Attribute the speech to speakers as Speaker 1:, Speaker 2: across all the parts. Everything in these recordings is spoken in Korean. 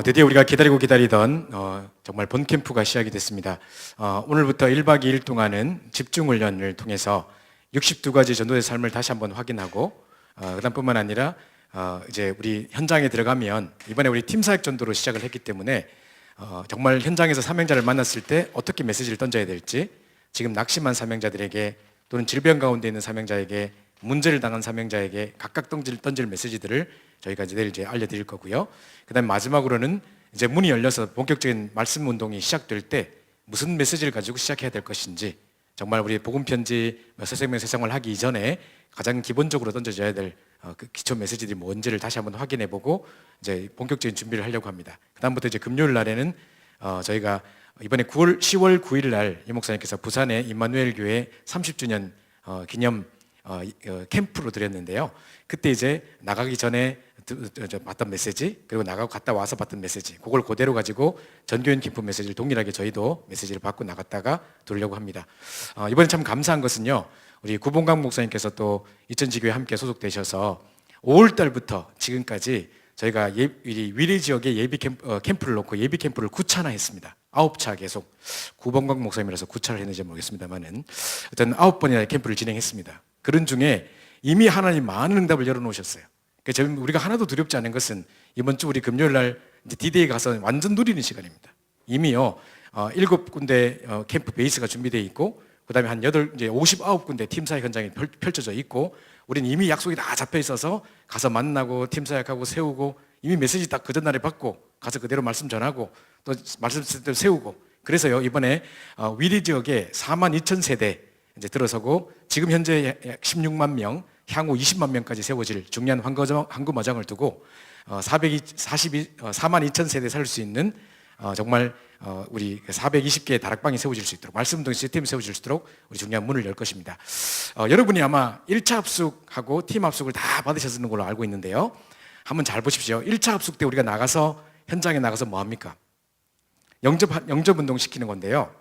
Speaker 1: 드디어 우리가 기다리고 기다리던 정말 본 캠프가 시작이 됐습니다. 오늘부터 1박 2일 동안은 집중훈련을 통해서 62가지 전도의 삶을 다시 한번 확인하고 그다음뿐만 아니라 이제 우리 현장에 들어가면 이번에 우리 팀사역 전도로 시작을 했기 때문에 정말 현장에서 사명자를 만났을 때 어떻게 메시지를 던져야 될지, 지금 낙심한 사명자들에게 또는 질병 가운데 있는 사명자에게, 문제를 당한 사명자에게 각각 던질 메시지들을 저희가 이제 내일 알려드릴 거고요. 그다음 마지막으로는 이제 문이 열려서 본격적인 말씀 운동이 시작될 때 무슨 메시지를 가지고 시작해야 될 것인지, 정말 우리 복음 편지 새생명 새생활 하기 이전에 가장 기본적으로 던져져야 될 그 기초 메시지들이 뭔지를 다시 한번 확인해보고 이제 본격적인 준비를 하려고 합니다. 그다음부터 이제 금요일 날에는 저희가 이번에 10월 9일 날 이 목사님께서 부산의 임마누엘 교회 30주년 기념 캠프로 드렸는데요. 그때 이제 나가기 전에 봤던 메시지, 그리고 나가고 갔다 와서 봤던 메시지, 그걸 그대로 가지고 전교인 캠프 메시지를 동일하게 저희도 메시지를 받고 나갔다가 돌려고 합니다. 이번에 참 감사한 것은요, 우리 구봉강 목사님께서 또 이천지교회 함께 소속되셔서 5월 달부터 지금까지 저희가 위례 지역에 예비 캠프를 놓고 예비 캠프를 9차나 했습니다. 9차 계속. 구봉강 목사님이라서 9차를 했는지 모르겠습니다만은 어떤 9번이나 캠프를 진행했습니다. 그런 중에 이미 하나님 많은 응답을 열어놓으셨어요. 그러니까 우리가 하나도 두렵지 않은 것은 이번 주 우리 금요일 날 D-Day 가서 완전 누리는 시간입니다. 이미요 7군데 캠프 베이스가 준비되어 있고, 그 다음에 이제 59군데 팀사역 현장이 펼쳐져 있고, 우리는 이미 약속이 다 잡혀 있어서 가서 만나고 팀사역하고 세우고, 이미 메시지 딱 그 전날에 받고 가서 그대로 말씀 전하고 또 말씀 세우고, 그래서요 이번에 위리 지역에 42,000세대 이제 들어서고, 지금 현재 약 16만 명, 향후 20만 명까지 세워질 중요한 황금어장을 두고 42,000세대 살 수 있는 정말 우리 420개의 다락방이 세워질 수 있도록, 말씀동 시스템이 세워질 수 있도록 우리 중요한 문을 열 것입니다. 여러분이 아마 1차 합숙하고 팀 합숙을 다 받으셨는 걸로 알고 있는데요, 한번 잘 보십시오. 1차 합숙 때 우리가 나가서 현장에 나가서 뭐 합니까? 영접 운동 시키는 건데요,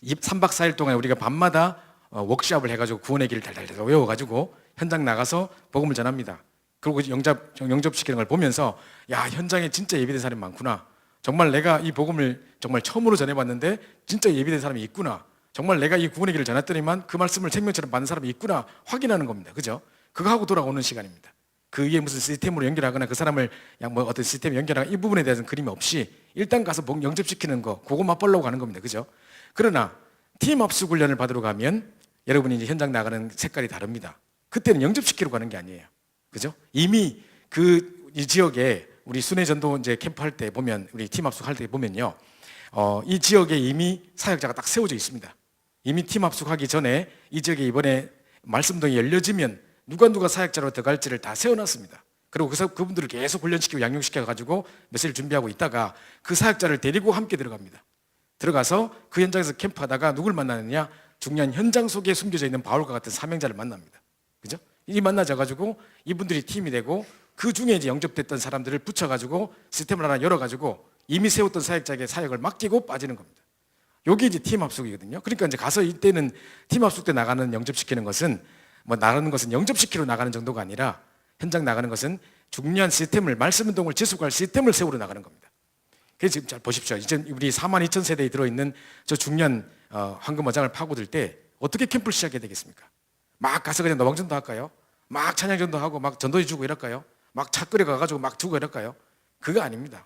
Speaker 1: 3박 4일 동안 우리가 밤마다 워크숍을 해가지고 구원의 길을 달달달 외워가지고 현장 나가서 복음을 전합니다. 그리고 영접시키는 걸 보면서, 야, 현장에 진짜 예비된 사람이 많구나, 정말 내가 이 복음을 정말 처음으로 전해봤는데 진짜 예비된 사람이 있구나, 정말 내가 이 구원의 길을 전했더니만 그 말씀을 생명처럼 받는 사람이 있구나 확인하는 겁니다. 그죠? 그거 하고 돌아오는 시간입니다. 그 위에 무슨 시스템으로 연결하거나 그 사람을 뭐 어떤 시스템에 연결하거나 이 부분에 대해서는 그림이 없이 일단 가서 영접시키는 거, 그거 맛보려고 가는 겁니다. 그죠? 그러나 팀 합숙 훈련을 받으러 가면 여러분이 이제 현장 나가는 색깔이 다릅니다. 그때는 영접시키러 가는 게 아니에요. 그죠? 이미 이 지역에 우리 순회 전도 이제 캠프 할 때 보면, 우리 팀 합숙 할 때 보면요, 이 지역에 이미 사역자가 딱 세워져 있습니다. 이미 팀 합숙하기 전에 이 지역에 이번에 말씀동이 열려지면 누가 사역자로 들어갈지를 다 세워놨습니다. 그리고 그분들을 계속 훈련시키고 양육시켜가지고 메시지를 준비하고 있다가 그 사역자를 데리고 함께 들어갑니다. 들어가서 그 현장에서 캠프하다가 누굴 만나느냐, 중요한 현장 속에 숨겨져 있는 바울과 같은 사명자를 만납니다. 그죠? 이 만나져가지고 이분들이 팀이 되고, 그 중에 이제 영접됐던 사람들을 붙여가지고 시스템을 하나 열어가지고 이미 세웠던 사역자에게 사역을 맡기고 빠지는 겁니다. 요게 이제 팀 합숙이거든요. 그러니까 이제 가서 이때는 팀 합숙 때 나가는 영접시키는 것은 나가는 것은 영접시키러 나가는 정도가 아니라, 현장 나가는 것은 중요한 시스템을, 말씀 운동을 지속할 시스템을 세우러 나가는 겁니다. 그래서 지금 잘 보십시오. 이제 우리 42,000세대에 들어있는 저 중요한 황금어장을 파고들 때 어떻게 캠프를 시작해야 되겠습니까? 막 가서 그냥 노방전도 할까요? 막 찬양전도 하고 막 전도해 주고 이럴까요? 막 차 끌어 가가지고 막 주고 이럴까요? 그거 아닙니다.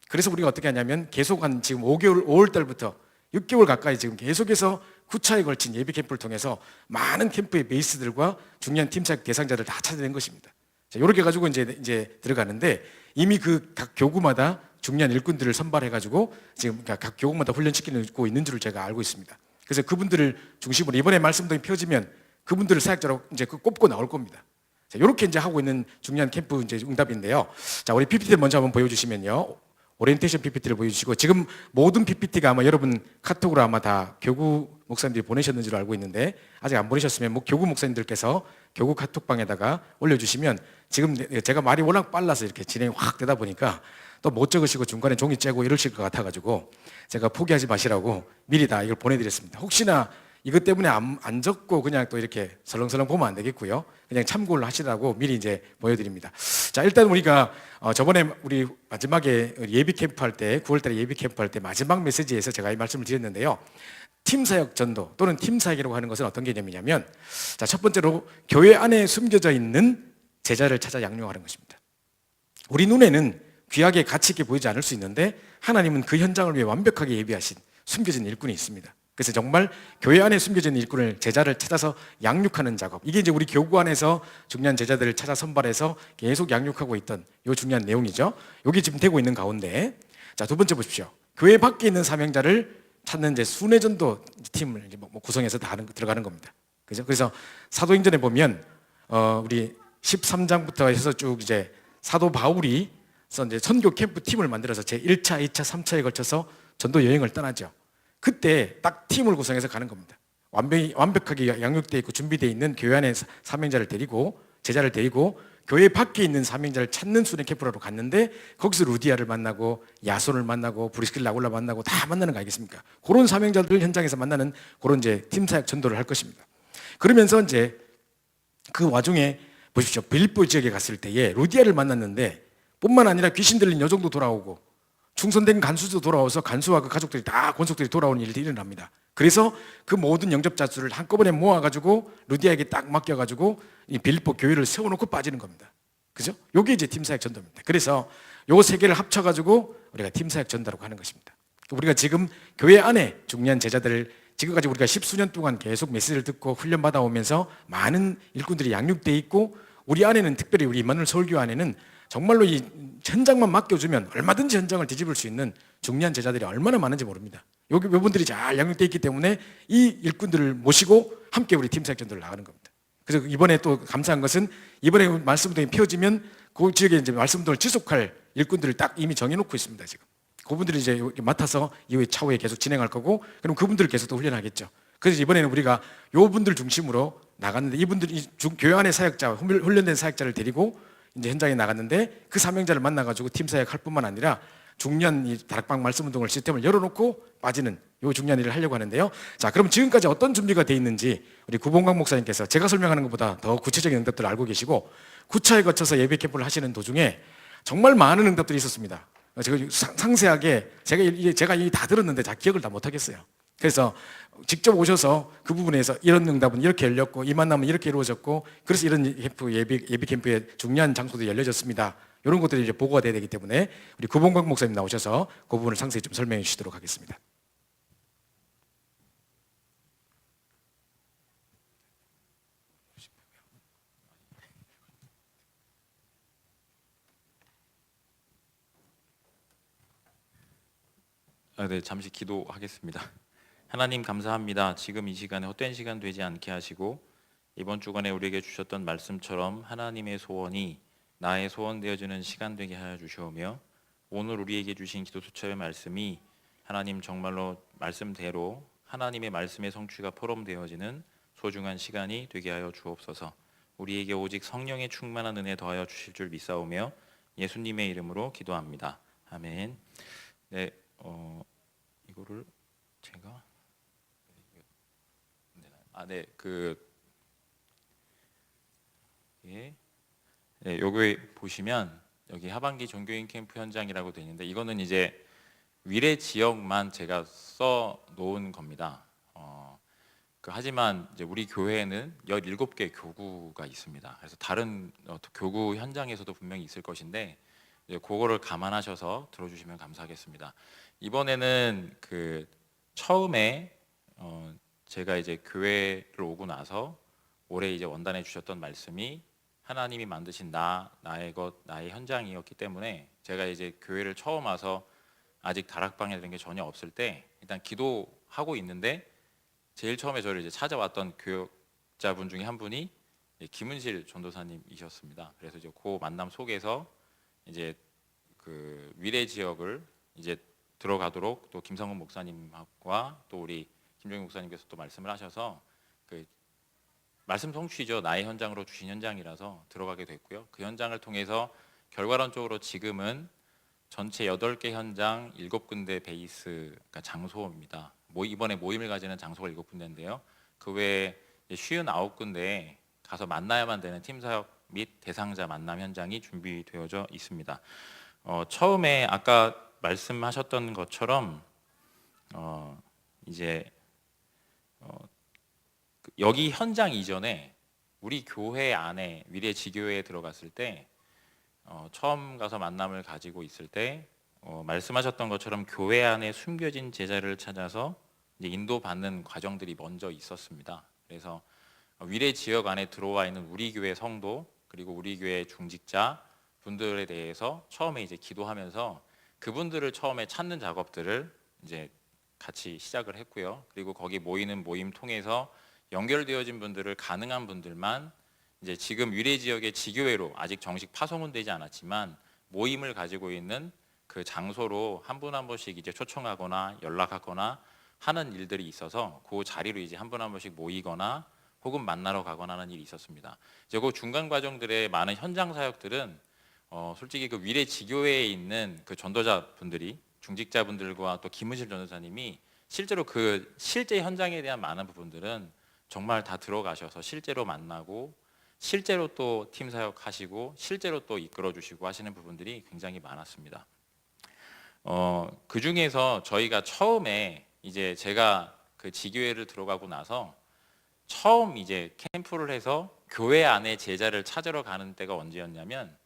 Speaker 1: 그래서 우리가 어떻게 하냐면 계속 한 지금 5월 달부터 6개월 가까이 지금 계속해서 9차에 걸친 예비 캠프를 통해서 많은 캠프의 베이스들과 중요한 팀사역 대상자들 다 찾아낸 것입니다. 자, 이렇게 가지고 이제 들어가는데, 이미 그 각 교구마다 중요한 일꾼들을 선발해가지고 지금 각 교구마다 훈련시키고 있는 줄을 제가 알고 있습니다. 그래서 그분들을 중심으로 이번에 말씀동이 펴지면 그분들을 사역자로 이제 꼽고 나올 겁니다. 자, 이렇게 이제 하고 있는 중요한 캠프 이제 응답인데요. 자, 우리 PPT 먼저 한번 보여주시면요. 오리엔테이션 PPT를 보여주시고, 지금 모든 PPT가 아마 여러분 카톡으로 아마 다 교구 목사님들이 보내셨는 줄 알고 있는데, 아직 안 보내셨으면 교구 목사님들께서 교구 카톡방에다가 올려주시면, 지금 제가 말이 워낙 빨라서 이렇게 진행이 확 되다 보니까 또 못 적으시고 중간에 종이 째고 이러실 것 같아가지고 제가 포기하지 마시라고 미리 다 이걸 보내드렸습니다. 혹시나 이것 때문에 안 적고 그냥 또 이렇게 설렁설렁 보면 안 되겠고요. 그냥 참고를 하시라고 미리 이제 보여드립니다. 자, 일단 우리가 저번에 우리 마지막에 예비 캠프 할 때, 9월달에 예비 캠프 할 때 마지막 메시지에서 제가 이 말씀을 드렸는데요. 팀 사역 전도 또는 팀 사역이라고 하는 것은 어떤 개념이냐면, 자, 첫 번째로 교회 안에 숨겨져 있는 제자를 찾아 양육하는 것입니다. 우리 눈에는 귀하게 가치 있게 보이지 않을 수 있는데 하나님은 그 현장을 위해 완벽하게 예비하신 숨겨진 일꾼이 있습니다. 그래서 정말 교회 안에 숨겨진 일꾼을, 제자를 찾아서 양육하는 작업, 이게 이제 우리 교구 안에서 중요한 제자들을 찾아 선발해서 계속 양육하고 있던 이 중요한 내용이죠. 여기 지금 되고 있는 가운데, 자, 두 번째 보십시오. 교회 밖에 있는 사명자를 찾는 이제 순회전도 팀을 이제 뭐 구성해서 다 들어가는 겁니다. 그죠? 그래서 사도행전에 보면 우리 13장부터 해서 쭉 이제 사도 바울이 이제 선교 캠프 팀을 만들어서 제 1차, 2차, 3차에 걸쳐서 전도 여행을 떠나죠. 그때 딱 팀을 구성해서 가는 겁니다. 완벽하게 양육되어 있고 준비되어 있는 교회 안에 사명자를 데리고, 제자를 데리고 교회 밖에 있는 사명자를 찾는 순회 캠프로 갔는데, 거기서 루디아를 만나고 야손을 만나고 브리스길라 아굴라 만나고 다 만나는 거 아니겠습니까? 그런 사명자들 현장에서 만나는 그런 이제 팀 사역 전도를 할 것입니다. 그러면서 이제 그 와중에 보십시오. 빌립보 지역에 갔을 때에 루디아를 만났는데 뿐만 아니라 귀신 들린 여종도 돌아오고 충선된 간수도 돌아와서 간수와 그 가족들이 다, 권속들이 돌아오는 일이 일어납니다. 그래서 그 모든 영접자 수를 한꺼번에 모아가지고 루디아에게 딱 맡겨가지고 이 빌립보 교회를 세워놓고 빠지는 겁니다. 그죠? 요게 이제 팀사역 전도입니다. 그래서 요 세 개를 합쳐가지고 우리가 팀사역 전도라고 하는 것입니다. 우리가 지금 교회 안에 중요한 제자들을 지금까지 우리가 10수년 동안 계속 메시지를 듣고 훈련받아 오면서 많은 일꾼들이 양육되어 있고, 우리 안에는, 특별히 우리 임마누엘 서울교회 안에는 정말로 이 현장만 맡겨주면 얼마든지 현장을 뒤집을 수 있는 중요한 제자들이 얼마나 많은지 모릅니다. 여기 이분들이 잘 양육되어 있기 때문에 이 일꾼들을 모시고 함께 우리 팀사역 전도를 나가는 겁니다. 그래서 이번에 또 감사한 것은, 이번에 말씀동이 펴지면 그 지역에 이제 말씀동을 지속할 일꾼들을 딱 이미 정해놓고 있습니다. 지금 그분들이 이제 맡아서 이후에 차후에 계속 진행할 거고, 그럼 그분들을 계속 또 훈련하겠죠. 그래서 이번에는 우리가 요 분들 중심으로 나갔는데, 이분들이 교회 안의 사역자, 훈련된 사역자를 데리고 이제 현장에 나갔는데, 그 사명자를 만나가지고 팀 사역할 뿐만 아니라 중요한 이 다락방 말씀 운동을 시스템을 열어놓고 빠지는 요 중요한 일을 하려고 하는데요. 자, 그럼 지금까지 어떤 준비가 돼 있는지 우리 구봉광 목사님께서 제가 설명하는 것보다 더 구체적인 응답들을 알고 계시고, 9차에 거쳐서 예배 캠프를 하시는 도중에 정말 많은 응답들이 있었습니다. 제가 상세하게 제가 이 다 들었는데 다 기억을 다 못하겠어요. 그래서 직접 오셔서 그 부분에서 이런 응답은 이렇게 열렸고, 이 만남은 이렇게 이루어졌고, 그래서 이런 캠프, 예비 캠프에 중요한 장소도 열려졌습니다. 이런 것들이 이제 보고가 돼야 되기 때문에 우리 구봉광 목사님 나오셔서 그 부분을 상세히 좀 설명해 주시도록 하겠습니다.
Speaker 2: 네, 잠시 기도하겠습니다. 하나님 감사합니다. 지금 이 시간에 헛된 시간 되지 않게 하시고, 이번 주간에 우리에게 주셨던 말씀처럼 하나님의 소원이 나의 소원 되어지는 시간 되게 하여 주시오며, 오늘 우리에게 주신 기도 수첩의 말씀이 하나님 정말로 말씀대로 하나님의 말씀의 성취가 포럼되어지는 소중한 시간이 되게 하여 주옵소서. 우리에게 오직 성령의 충만한 은혜 더하여 주실 줄 믿사오며 예수님의 이름으로 기도합니다. 아멘. 네, 이거를 제가 여기 보시면 여기 하반기 종교인 캠프 현장이라고 되어 있는데, 이거는 이제 위례 지역만 제가 써 놓은 겁니다. 하지만 이제 우리 교회에는 17개 교구가 있습니다. 그래서 다른 교구 현장에서도 분명히 있을 것인데, 그거를 감안하셔서 들어주시면 감사하겠습니다. 이번에는 처음에 제가 이제 교회를 오고 나서 올해 이제 원단에 주셨던 말씀이 하나님이 만드신 나의 것, 나의 현장이었기 때문에, 제가 이제 교회를 처음 와서 아직 다락방이라는 게 전혀 없을 때 일단 기도하고 있는데, 제일 처음에 저를 이제 찾아왔던 교역자분 중에 한 분이 김은실 전도사님이셨습니다. 그래서 이제 그 만남 속에서 이제 그 위례 지역을 이제 들어가도록 또 김성훈 목사님과 또 우리 김종인 목사님께서 또 말씀을 하셔서, 그 말씀 성취죠. 나의 현장으로 주신 현장이라서 들어가게 됐고요. 그 현장을 통해서 결과론적으로 지금은 전체 8개 현장 7군데 베이스, 그러니까 장소입니다. 이번에 모임을 가지는 장소가 7군데인데요. 그 외에 59군데에 가서 만나야만 되는 팀 사역 및 대상자 만남 현장이 준비되어져 있습니다. 처음에 아까 말씀하셨던 것처럼 이제 여기 현장 이전에 우리 교회 안에 위례 지교회에 들어갔을 때 처음 가서 만남을 가지고 있을 때 말씀하셨던 것처럼 교회 안에 숨겨진 제자를 찾아서 이제 인도받는 과정들이 먼저 있었습니다. 그래서 위례 지역 안에 들어와 있는 우리 교회 성도 그리고 우리 교회 중직자 분들에 대해서 처음에 이제 기도하면서 그분들을 처음에 찾는 작업들을 이제 같이 시작을 했고요. 그리고 거기 모이는 모임 통해서 연결되어진 분들을 가능한 분들만 이제 지금 위례 지역의 지교회로 아직 정식 파송은 되지 않았지만 모임을 가지고 있는 그 장소로 한 분 한 번씩 이제 초청하거나 연락하거나 하는 일들이 있어서 그 자리로 이제 한 분 한 번씩 모이거나 혹은 만나러 가거나 하는 일이 있었습니다. 이제 그 중간 과정들의 많은 현장 사역들은 솔직히 그 위례 지교회에 있는 그 전도자 분들이 중직자 분들과 또 김은실 전도사님이 실제로 그 실제 현장에 대한 많은 부분들은 정말 다 들어가셔서 실제로 만나고 실제로 또 팀 사역하시고 실제로 또 이끌어 주시고 하시는 부분들이 굉장히 많았습니다. 그 중에서 저희가 처음에 이제 제가 그 지교회를 들어가고 나서 처음 이제 캠프를 해서 교회 안에 제자를 찾으러 가는 때가 언제였냐면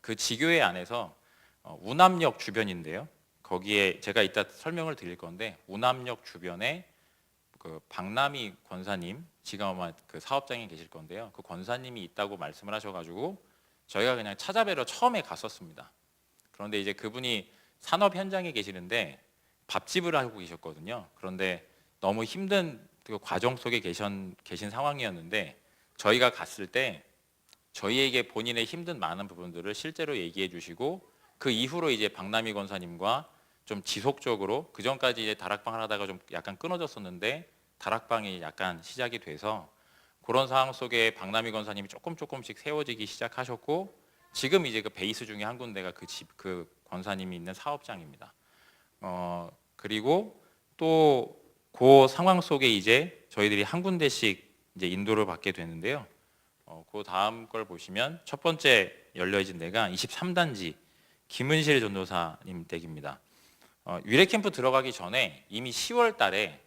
Speaker 2: 그 지교회 안에서 우남역 주변인데요. 거기에 제가 이따 설명을 드릴 건데 우남역 주변에 그 박남희 권사님 지금 아마 그 사업장에 계실 건데요. 그 권사님이 있다고 말씀을 하셔가지고 저희가 그냥 찾아뵈러 처음에 갔었습니다. 그런데 이제 그분이 산업 현장에 계시는데 밥집을 하고 계셨거든요. 그런데 너무 힘든 그 과정 속에 계신 상황이었는데 저희가 갔을 때 저희에게 본인의 힘든 많은 부분들을 실제로 얘기해 주시고 그 이후로 이제 박남희 권사님과 좀 지속적으로 그 전까지 이제 다락방을 하다가 좀 약간 끊어졌었는데 다락방이 약간 시작이 돼서 그런 상황 속에 박남희 권사님이 조금씩 세워지기 시작하셨고 지금 이제 그 베이스 중에 한 군데가 그 권사님이 있는 사업장입니다. 그리고 또 그 상황 속에 이제 저희들이 한 군데씩 이제 인도를 받게 되는데요. 그 다음 걸 보시면 첫 번째 열려진 데가 23단지 김은실 전도사님 댁입니다. 위례 캠프 들어가기 전에 이미 10월 달에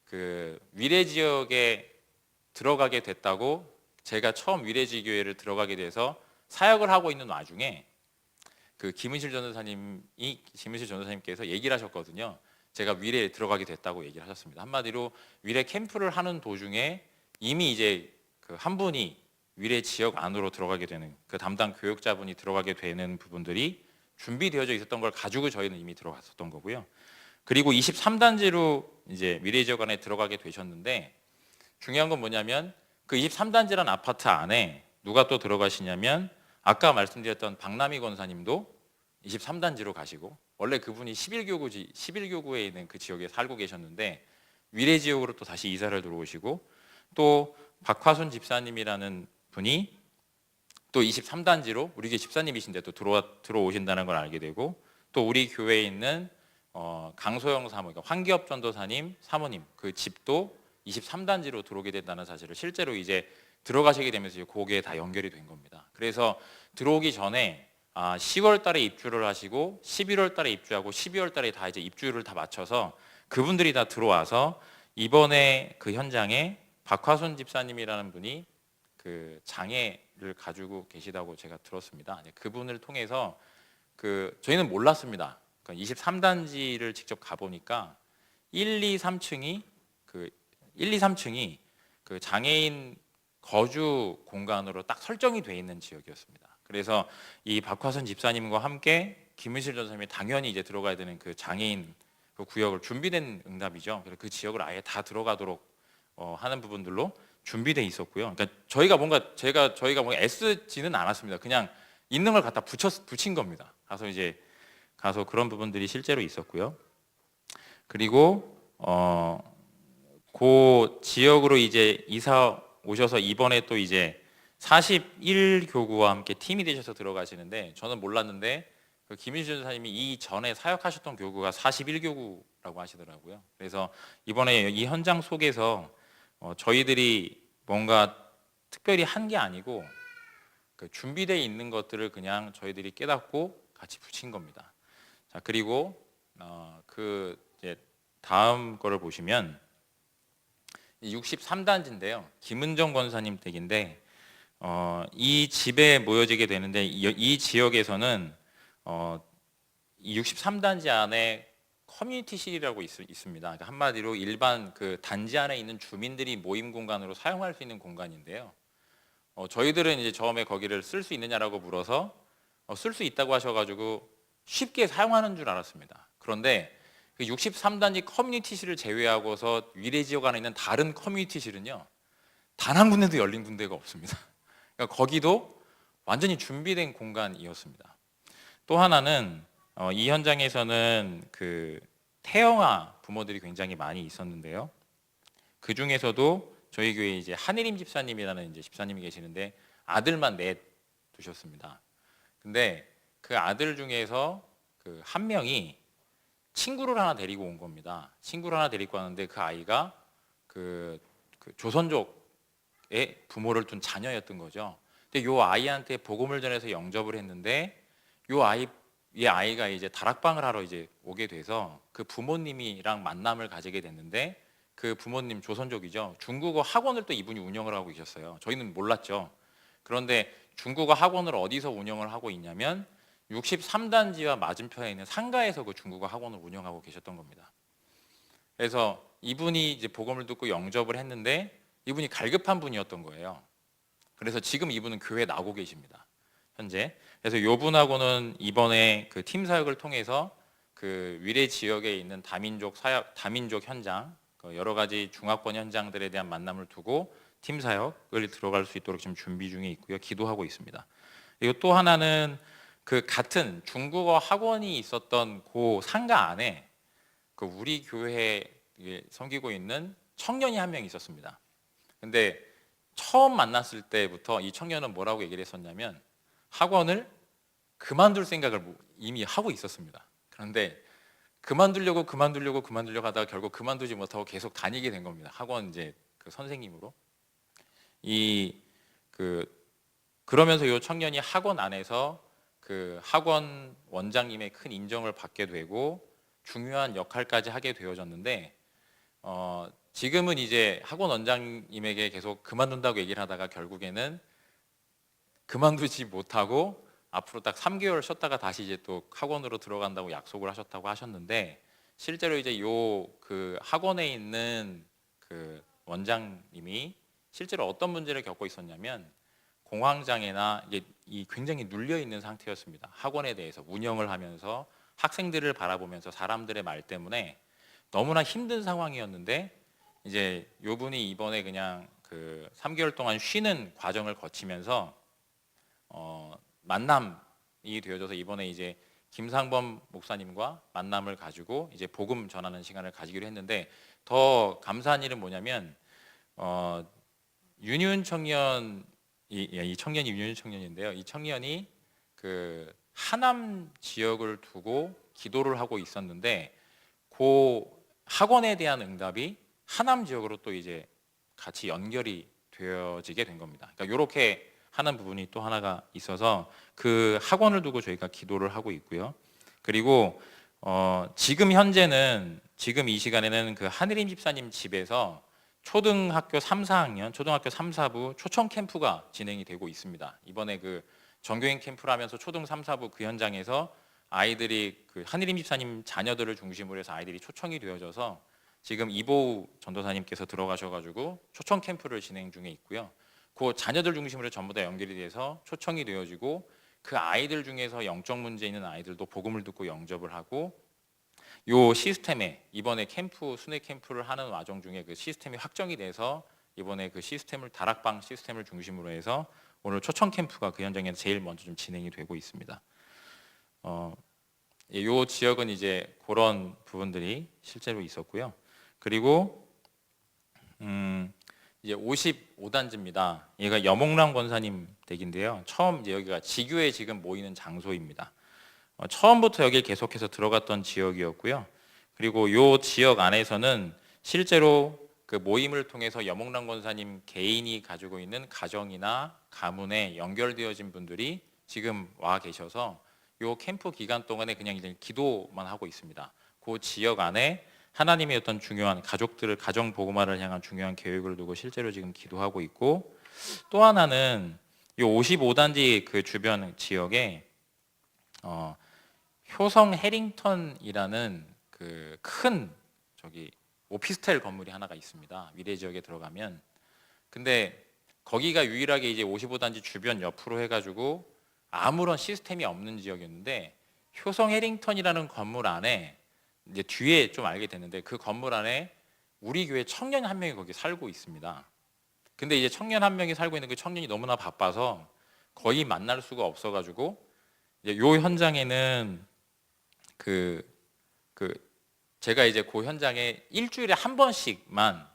Speaker 2: 그 위례 지역에 들어가게 됐다고 제가 처음 위례 지교회를 들어가게 돼서 사역을 하고 있는 와중에 그 김은실 전도사님께서 얘기를 하셨거든요. 제가 위례에 들어가게 됐다고 얘기를 하셨습니다. 한마디로 위례 캠프를 하는 도중에 이미 이제 그 한 분이 위례 지역 안으로 들어가게 되는 그 담당 교육자분이 들어가게 되는 부분들이 준비되어져 있었던 걸 가지고 저희는 이미 들어갔었던 거고요. 그리고 23단지로 이제 위례 지역 안에 들어가게 되셨는데 중요한 건 뭐냐면 그 23단지라는 아파트 안에 누가 또 들어가시냐면 아까 말씀드렸던 박남희 권사님도 23단지로 가시고 원래 그분이 11교구에 있는 그 지역에 살고 계셨는데 위례 지역으로 또 다시 이사를 들어오시고 또 박화순 집사님이라는 분이 또 23단지로 우리 교회 집사님이신데 또 들어오신다는 걸 알게 되고 또 우리 교회에 있는 강소영 사모, 그러니까 황기업 전도사님 사모님 그 집도 23단지로 들어오게 된다는 사실을 실제로 이제 들어가시게 되면서 거기에 다 연결이 된 겁니다. 그래서 들어오기 전에 10월 달에 입주를 하시고 11월 달에 입주하고 12월 달에 다 이제 입주를 다 마쳐서 그분들이 다 들어와서 이번에 그 현장에 박화순 집사님이라는 분이 그 장애를 가지고 계시다고 제가 들었습니다. 그분을 통해서 저희는 몰랐습니다. 그러니까 23단지를 직접 가보니까 1, 2, 3층이 그 장애인 거주 공간으로 딱 설정이 돼 있는 지역이었습니다. 그래서 이 박화선 집사님과 함께 김은실 전사님이 당연히 이제 들어가야 되는 그 장애인 그 구역을 준비된 응답이죠. 그래서 그 지역을 아예 다 들어가도록 하는 부분들로 준비돼 있었고요. 그러니까 저희가 뭔가 애쓰지는 않았습니다. 그냥 있는 걸 갖다 붙인 겁니다. 가서 그런 부분들이 실제로 있었고요. 그리고 그 지역으로 이제 이사 오셔서 이번에 또 이제 41교구와 함께 팀이 되셔서 들어가시는데 저는 몰랐는데 그 김윤주 전사님이 이 전에 사역하셨던 교구가 41교구라고 하시더라고요. 그래서 이번에 이 현장 속에서 저희들이 뭔가 특별히 한 게 아니고 그 준비되어 있는 것들을 그냥 저희들이 깨닫고 같이 붙인 겁니다. 자, 그리고 그 이제 다음 거를 보시면 63단지인데요. 김은정 권사님 댁인데 이 집에 모여지게 되는데 이 지역에서는 이 63단지 안에 커뮤니티실이라고 있습니다. 그러니까 한마디로 일반 그 단지 안에 있는 주민들이 모임 공간으로 사용할 수 있는 공간인데요. 저희들은 이제 처음에 거기를 쓸 수 있느냐라고 물어서 쓸 수 있다고 하셔가지고 쉽게 사용하는 줄 알았습니다. 그런데 그 63단지 커뮤니티실을 제외하고서 위례 지역 안에 있는 다른 커뮤니티실은요, 단 한 군데도 열린 군데가 없습니다. 그러니까 거기도 완전히 준비된 공간이었습니다. 또 하나는 이 현장에서는 그 태영아 부모들이 굉장히 많이 있었는데요. 그 중에서도 저희 교회에 이제 한일임 집사님이라는 이제 집사님이 계시는데 아들만 넷 두셨습니다. 근데 그 아들 중에서 그 한 명이 친구를 하나 데리고 온 겁니다. 친구를 하나 데리고 왔는데 그 아이가 그 조선족의 부모를 둔 자녀였던 거죠. 근데 요 아이한테 복음을 전해서 영접을 했는데 이 아이가 이제 다락방을 하러 이제 오게 돼서 그 부모님이랑 만남을 가지게 됐는데 그 부모님 조선족이죠. 중국어 학원을 또 이분이 운영을 하고 계셨어요. 저희는 몰랐죠. 그런데 중국어 학원을 어디서 운영을 하고 있냐면 63단지와 맞은편에 있는 상가에서 그 중국어 학원을 운영하고 계셨던 겁니다. 그래서 이분이 이제 복음을 듣고 영접을 했는데 이분이 갈급한 분이었던 거예요. 그래서 지금 이분은 교회에 나오고 계십니다. 현재. 그래서 이분하고는 이번에 그 팀 사역을 통해서 그 위례 지역에 있는 다민족 현장, 여러 가지 중화권 현장들에 대한 만남을 두고 팀 사역을 들어갈 수 있도록 지금 준비 중에 있고요. 기도하고 있습니다. 그리고 또 하나는 그 같은 중국어 학원이 있었던 그 상가 안에 그 우리 교회에 섬기고 있는 청년이 한 명 있었습니다. 근데 처음 만났을 때부터 이 청년은 뭐라고 얘기를 했었냐면 학원을 그만둘 생각을 이미 하고 있었습니다. 그런데 그만두려고 하다가 결국 그만두지 못하고 계속 다니게 된 겁니다. 학원 이제 그 선생님으로. 그러면서 이 청년이 학원 안에서 그 학원 원장님의 큰 인정을 받게 되고 중요한 역할까지 하게 되어졌는데 지금은 이제 학원 원장님에게 계속 그만둔다고 얘기를 하다가 결국에는 그만두지 못하고 앞으로 딱 3개월 쉬었다가 다시 이제 또 학원으로 들어간다고 약속을 하셨다고 하셨는데 실제로 이제 그 학원에 있는 그 원장님이 실제로 어떤 문제를 겪고 있었냐면 공황장애나 이 굉장히 눌려 있는 상태였습니다. 학원에 대해서 운영을 하면서 학생들을 바라보면서 사람들의 말 때문에 너무나 힘든 상황이었는데 이제 요 분이 이번에 그냥 그 3개월 동안 쉬는 과정을 거치면서 만남이 되어져서 이번에 이제 김상범 목사님과 만남을 가지고 이제 복음 전하는 시간을 가지기로 했는데 더 감사한 일은 뭐냐면 윤윤 청년 이 청년이 윤윤 청년인데요. 이 청년이 그 하남 지역을 두고 기도를 하고 있었는데 그 학원에 대한 응답이 하남 지역으로 또 이제 같이 연결이 되어지게 된 겁니다. 그러니까 이렇게 하는 부분이 또 하나가 있어서 그 학원을 두고 저희가 기도를 하고 있고요. 그리고 지금 현재는 지금 이 시간에는 그 한일임 집사님 집에서 초등학교 3, 4학년, 초등학교 3, 4부 초청 캠프가 진행이 되고 있습니다. 이번에 그 전교인 캠프를 하면서 초등 3, 4부 그 현장에서 아이들이 그 한일임 집사님 자녀들을 중심으로 해서 아이들이 초청이 되어져서 지금 이보우 전도사님께서 들어가셔가지고 초청 캠프를 진행 중에 있고요. 그 자녀들 중심으로 전부 다 연결이 돼서 초청이 되어지고 그 아이들 중에서 영적 문제 있는 아이들도 복음을 듣고 영접을 하고 요 시스템에 이번에 순회 캠프를 하는 와중 중에 그 시스템이 확정이 돼서 이번에 그 시스템을 다락방 시스템을 중심으로 해서 오늘 초청 캠프가 그 현장에서 제일 먼저 좀 진행이 되고 있습니다. 요 지역은 이제 그런 부분들이 실제로 있었고요. 그리고 이제 55단지입니다. 얘가 여몽랑 권사님 댁인데요. 처음 이제 여기가 지교에 지금 모이는 장소입니다. 처음부터 여기 계속해서 들어갔던 지역이었고요. 그리고 이 지역 안에서는 실제로 그 모임을 통해서 여몽란 권사님 개인이 가지고 있는 가정이나 가문에 연결되어진 분들이 지금 와 계셔서 이 캠프 기간 동안에 그냥 이제 기도만 하고 있습니다. 그 지역 안에 하나님의 어떤 중요한 가족들을 가정 복음화를 향한 중요한 계획을 두고 실제로 지금 기도하고 있고, 또 하나는 이 55단지 그 주변 지역에 효성 해링턴이라는 그 큰 저기 오피스텔 건물이 하나가 있습니다. 위례 지역에 들어가면. 근데 거기가 유일하게 이제 55단지 주변 옆으로 해가지고 아무런 시스템이 없는 지역이었는데, 효성 해링턴이라는 건물 안에 이제 뒤에 좀 알게 됐는데, 그 건물 안에 우리 교회 청년 한 명이 거기 살고 있습니다. 근데 이제 청년 한 명이 살고 있는 그 청년이 너무나 바빠서 거의 만날 수가 없어가지고, 이제 요 현장에는 제가 이제 그 현장에 일주일에 한 번씩만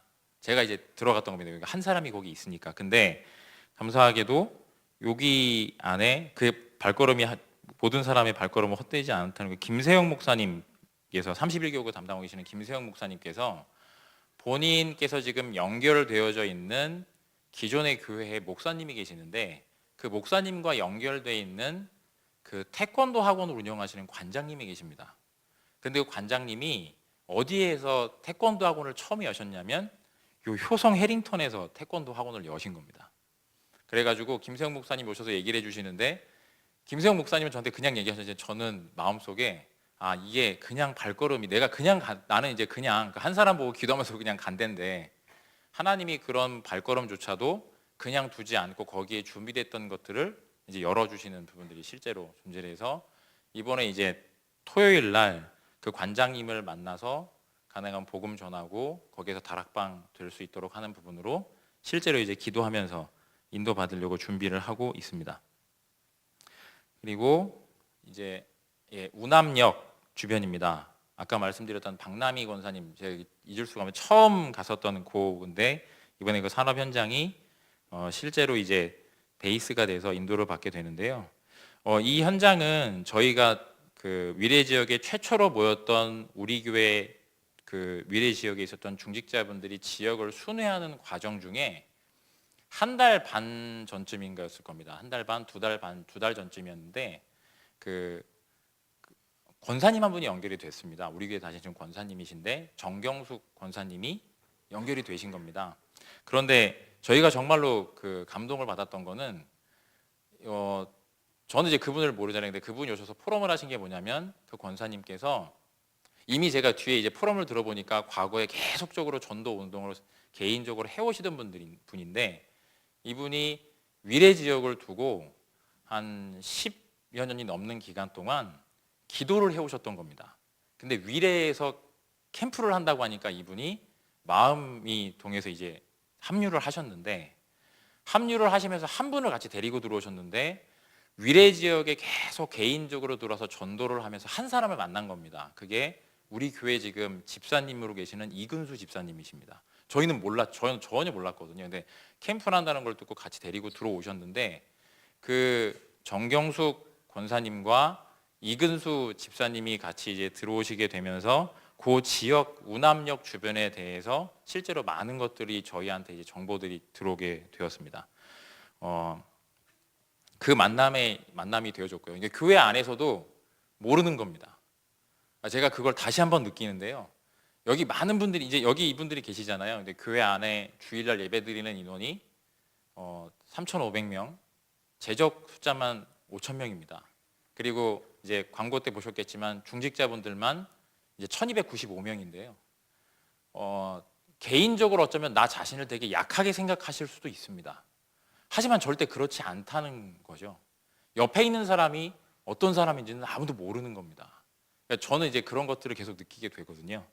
Speaker 2: 제가 이제 들어갔던 겁니다. 그러니까 한 사람이 거기 있으니까. 근데 감사하게도 여기 안에 그 발걸음이 모든 사람의 발걸음은 헛되지 않다는 거, 김세영 목사님께서 31교구 담당하고 계시는 김세영 목사님께서 본인께서 지금 연결되어져 있는 기존의 교회에 목사님이 계시는데, 그 목사님과 연결되어 있는 그 태권도 학원을 운영하시는 관장님이 계십니다. 근데 그 관장님이 어디에서 태권도 학원을 처음에 여셨냐면 요 효성 해링턴에서 태권도 학원을 여신 겁니다. 그래가지고 김세영 목사님 오셔서 얘기를 해주시는데, 김세영 목사님은 저한테 그냥 얘기하셨는데 저는 마음속에 이게 그냥 발걸음이 나는 이제 그냥 한 사람 보고 기도하면서 그냥 간댄데, 하나님이 그런 발걸음조차도 그냥 두지 않고 거기에 준비됐던 것들을 이제 열어주시는 부분들이 실제로 존재를 해서, 이번에 이제 토요일 날 그 관장님을 만나서 가능한 복음 전하고 거기에서 다락방 될 수 있도록 하는 부분으로 실제로 이제 기도하면서 인도 받으려고 준비를 하고 있습니다. 그리고 이제 우남역 주변입니다. 아까 말씀드렸던 박남희 권사님, 제가 잊을 수가 없는 처음 갔었던 곳인데, 이번에 그 산업 현장이 실제로 이제 베이스가 돼서 인도를 받게 되는데요. 이 현장은 저희가 그 위례 지역에 최초로 모였던 우리 교회 그 위례 지역에 있었던 중직자분들이 지역을 순회하는 과정 중에 한 달 반 전쯤인가였을 겁니다. 한 달 반, 두 달 전쯤이었는데 그 권사님 한 분이 연결이 됐습니다. 우리 교회 다니시는 권사님이신데 정경숙 권사님이 연결이 되신 겁니다. 그런데 저희가 정말로 그 감동을 받았던 거는 저는 이제 그분을 모르잖아요. 근데 그분이 오셔서 포럼을 하신 게 뭐냐면, 그 권사님께서 이미 제가 뒤에 이제 포럼을 들어보니까 과거에 계속적으로 전도 운동을 개인적으로 해오시던 분인데, 이분이 위례 지역을 두고 한 10여 년이 넘는 기간 동안 기도를 해오셨던 겁니다. 근데 위례에서 캠프를 한다고 하니까 이분이 마음이 동해서 이제 합류를 하셨는데, 합류를 하시면서 한 분을 같이 데리고 들어오셨는데, 위례 지역에 계속 개인적으로 들어와서 전도를 하면서 한 사람을 만난 겁니다. 그게 우리 교회 지금 집사님으로 계시는 이근수 집사님이십니다. 저는 전혀 몰랐거든요. 근데 캠프를 한다는 걸 듣고 같이 데리고 들어오셨는데, 그 정경숙 권사님과 이근수 집사님이 같이 이제 들어오시게 되면서 그 지역 우남역 주변에 대해서 실제로 많은 것들이 저희한테 이제 정보들이 들어오게 되었습니다. 그 만남이 되어졌고요. 이게 교회 안에서도 모르는 겁니다. 제가 그걸 다시 한번 느끼는데요. 여기 많은 분들이 이제 여기 이분들이 계시잖아요. 근데 교회 안에 주일날 예배드리는 인원이 3,500명, 제적 숫자만 5,000명입니다. 그리고 이제 광고 때 보셨겠지만 중직자분들만 이제 1,295명인데요. 개인적으로 어쩌면 나 자신을 되게 약하게 생각하실 수도 있습니다. 하지만 절대 그렇지 않다는 거죠. 옆에 있는 사람이 어떤 사람인지는 아무도 모르는 겁니다. 그러니까 저는 이제 그런 것들을 계속 느끼게 되거든요.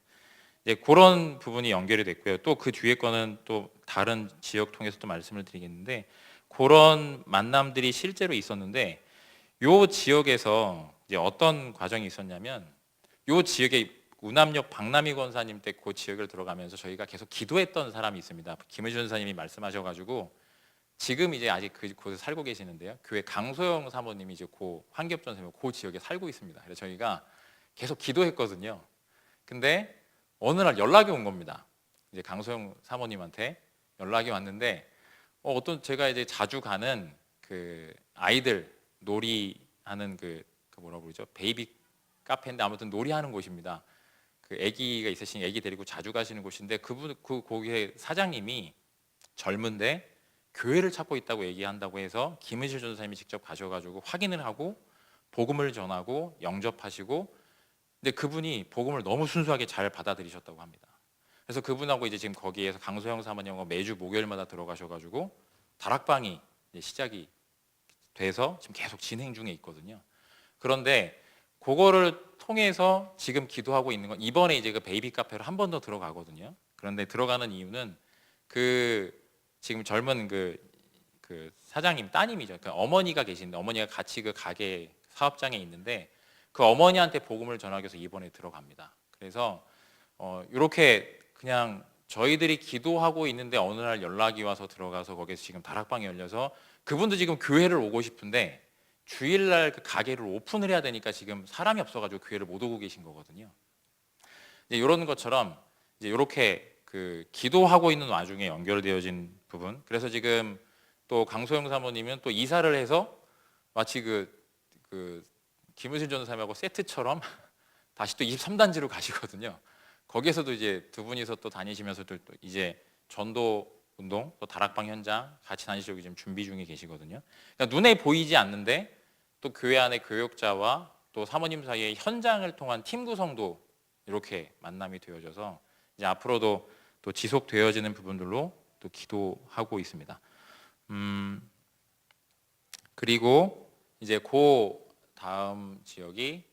Speaker 2: 이제 그런 부분이 연결이 됐고요. 또 그 뒤에 거는 또 다른 지역 통해서 또 말씀을 드리겠는데, 그런 만남들이 실제로 있었는데, 요 지역에서 이제 어떤 과정이 있었냐면, 요 지역에 우남역 박남희 권사님 때 그 지역을 들어가면서 저희가 계속 기도했던 사람이 있습니다. 김의준 선생님이 말씀하셔가지고 지금 이제 아직 그곳에 살고 계시는데요. 교회 강소영 사모님이 이제 환기업전 선생님 그 지역에 살고 있습니다. 그래서 저희가 계속 기도했거든요. 근데 어느 날 연락이 온 겁니다. 이제 강소영 사모님한테 연락이 왔는데 어떤 제가 이제 자주 가는 그 아이들 놀이하는 그 뭐라고 그러죠? 베이비 카페인데 아무튼 놀이하는 곳입니다. 그 아기가 있으신 아기 데리고 자주 가시는 곳인데 거기에 사장님이 젊은데 교회를 찾고 있다고 얘기한다고 해서 김은실 전도사님이 직접 가셔가지고 확인을 하고 복음을 전하고 영접하시고, 근데 그분이 복음을 너무 순수하게 잘 받아들이셨다고 합니다. 그래서 그분하고 이제 지금 거기에서 강소영 사모님하고 매주 목요일마다 들어가셔가지고 다락방이 이제 시작이 돼서 지금 계속 진행 중에 있거든요. 그런데 그거를 통해서 지금 기도하고 있는 건 이번에 이제 그 베이비 카페로 한 번 더 들어가거든요. 그런데 들어가는 이유는 지금 젊은 그 사장님 따님이죠. 그 어머니가 계신데 어머니가 같이 그 가게 사업장에 있는데 그 어머니한테 복음을 전하기 위해서 이번에 들어갑니다. 그래서 이렇게 그냥 저희들이 기도하고 있는데 어느 날 연락이 와서 들어가서 거기서 지금 다락방이 열려서 그분도 지금 교회를 오고 싶은데 주일날 그 가게를 오픈을 해야 되니까 지금 사람이 없어가지고 교회를 못 오고 계신 거거든요. 이제 이런 것처럼 이제 이렇게 그 기도하고 있는 와중에 연결되어진 부분. 그래서 지금 또 강소영 사모님은 또 이사를 해서 마치 그 김은실 전도사님하고 세트처럼 다시 또 23단지로 가시거든요. 거기에서도 이제 두 분이서 또 다니시면서 또 이제 전도 운동 또 다락방 현장 같이 다니시려고 지금 준비 중에 계시거든요. 그러니까 눈에 보이지 않는데 또 교회 안의 교역자와 또 사모님 사이의 현장을 통한 팀 구성도 이렇게 만남이 되어져서 이제 앞으로도 또 지속되어지는 부분들로 또 기도하고 있습니다. 그리고 이제 그 다음 지역이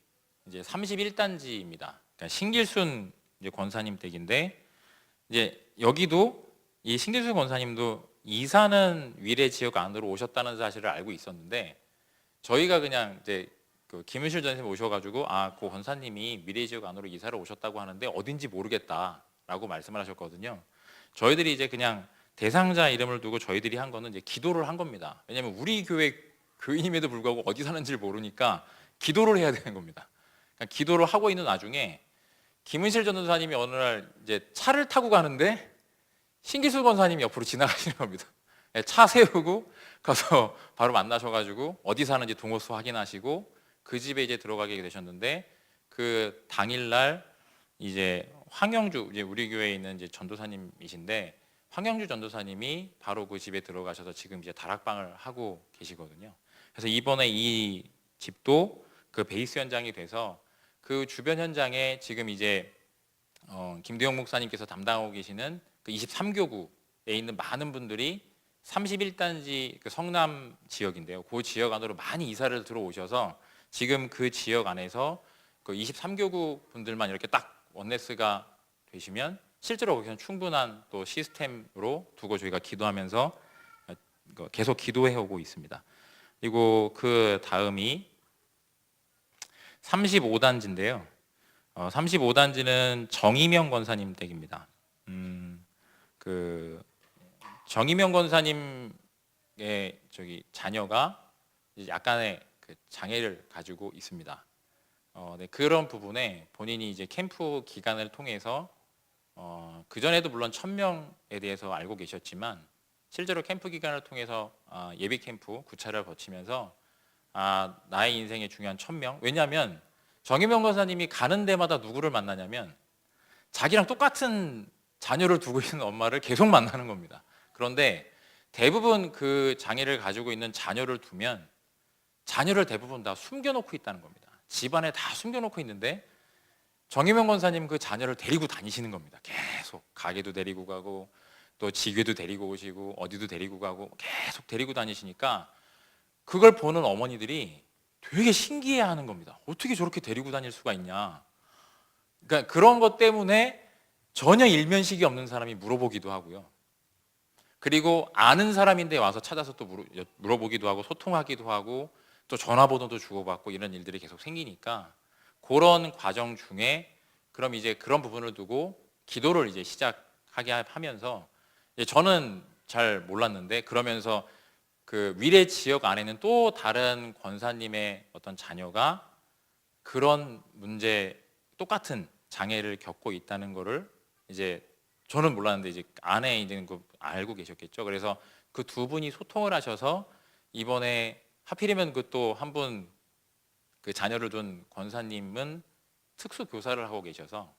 Speaker 2: 이제 31단지입니다. 그러니까 신길순 이제 권사님 댁인데 이제 여기도 이 신길순 권사님도 이사는 위례 지역 안으로 오셨다는 사실을 알고 있었는데 저희가 그냥 이제 그 김은실 전생님 오셔가지고 그 권사님이 미래 지역 안으로 이사를 오셨다고 하는데 어딘지 모르겠다라고 말씀을 하셨거든요. 저희들이 이제 그냥 대상자 이름을 두고 저희들이 한 거는 이제 기도를 한 겁니다. 왜냐하면 우리 교회 교인임에도 불구하고 어디 사는지를 모르니까 기도를 해야 되는 겁니다. 그러니까 기도를 하고 있는 와중에 김은실 전도사님이 어느 날 이제 차를 타고 가는데 신기술 권사님이 옆으로 지나가시는 겁니다. 차 세우고 가서 바로 만나셔가지고 어디 사는지 동호수 확인하시고 그 집에 이제 들어가게 되셨는데 그 당일날 이제 황영주 이제 우리 교회에 있는 이제 전도사님이신데 황영주 전도사님이 바로 그 집에 들어가셔서 지금 이제 다락방을 하고 계시거든요. 그래서 이번에 이 집도 그 베이스 현장이 돼서 그 주변 현장에 지금 이제 김대영 목사님께서 담당하고 계시는 그 23교구에 있는 많은 분들이 31단지 그 성남 지역인데요. 그 지역 안으로 많이 이사를 들어오셔서 지금 그 지역 안에서 그 23교구 분들만 이렇게 딱 원네스가 되시면 실제로 거기서는 충분한 또 시스템으로 두고 저희가 기도하면서 계속 기도해 오고 있습니다. 그리고 그 다음이 35단지인데요. 35단지는 정의명 권사님 댁입니다. 그 정의명 권사님의 자녀가 약간의 그 장애를 가지고 있습니다. 네, 그런 부분에 본인이 이제 캠프 기간을 통해서 그 전에도 물론 1000명에 대해서 알고 계셨지만 실제로 캠프 기간을 통해서 예비 캠프 9차를 거치면서 나의 인생에 중요한 1000명. 왜냐하면 정의명 권사님이 가는 데마다 누구를 만나냐면 자기랑 똑같은 자녀를 두고 있는 엄마를 계속 만나는 겁니다. 그런데 대부분 그 장애를 가지고 있는 자녀를 두면 자녀를 대부분 다 숨겨놓고 있다는 겁니다. 집안에 다 숨겨놓고 있는데 정의명 권사님 그 자녀를 데리고 다니시는 겁니다. 계속 가게도 데리고 가고 또 지교도 데리고 오시고 어디도 데리고 가고 계속 데리고 다니시니까 그걸 보는 어머니들이 되게 신기해하는 겁니다. 어떻게 저렇게 데리고 다닐 수가 있냐. 그러니까 그런 것 때문에 전혀 일면식이 없는 사람이 물어보기도 하고요. 그리고 아는 사람인데 와서 찾아서 또 물어보기도 하고 소통하기도 하고 또 전화번호도 주고받고 이런 일들이 계속 생기니까 그런 과정 중에 그럼 이제 그런 부분을 두고 기도를 이제 시작하게 하면서 저는 잘 몰랐는데 그러면서 그 위례 지역 안에는 또 다른 권사님의 어떤 자녀가 그런 문제 똑같은 장애를 겪고 있다는 거를 이제 저는 몰랐는데 이제 아내 이제 그 알고 계셨겠죠. 그래서 그 두 분이 소통을 하셔서 이번에 하필이면 그 또 한 분 그 자녀를 둔 권사님은 특수 교사를 하고 계셔서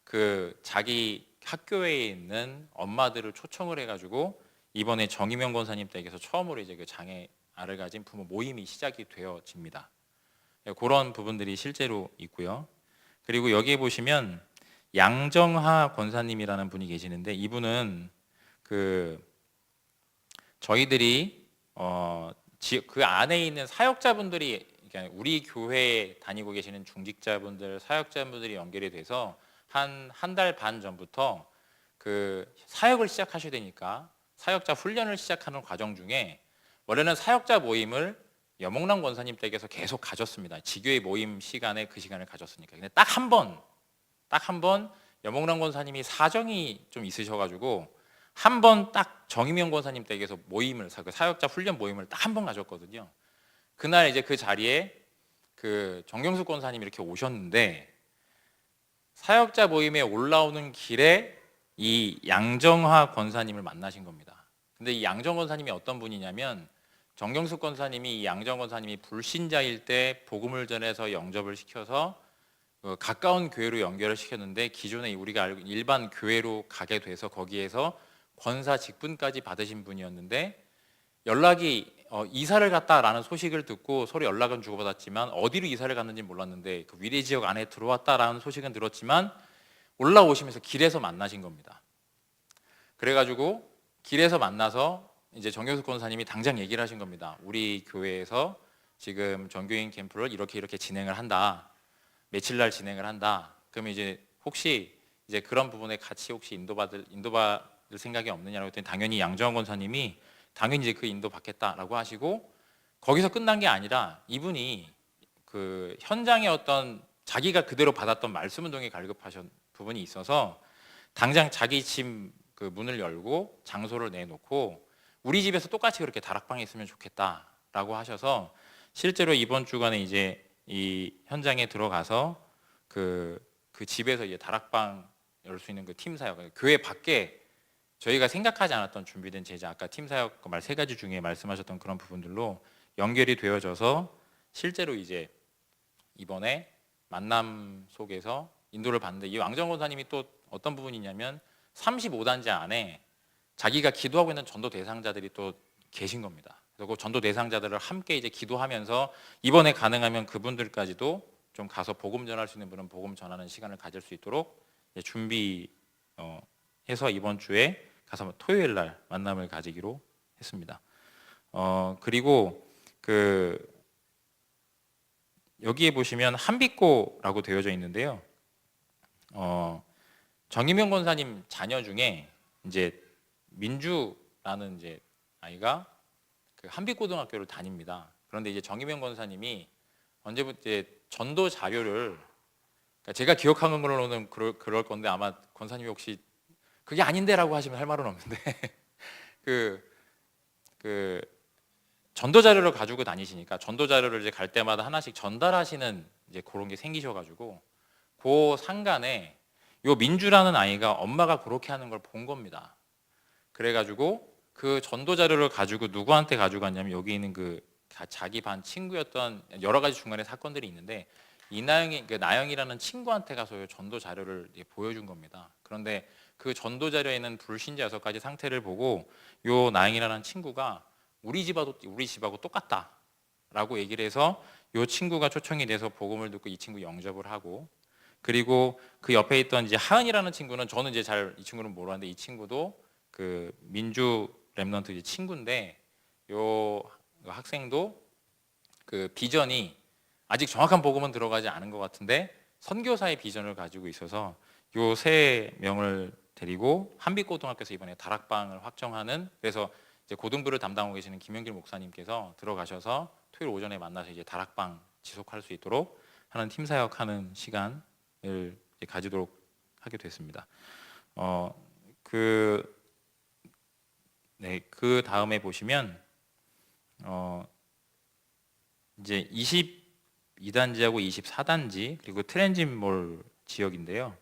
Speaker 2: 그 자기 학교에 있는 엄마들을 초청을 해가지고 이번에 정희명 권사님 댁에서 처음으로 이제 그 장애 아를 가진 부모 모임이 시작이 되어집니다. 그런 부분들이 실제로 있고요. 그리고 여기에 보시면 양정하 권사님이라는 분이 계시는데 이분은 그 저희들이 그 안에 있는 사역자분들이 그러니까 우리 교회에 다니고 계시는 중직자분들, 사역자분들이 연결이 돼서 한 달 반 전부터 그 사역을 시작하셔야 되니까 사역자 훈련을 시작하는 과정 중에 원래는 사역자 모임을 여몽란 권사님 댁에서 계속 가졌습니다. 지교의 모임 시간에 그 시간을 가졌으니까. 근데 딱 한 번 여몽란 권사님이 사정이 좀 있으셔가지고 한 번 딱 정희명 권사님 댁에서 모임을 그 사역자 훈련 모임을 딱 한 번 가졌거든요. 그날 이제 그 자리에 그 정경숙 권사님이 이렇게 오셨는데 사역자 모임에 올라오는 길에 이 양정화 권사님을 만나신 겁니다. 근데 이 양정 권사님이 어떤 분이냐면 정경숙 권사님이 이 양정 권사님이 불신자일 때 복음을 전해서 영접을 시켜서 가까운 교회로 연결을 시켰는데 기존에 우리가 알고 일반 교회로 가게 돼서 거기에서 권사 직분까지 받으신 분이었는데 연락이 이사를 갔다라는 소식을 듣고 서로 연락은 주고받았지만 어디로 이사를 갔는지 몰랐는데 그 위례 지역 안에 들어왔다라는 소식은 들었지만 올라오시면서 길에서 만나신 겁니다. 그래가지고 길에서 만나서 이제 정경숙 권사님이 당장 얘기를 하신 겁니다. 우리 교회에서 지금 전교인 캠프를 이렇게 진행을 한다. 며칠 날 진행을 한다. 그러면 이제 혹시 이제 그런 부분에 같이 혹시 인도받을 생각이 없느냐고 했더니 당연히 양정원 권사님이 당연히 이제 그 인도 받겠다라고 하시고 거기서 끝난 게 아니라 이분이 그 현장에 어떤 자기가 그대로 받았던 말씀 운동에 갈급하신 부분이 있어서 당장 자기 집 그 문을 열고 장소를 내놓고 우리 집에서 똑같이 그렇게 다락방에 있으면 좋겠다라고 하셔서 실제로 이번 주간에 이제 이 현장에 들어가서 그 집에서 이제 다락방 열 수 있는 그 팀 사역, 교회 밖에 저희가 생각하지 않았던 준비된 제자, 아까 팀 사역 말 세 가지 중에 말씀하셨던 그런 부분들로 연결이 되어져서 실제로 이제 이번에 만남 속에서 인도를 받는데 이 왕정 권사님이 또 어떤 부분이냐면 35단지 안에 자기가 기도하고 있는 전도 대상자들이 또 계신 겁니다. 그리고 전도 대상자들을 함께 이제 기도하면서 이번에 가능하면 그분들까지도 좀 가서 복음 전할 수 있는 분은 복음 전하는 시간을 가질 수 있도록 준비해서 이번 주에 가서 토요일 날 만남을 가지기로 했습니다. 그리고 그 여기에 보시면 한빛고라고 되어져 있는데요. 정희명 권사님 자녀 중에 이제 민주라는 이제 아이가 그 한빛고등학교를 다닙니다. 그런데 이제 정희명 권사님이 언제부터 이제 전도 자료를 그러니까 제가 기억하는 걸로는 그럴 건데 아마 권사님이 혹시 그게 아닌데라고 하시면 할 말은 없는데 그 전도 자료를 가지고 다니시니까 전도 자료를 이제 갈 때마다 하나씩 전달하시는 이제 그런 게 생기셔가지고 그 상간에 요 민주라는 아이가 엄마가 그렇게 하는 걸 본 겁니다. 그래가지고 그 전도 자료를 가지고 누구한테 가지고 갔냐면 여기 있는 그 자기 반 친구였던 여러 가지 중간에 사건들이 있는데 이나영이 그 나영이라는 친구한테 가서 전도 자료를 보여준 겁니다. 그런데 그 전도 자료에는 불신자 6가지 상태를 보고 요 나영이라는 친구가 우리 집하고 똑같다라고 얘기를 해서 요 친구가 초청이 돼서 복음을 듣고 이 친구 영접을 하고 그리고 그 옆에 있던 이제 하은이라는 친구는 저는 이제 잘 이 친구는 모르는데 이 친구도 그 민주 랩런트 이제 친구인데 요 학생도 그 비전이 아직 정확한 복음은 들어가지 않은 것 같은데 선교사의 비전을 가지고 있어서 요 3명을 데리고 한빛고등학교에서 이번에 다락방을 확정하는 그래서 이제 고등부를 담당하고 계시는 김영길 목사님께서 들어가셔서 토요일 오전에 만나서 이제 다락방 지속할 수 있도록 하는 팀 사역하는 시간을 이제 가지도록 하게 됐습니다. 그 다음에 보시면 이제 22단지하고 24단지 그리고 트랜짓몰 지역인데요.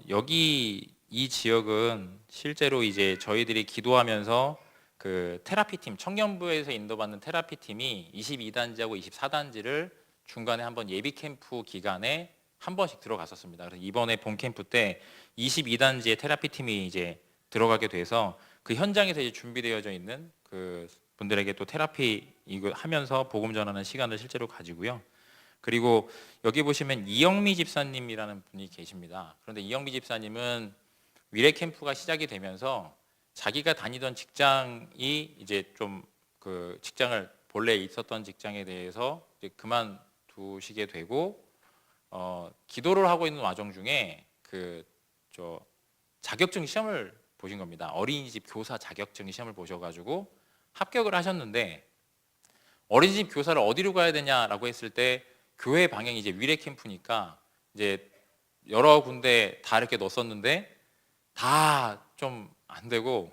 Speaker 2: 여기 이 지역은 실제로 이제 저희들이 기도하면서 그 테라피팀, 청년부에서 인도받는 테라피팀이 22단지하고 24단지를 중간에 한번 예비 캠프 기간에 한 번씩 들어갔었습니다. 그래서 이번에 본 캠프 때 22단지의 테라피팀이 이제 들어가게 돼서 그 현장에서 이제 준비되어져 있는 그 분들에게 또 테라피 이거 하면서 복음 전하는 시간을 실제로 가지고요. 그리고 여기 보시면 이영미 집사님이라는 분이 계십니다. 그런데 이영미 집사님은 위례 캠프가 시작이 되면서 자기가 다니던 직장이 이제 좀 그 직장을 본래 있었던 직장에 대해서 이제 그만두시게 되고 기도를 하고 있는 와중 중에 그 저 자격증 시험을 보신 겁니다. 어린이집 교사 자격증 시험을 보셔가지고 합격을 하셨는데 어린이집 교사를 어디로 가야 되냐라고 했을 때 교회 방향이 이제 위례 캠프니까 이제 여러 군데 다 이렇게 넣었었는데 다 좀 안 되고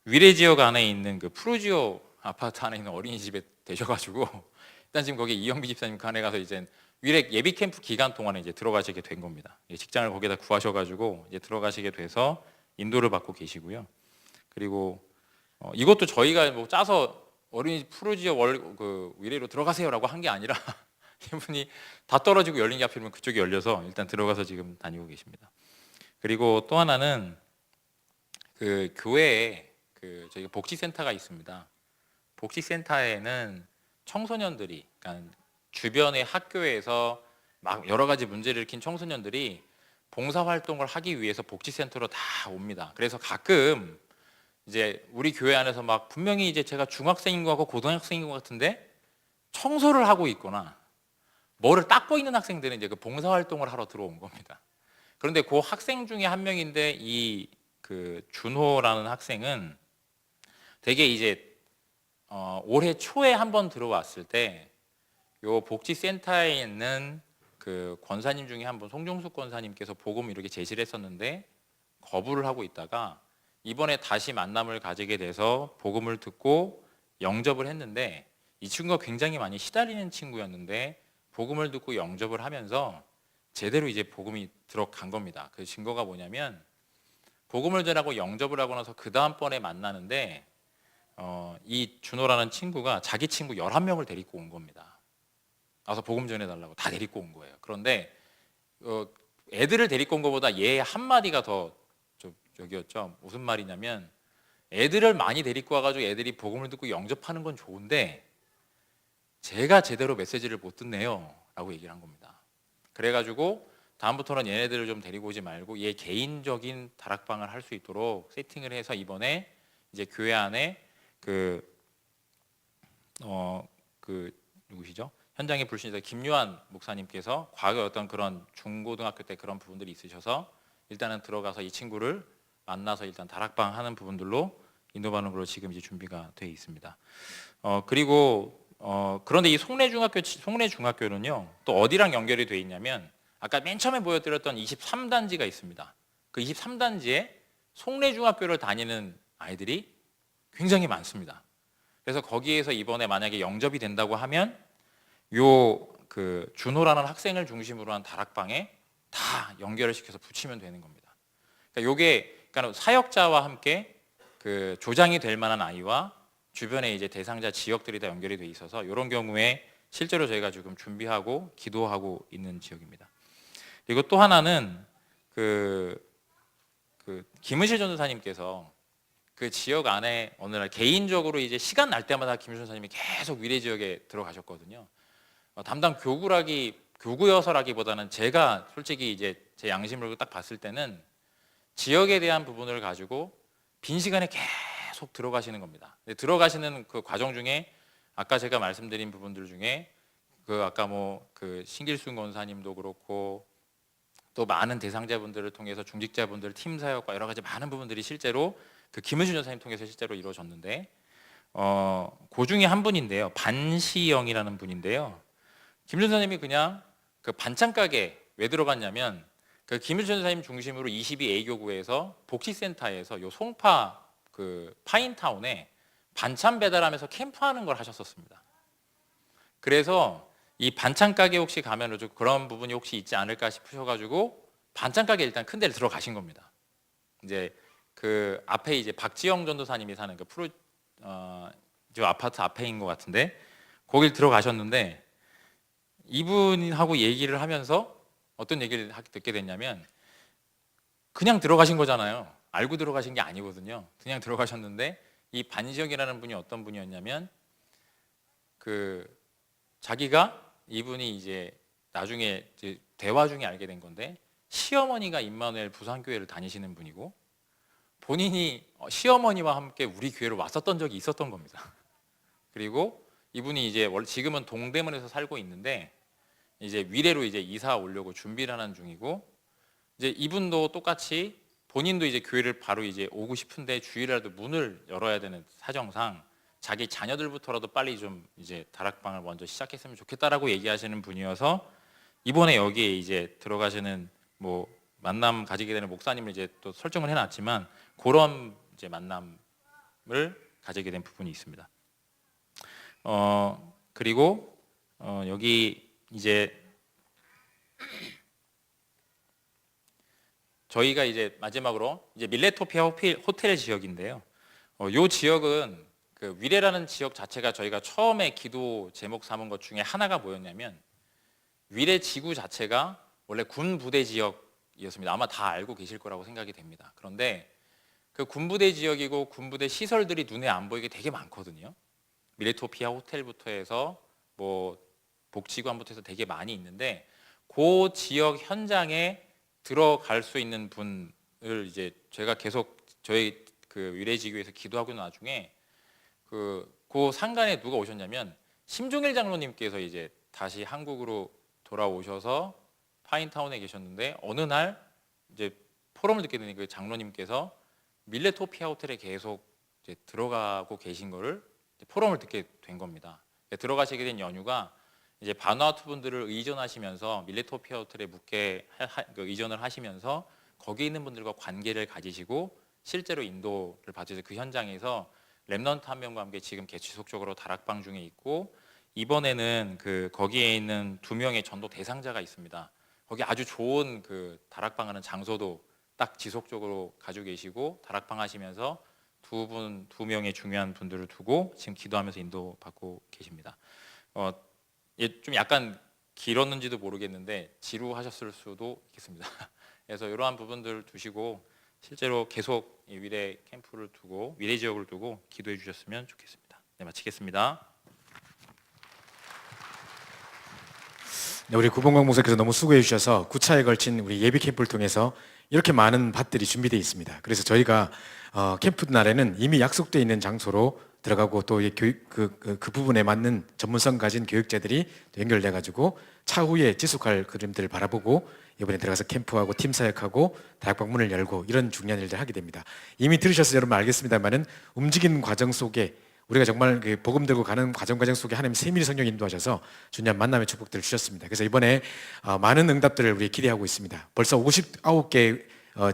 Speaker 2: 위례 지역 안에 있는 그 푸르지오 아파트 안에 있는 어린이집에 되셔가지고 일단 지금 거기 이영비 집사님 그 안에 가서 이제 위례 예비 캠프 기간 동안에 이제 들어가시게 된 겁니다. 직장을 거기다 구하셔가지고 이제 들어가시게 돼서 인도를 받고 계시고요. 그리고 이것도 저희가 뭐 짜서 어린이집 푸르지오 그 위례로 들어가세요라고 한 게 아니라 이분이 다 떨어지고 열린 게 하필이면 그쪽이 열려서 일단 들어가서 지금 다니고 계십니다. 그리고 또 하나는 그 교회에 그 저희 복지센터가 있습니다. 복지센터에는 청소년들이, 그러니까 주변의 학교에서 막 여러 가지 문제를 일으킨 청소년들이 봉사활동을 하기 위해서 복지센터로 다 옵니다. 그래서 가끔 이제 우리 교회 안에서 막 분명히 이제 제가 중학생인 것 같고 고등학생인 것 같은데 청소를 하고 있거나 뭐를 닦고 있는 학생들은 이제 그 봉사활동을 하러 들어온 겁니다. 그런데 그 학생 중에 한 명인데 이 그 준호라는 학생은 되게 이제 올해 초에 한번 들어왔을 때 요 복지센터에 있는 그 권사님 중에 한 분 송종숙 권사님께서 복음을 이렇게 제시를 했었는데 거부를 하고 있다가 이번에 다시 만남을 가지게 돼서 복음을 듣고 영접을 했는데 이 친구가 굉장히 많이 시달리는 친구였는데 복음을 듣고 영접을 하면서 제대로 이제 복음이 들어간 겁니다. 그 증거가 뭐냐면 복음을 전하고 영접을 하고 나서 그 다음번에 만나는데 이 준호라는 친구가 자기 친구 11명을 데리고 온 겁니다. 와서 복음 전해달라고 다 데리고 온 거예요. 그런데 애들을 데리고 온 것보다 얘 한마디가 더 저기였죠. 무슨 말이냐면 애들을 많이 데리고 와가지고 애들이 복음을 듣고 영접하는 건 좋은데 제가 제대로 메시지를 못 듣네요 라고 얘기를 한 겁니다. 그래가지고 다음부터는 얘네들을 좀 데리고 오지 말고 얘 개인적인 다락방을 할 수 있도록 세팅을 해서 이번에 이제 교회 안에 그 누구시죠? 현장에 불신자 김요한 목사님께서 과거에 어떤 그런 중고등학교 때 그런 부분들이 있으셔서 일단은 들어가서 이 친구를 만나서 일단 다락방 하는 부분들로 인도받는 걸로 지금 이제 준비가 되어 있습니다. 그리고 그런데 이 송내중학교는요 또 어디랑 연결이 되어 있냐면 아까 맨 처음에 보여드렸던 23단지가 있습니다. 그 23단지에 송내중학교를 다니는 아이들이 굉장히 많습니다. 그래서 거기에서 이번에 만약에 영접이 된다고 하면 요 그 준호라는 학생을 중심으로 한 다락방에 다 연결을 시켜서 붙이면 되는 겁니다. 그러니까 요게 그러니까 사역자와 함께 그 조장이 될 만한 아이와 주변에 이제 대상자 지역들이 다 연결이 돼 있어서 이런 경우에 실제로 저희가 지금 준비하고 기도하고 있는 지역입니다. 그리고 또 하나는 그 김은실 전도사님께서 그 지역 안에 어느 날 개인적으로 이제 시간 날 때마다 김은실 전도사님이 계속 위례 지역에 들어가셨거든요. 담당 교구여서라기보다는 제가 솔직히 이제 제 양심으로 딱 봤을 때는 지역에 대한 부분을 가지고 빈 시간에 계속 들어가시는 겁니다. 들어가시는 그 과정 중에 아까 제가 말씀드린 부분들 중에 그 아까 뭐 그 신길순 권사님도 그렇고 또 많은 대상자분들을 통해서 중직자분들 팀 사역과 여러 가지 많은 부분들이 실제로 그 김은신 전사님 통해서 실제로 이루어졌는데 그 중에 한 분인데요. 반시영이라는 분인데요. 김 전사님이 그냥 그 반찬 가게 왜 들어갔냐면 그 김은신 전사님 중심으로 22A 교구에서 복지센터에서 요 송파 그 파인타운에 반찬 배달하면서 캠프하는 걸 하셨었습니다. 그래서 이 반찬 가게 혹시 가면 좀 그런 부분이 혹시 있지 않을까 싶으셔가지고 반찬 가게 일단 큰 데를 들어가신 겁니다. 이제 그 앞에 이제 박지영 전도사님이 사는 그 저 아파트 앞에인 것 같은데 거길 들어가셨는데 이분하고 얘기를 하면서 어떤 얘기를 듣게 됐냐면 그냥 들어가신 거잖아요. 알고 들어가신 게 아니거든요. 그냥 들어가셨는데 이 반지영이라는 분이 어떤 분이었냐면 그 자기가 이분이 이제 나중에 이제 대화 중에 알게 된 건데 시어머니가 임마누엘 부산교회를 다니시는 분이고 본인이 시어머니와 함께 우리 교회를 왔었던 적이 있었던 겁니다. 그리고 이분이 이제 지금은 동대문에서 살고 있는데 이제 위례로 이제 이사 오려고 준비를 하는 중이고 이제 이분도 똑같이 본인도 이제 교회를 바로 이제 오고 싶은데 주일이라도 문을 열어야 되는 사정상 자기 자녀들부터라도 빨리 좀 이제 다락방을 먼저 시작했으면 좋겠다라고 얘기하시는 분이어서 이번에 여기에 이제 들어가시는 뭐 만남 가지게 되는 목사님을 이제 또 설정을 해놨지만 그런 이제 만남을 가지게 된 부분이 있습니다. 그리고 여기 이제 저희가 이제 마지막으로 이제 밀레토피아 호텔 지역인데요. 이 지역은 그 위례라는 지역 자체가 저희가 처음에 기도 제목 삼은 것 중에 하나가 뭐였냐면 위례 지구 자체가 원래 군 부대 지역이었습니다. 아마 다 알고 계실 거라고 생각이 됩니다. 그런데 그 군부대 지역이고 군부대 시설들이 눈에 안 보이게 되게 많거든요. 밀레토피아 호텔부터 해서 뭐 복지관부터 해서 되게 많이 있는데 그 지역 현장에 들어갈 수 있는 분을 이제 제가 계속 저희 그 위례지교에서 기도하고 나중에 그 상간에 누가 오셨냐면 심종일 장로님께서 이제 다시 한국으로 돌아오셔서 파인타운에 계셨는데 어느 날 이제 포럼을 듣게 되니 그 장로님께서 밀레토피아 호텔에 계속 이제 들어가고 계신 거를 포럼을 듣게 된 겁니다. 들어가시게 된 연유가 이제 바누아투 분들을 의전하시면서 밀레토피아 호텔에 의전을 하시면서 거기 있는 분들과 관계를 가지시고 실제로 인도를 받으셔서 그 현장에서 렘넌트 한 명과 함께 지금 지속적으로 다락방 중에 있고 이번에는 그 거기에 있는 2명의 전도 대상자가 있습니다. 거기 아주 좋은 그 다락방 하는 장소도 딱 지속적으로 가지고 계시고 다락방 하시면서 2명의 중요한 분들을 두고 지금 기도하면서 인도받고 계십니다. 좀 약간 길었는지도 모르겠는데 지루하셨을 수도 있겠습니다. 그래서 이러한 부분들을 두시고 실제로 계속 위례 캠프를 두고 위례 지역을 두고 기도해 주셨으면 좋겠습니다. 네, 마치겠습니다.
Speaker 1: 네, 우리 구봉광 목사께서 너무 수고해 주셔서 9차에 걸친 우리 예비 캠프를 통해서 이렇게 많은 밭들이 준비되어 있습니다. 그래서 저희가 캠프 날에는 이미 약속되어 있는 장소로 들어가고 또 그 부분에 맞는 전문성 가진 교육자들이 연결돼 가지고 차후에 지속할 그림들을 바라보고 이번에 들어가서 캠프하고 팀 사역하고 다락방 문을 열고 이런 중요한 일들을 하게 됩니다. 이미 들으셔서 여러분 알겠습니다만은 움직이는 과정 속에 우리가 정말 그 복음 들고 가는 과정 속에 하나님 세밀히 성령 인도하셔서 중요한 만남의 축복들을 주셨습니다. 그래서 이번에 많은 응답들을 우리 기대하고 있습니다. 벌써 59개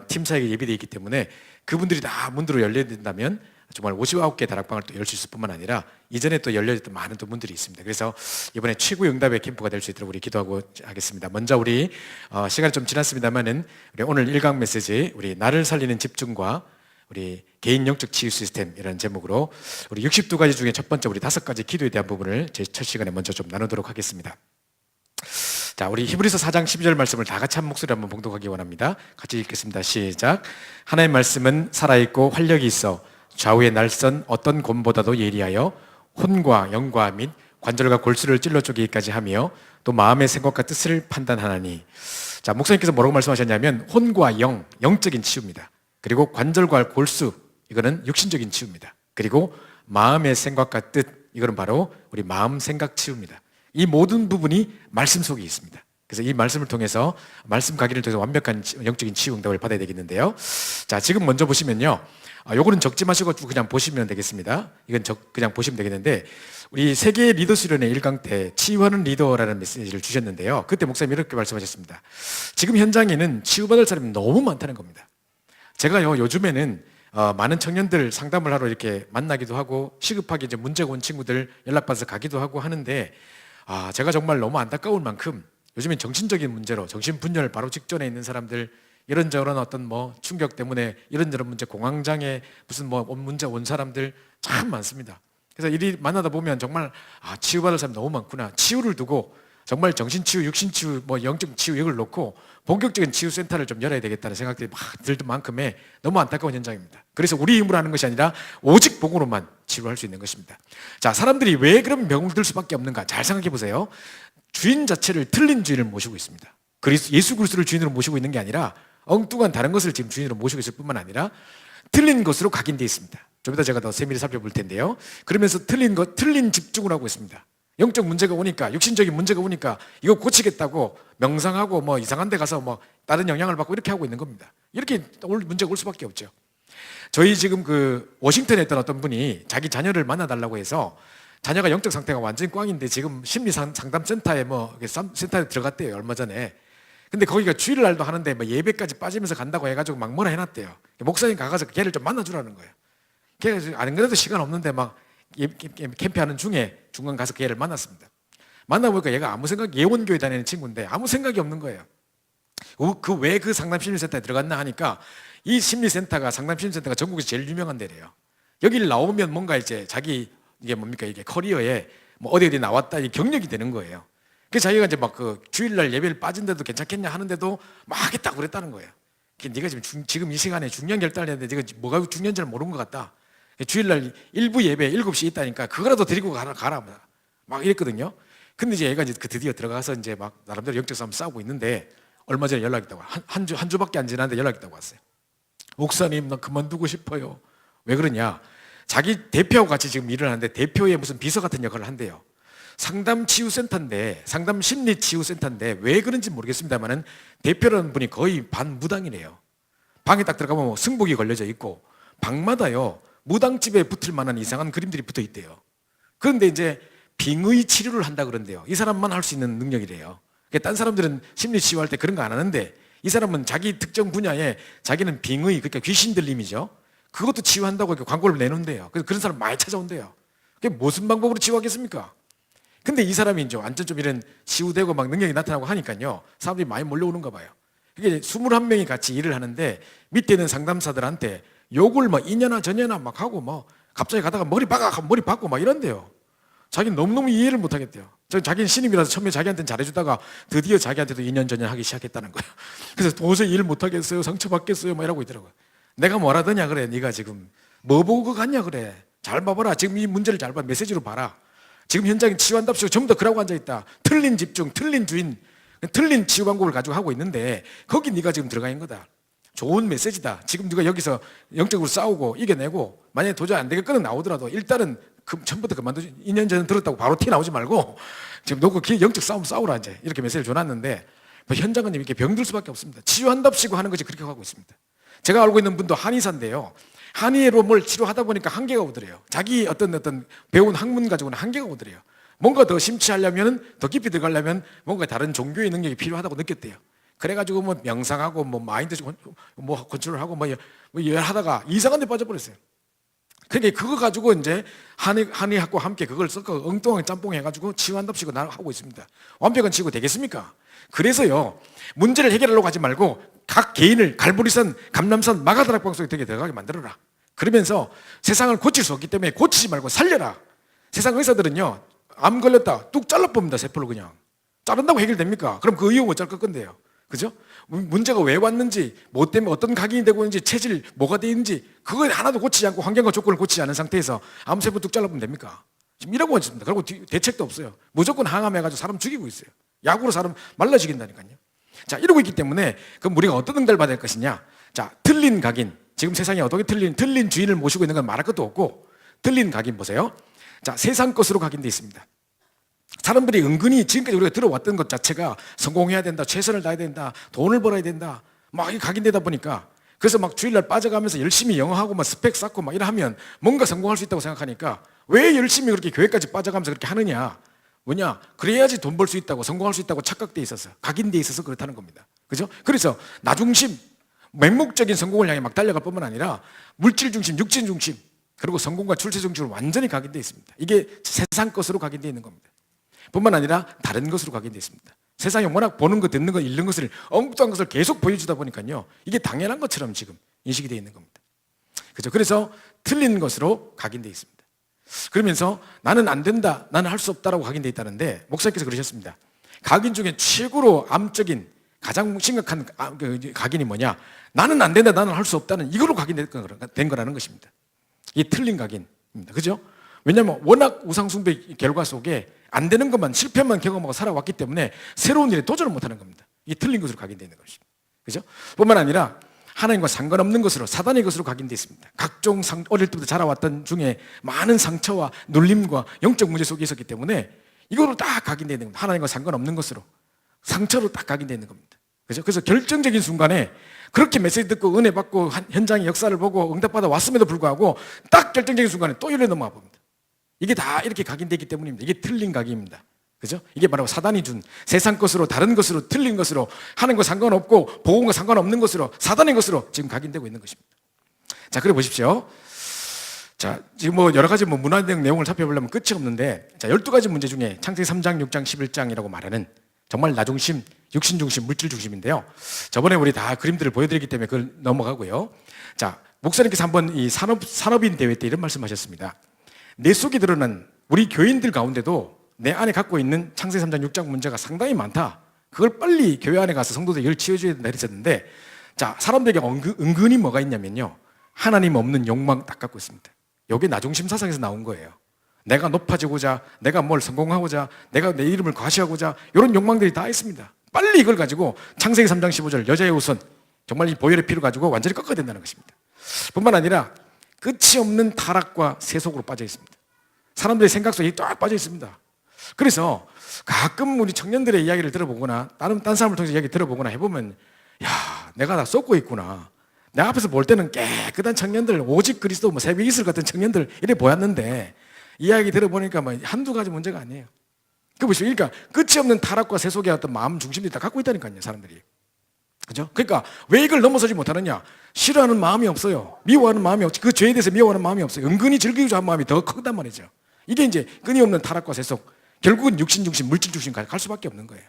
Speaker 1: 팀 사역이 예비되어 있기 때문에 그분들이 다 문으로 열려야 된다면 정말 59개 다락방을 또 열 수 있을 뿐만 아니라 이전에 또 열려있던 많은 또 문들이 있습니다. 그래서 이번에 최고의 응답의 캠프가 될 수 있도록 우리 기도하고 하겠습니다. 먼저 우리 시간이 좀 지났습니다만은 우리 오늘 1강 메시지 우리 나를 살리는 집중과 우리 개인 영적 치유 시스템 이라는 제목으로 우리 62가지 중에 첫 번째 우리 5가지 기도에 대한 부분을 제 첫 시간에 먼저 좀 나누도록 하겠습니다. 자, 우리 히브리서 4장 12절 말씀을 다 같이 한 목소리로 한번 봉독하기 원합니다. 같이 읽겠습니다. 시작. 하나님의 말씀은 살아있고 활력이 있어 좌우의 날선 어떤 곰보다도 예리하여 혼과 영과 및 관절과 골수를 찔러 쪼개기까지 하며 또 마음의 생각과 뜻을 판단하나니. 자, 목사님께서 뭐라고 말씀하셨냐면 혼과 영적인 치유입니다. 그리고 관절과 골수, 이거는 육신적인 치유입니다. 그리고 마음의 생각과 뜻, 이거는 바로 우리 마음 생각 치유입니다. 이 모든 부분이 말씀 속에 있습니다. 그래서 이 말씀을 통해서 말씀 강의를 통해서 완벽한 영적인 치유 응답을 받아야 되겠는데요. 자, 지금 먼저 보시면요. 요거는 적지 마시고 그냥 보시면 되겠습니다. 이건 그냥 보시면 되겠는데 우리 세계 리더 수련회 1강 때 치유하는 리더라는 메시지를 주셨는데요. 그때 목사님이 이렇게 말씀하셨습니다. 지금 현장에는 치유받을 사람이 너무 많다는 겁니다. 제가요 요즘에는 많은 청년들 상담을 하러 이렇게 만나기도 하고 시급하게 이제 문제가 온 친구들 연락받아서 가기도 하고 하는데 제가 정말 너무 안타까울 만큼 요즘엔 정신적인 문제로 정신분열 바로 직전에 있는 사람들 이런저런 어떤 뭐 충격 때문에 이런저런 문제 공황장애 무슨 뭐 문제 온 사람들 참 많습니다. 그래서 이리 만나다 보면 정말 치유받을 사람 너무 많구나. 치유를 두고 정말 정신치유, 육신치유, 뭐 영적 치유 이걸 놓고 본격적인 치유센터를 좀 열어야 되겠다는 생각들이 막 들던 만큼에 너무 안타까운 현장입니다. 그래서 우리 힘으로 하는 것이 아니라 오직 복으로만 치료할 수 있는 것입니다. 자, 사람들이 왜 그런 병을 들 수밖에 없는가? 잘 생각해 보세요. 주인 자체를 틀린 주인을 모시고 있습니다. 예수 그리스도를 주인으로 모시고 있는 게 아니라 엉뚱한 다른 것을 지금 주인으로 모시고 있을 뿐만 아니라 틀린 것으로 각인되어 있습니다. 좀 이따 제가 더 세밀히 살펴볼 텐데요. 그러면서 틀린 집중을 하고 있습니다. 영적 문제가 오니까, 육신적인 문제가 오니까 이거 고치겠다고 명상하고 뭐 이상한 데 가서 뭐 다른 영향을 받고 이렇게 하고 있는 겁니다. 이렇게 문제가 올 수밖에 없죠. 저희 지금 그 워싱턴에 있던 어떤 분이 자기 자녀를 만나달라고 해서 자녀가 영적 상태가 완전히 꽝인데 지금 심리 상담센터에 센터에 들어갔대요, 얼마 전에. 근데 거기가 주일날도 하는데 뭐 예배까지 빠지면서 간다고 해가지고 막 뭐라 해놨대요. 목사님 가서 걔를 좀 만나주라는 거예요. 걔가 안 그래도 시간 없는데 막 캠프하는 중에 중간 가서 걔를 만났습니다. 만나보니까 얘가 아무 생각, 예원교회 다니는 친구인데 아무 생각이 없는 거예요. 왜 그 상담심리센터에 들어갔나 하니까 이 심리센터가 상담심리센터가 전국에서 제일 유명한 데래요. 여기를 나오면 뭔가 이제 자기 이게 뭡니까 이게 커리어에 뭐 어디 나왔다 이 경력이 되는 거예요. 그래서 자기가 이제 막 그 주일날 예배를 빠진데도 괜찮겠냐 하는데도 막 하겠다고 그랬다는 거예요. 네가 지금 이 시간에 중요한 결단을 했는데 네가 뭐가 중요한지를 모르는 것 같다. 주일날 일부 예배 7시 있다니까 그거라도 데리고 가라 막 이랬거든요. 근데 이제 얘가 이제 드디어 들어가서 이제 막 나름대로 영적 싸움 싸우고 있는데 얼마 전에 연락이 있다고 한 주밖에 안 지났는데 연락이 있다고 왔어요. 목사님 나 그만두고 싶어요. 왜 그러냐? 자기 대표하고 같이 지금 일을 하는데 대표의 무슨 비서 같은 역할을 한대요. 상담치유센터인데 상담심리치유센터인데 왜 그런지 모르겠습니다만은 대표라는 분이 거의 반무당이래요. 방에 딱 들어가면 뭐 승복이 걸려져 있고 방마다요 무당집에 붙을 만한 이상한 그림들이 붙어 있대요. 그런데 이제 빙의 치료를 한다 그런데요. 이 사람만 할 수 있는 능력이래요. 딴 사람들은 심리 치유할 때 그런 거 안 하는데 이 사람은 자기 특정 분야에 자기는 빙의, 그러니까 귀신 들림이죠. 그것도 치유한다고 이렇게 광고를 내놓은대요. 그래서 그런 사람 많이 찾아온대요. 그게 무슨 방법으로 치유하겠습니까? 근데 이 사람이 이제 완전 좀 이런 치유되고 막 능력이 나타나고 하니까요. 사람들이 많이 몰려오는가 봐요. 그게 21명이 같이 일을 하는데 밑에 있는 상담사들한테 욕을 뭐 이년아 저년아 막 하고 뭐 갑자기 가다가 머리 박고 막 이런대요. 자기는 너무너무 이해를 못 하겠대요. 자기는 신임이라서 처음에 자기한테는 잘해주다가 드디어 자기한테도 2년 전에 하기 시작했다는 거예요. 그래서 도저히 일 못 하겠어요. 상처받겠어요. 막 이러고 있더라고요. 내가 뭐라더냐 그래. 네가 지금 뭐 보고 그거 갔냐 그래. 잘 봐봐라. 지금 이 문제를 잘 봐. 메시지로 봐라. 지금 현장에 치유한답시고 전부 다 그러고 앉아있다. 틀린 집중, 틀린 주인, 틀린 치유 방법을 가지고 하고 있는데 거기 네가 지금 들어가 있는 거다. 좋은 메시지다. 지금 네가 여기서 영적으로 싸우고 이겨내고 만약에 도저히 안 되겠거든 나오더라도 일단은 처음부터 그만두지. 2년 전에 들었다고 바로 티 나오지 말고 지금 놓고 영적 싸움 싸우라 이제 이렇게 메시지를 줘놨는데 뭐 현장은 이렇게 병들 수밖에 없습니다. 치유한답시고 하는 것이 그렇게 하고 있습니다. 제가 알고 있는 분도 한의사인데요. 한의로 뭘 치료하다 보니까 한계가 오더래요. 자기 어떤 배운 학문 가지고는 한계가 오더래요. 뭔가 더 심취하려면 더 깊이 들어가려면 뭔가 다른 종교의 능력이 필요하다고 느꼈대요. 그래가지고 뭐 명상하고 뭐 마인드 뭐 컨트롤하고 뭐 하다가 이상한 데 빠져버렸어요. 그러니까 그거 가지고 이제 한의학과 함께 그걸 섞어 엉뚱하게 짬뽕 해가지고 치유한답시고 하고 있습니다. 완벽한 치유 되겠습니까? 그래서요 문제를 해결하려고 하지 말고 각 개인을 갈보리산, 감람산, 마가다락방 속에 들어가게 만들어라. 그러면서 세상을 고칠 수 없기 때문에 고치지 말고 살려라. 세상 의사들은요 암 걸렸다 뚝 잘라봅니다. 세포를 그냥 자른다고 해결됩니까? 그럼 그 이유 못 자를 건데요. 그죠? 문제가 왜 왔는지, 뭐 때문에 어떤 각인이 되고 있는지, 체질 뭐가 되어 있는지 그걸 하나도 고치지 않고 환경과 조건을 고치지 않은 상태에서 암세포 뚝 잘라보면 됩니까? 지금 이러고 있습니다. 그리고 대책도 없어요. 무조건 항암해가지고 사람 죽이고 있어요. 약으로 사람 말라 죽인다니까요. 자, 이러고 있기 때문에 그럼 우리가 어떤 응답을 받을 것이냐? 자, 틀린 각인. 지금 세상에 어떻게 틀린 주인을 모시고 있는 건 말할 것도 없고 틀린 각인 보세요. 자, 세상 것으로 각인되어 있습니다. 사람들이 은근히 지금까지 우리가 들어왔던 것 자체가 성공해야 된다, 최선을 다해야 된다, 돈을 벌어야 된다, 막 각인되다 보니까 그래서 막 주일날 빠져가면서 열심히 영어하고 막 스펙 쌓고 막 이러면 뭔가 성공할 수 있다고 생각하니까 왜 열심히 그렇게 교회까지 빠져가면서 그렇게 하느냐? 뭐냐? 그래야지 돈 벌 수 있다고 성공할 수 있다고 착각돼 있어서 각인돼 있어서 그렇다는 겁니다. 그죠? 그래서 나중심, 맹목적인 성공을 향해 막 달려갈 뿐만 아니라 물질 중심, 육신 중심, 그리고 성공과 출세 중심으로 완전히 각인되어 있습니다. 이게 세상 것으로 각인되어 있는 겁니다. 뿐만 아니라 다른 것으로 각인되어 있습니다. 세상에 워낙 보는 것, 듣는 것, 읽는 것을 엉뚱한 것을 계속 보여주다 보니까요, 이게 당연한 것처럼 지금 인식이 되어 있는 겁니다. 그죠? 그래서 틀린 것으로 각인되어 있습니다. 그러면서 나는 안 된다, 나는 할 수 없다라고 각인되어 있다는데, 목사님께서 그러셨습니다. 각인 중에 최고로 암적인 가장 심각한 각인이 뭐냐? 나는 안 된다, 나는 할 수 없다는 이거로 각인된 거라는 것입니다. 이게 틀린 각인입니다. 그죠? 왜냐하면 워낙 우상숭배 결과 속에 안 되는 것만, 실패만 경험하고 살아왔기 때문에 새로운 일에 도전을 못하는 겁니다. 이게 틀린 것으로 각인되어 있는 것입니다. 그죠? 뿐만 아니라 하나님과 상관없는 것으로, 사단의 것으로 각인되어 있습니다. 각종 어릴 때부터 자라왔던 중에 많은 상처와 눌림과 영적 문제 속에 있었기 때문에 이거로 딱 각인되어 있는 겁니다. 하나님과 상관없는 것으로, 상처로 딱 각인되어 있는 겁니다. 그죠? 그래서 결정적인 순간에 그렇게 메시지 듣고 은혜 받고 현장의 역사를 보고 응답받아 왔음에도 불구하고 딱 결정적인 순간에 또 이래 넘어와 봅니다. 이게 다 이렇게 각인되어 있기 때문입니다. 이게 틀린 각인입니다. 그죠? 이게 바로 사단이 준 세상 것으로, 다른 것으로, 틀린 것으로, 하나님과 상관없고 복음과 상관없는 것으로, 사단의 것으로 지금 각인되고 있는 것입니다. 자, 그래 보십시오. 자, 지금 뭐 여러 가지 문화적 내용을 살펴보려면 끝이 없는데, 자, 12가지 문제 중에 창세기 3장, 6장, 11장이라고 말하는 정말 나 중심, 육신 중심, 물질 중심인데요. 저번에 우리 다 그림들을 보여드렸기 때문에 그걸 넘어가고요. 자, 목사님께서 한번 이 산업인 대회 때 이런 말씀하셨습니다. 내 속에 드러난 우리 교인들 가운데도 내 안에 갖고 있는 창세기 3장, 6장 문제가 상당히 많다. 그걸 빨리 교회 안에 가서 성도들 열 치워줘야 된다 그랬었는데, 자, 사람들에게 은근히 뭐가 있냐면요, 하나님 없는 욕망 딱 갖고 있습니다. 이게 나중심 사상에서 나온 거예요. 내가 높아지고자, 내가 뭘 성공하고자, 내가 내 이름을 과시하고자, 이런 욕망들이 다 있습니다. 빨리 이걸 가지고 창세기 3장 15절 여자의 우선, 정말 이 보혈의 피를 가지고 완전히 꺾어야 된다는 것입니다. 뿐만 아니라 끝이 없는 타락과 세속으로 빠져 있습니다. 사람들의 생각 속에 쫙 빠져 있습니다. 그래서 가끔 우리 청년들의 이야기를 들어보거나 딴 사람을 통해서 이야기 들어보거나 해보면, 야, 내가 다 쏟고 있구나. 내 앞에서 볼 때는 깨끗한 청년들, 오직 그리스도, 뭐 새벽 이슬 같은 청년들 이래 보였는데, 이야기 들어보니까 뭐 한두 가지 문제가 아니에요. 그 보시죠. 그러니까 끝이 없는 타락과 세속의 어떤 마음 중심들이 다 갖고 있다니까요, 사람들이. 그죠? 그러니까 왜 이걸 넘어서지 못하느냐? 싫어하는 마음이 없어요. 미워하는 마음이 없지. 그 죄에 대해서 미워하는 마음이 없어요. 은근히 즐기고자 하는 마음이 더 크단 말이죠. 이게 이제 끊임없는 타락과 세속, 결국은 육신 중심, 물질 중심 갈 수밖에 없는 거예요.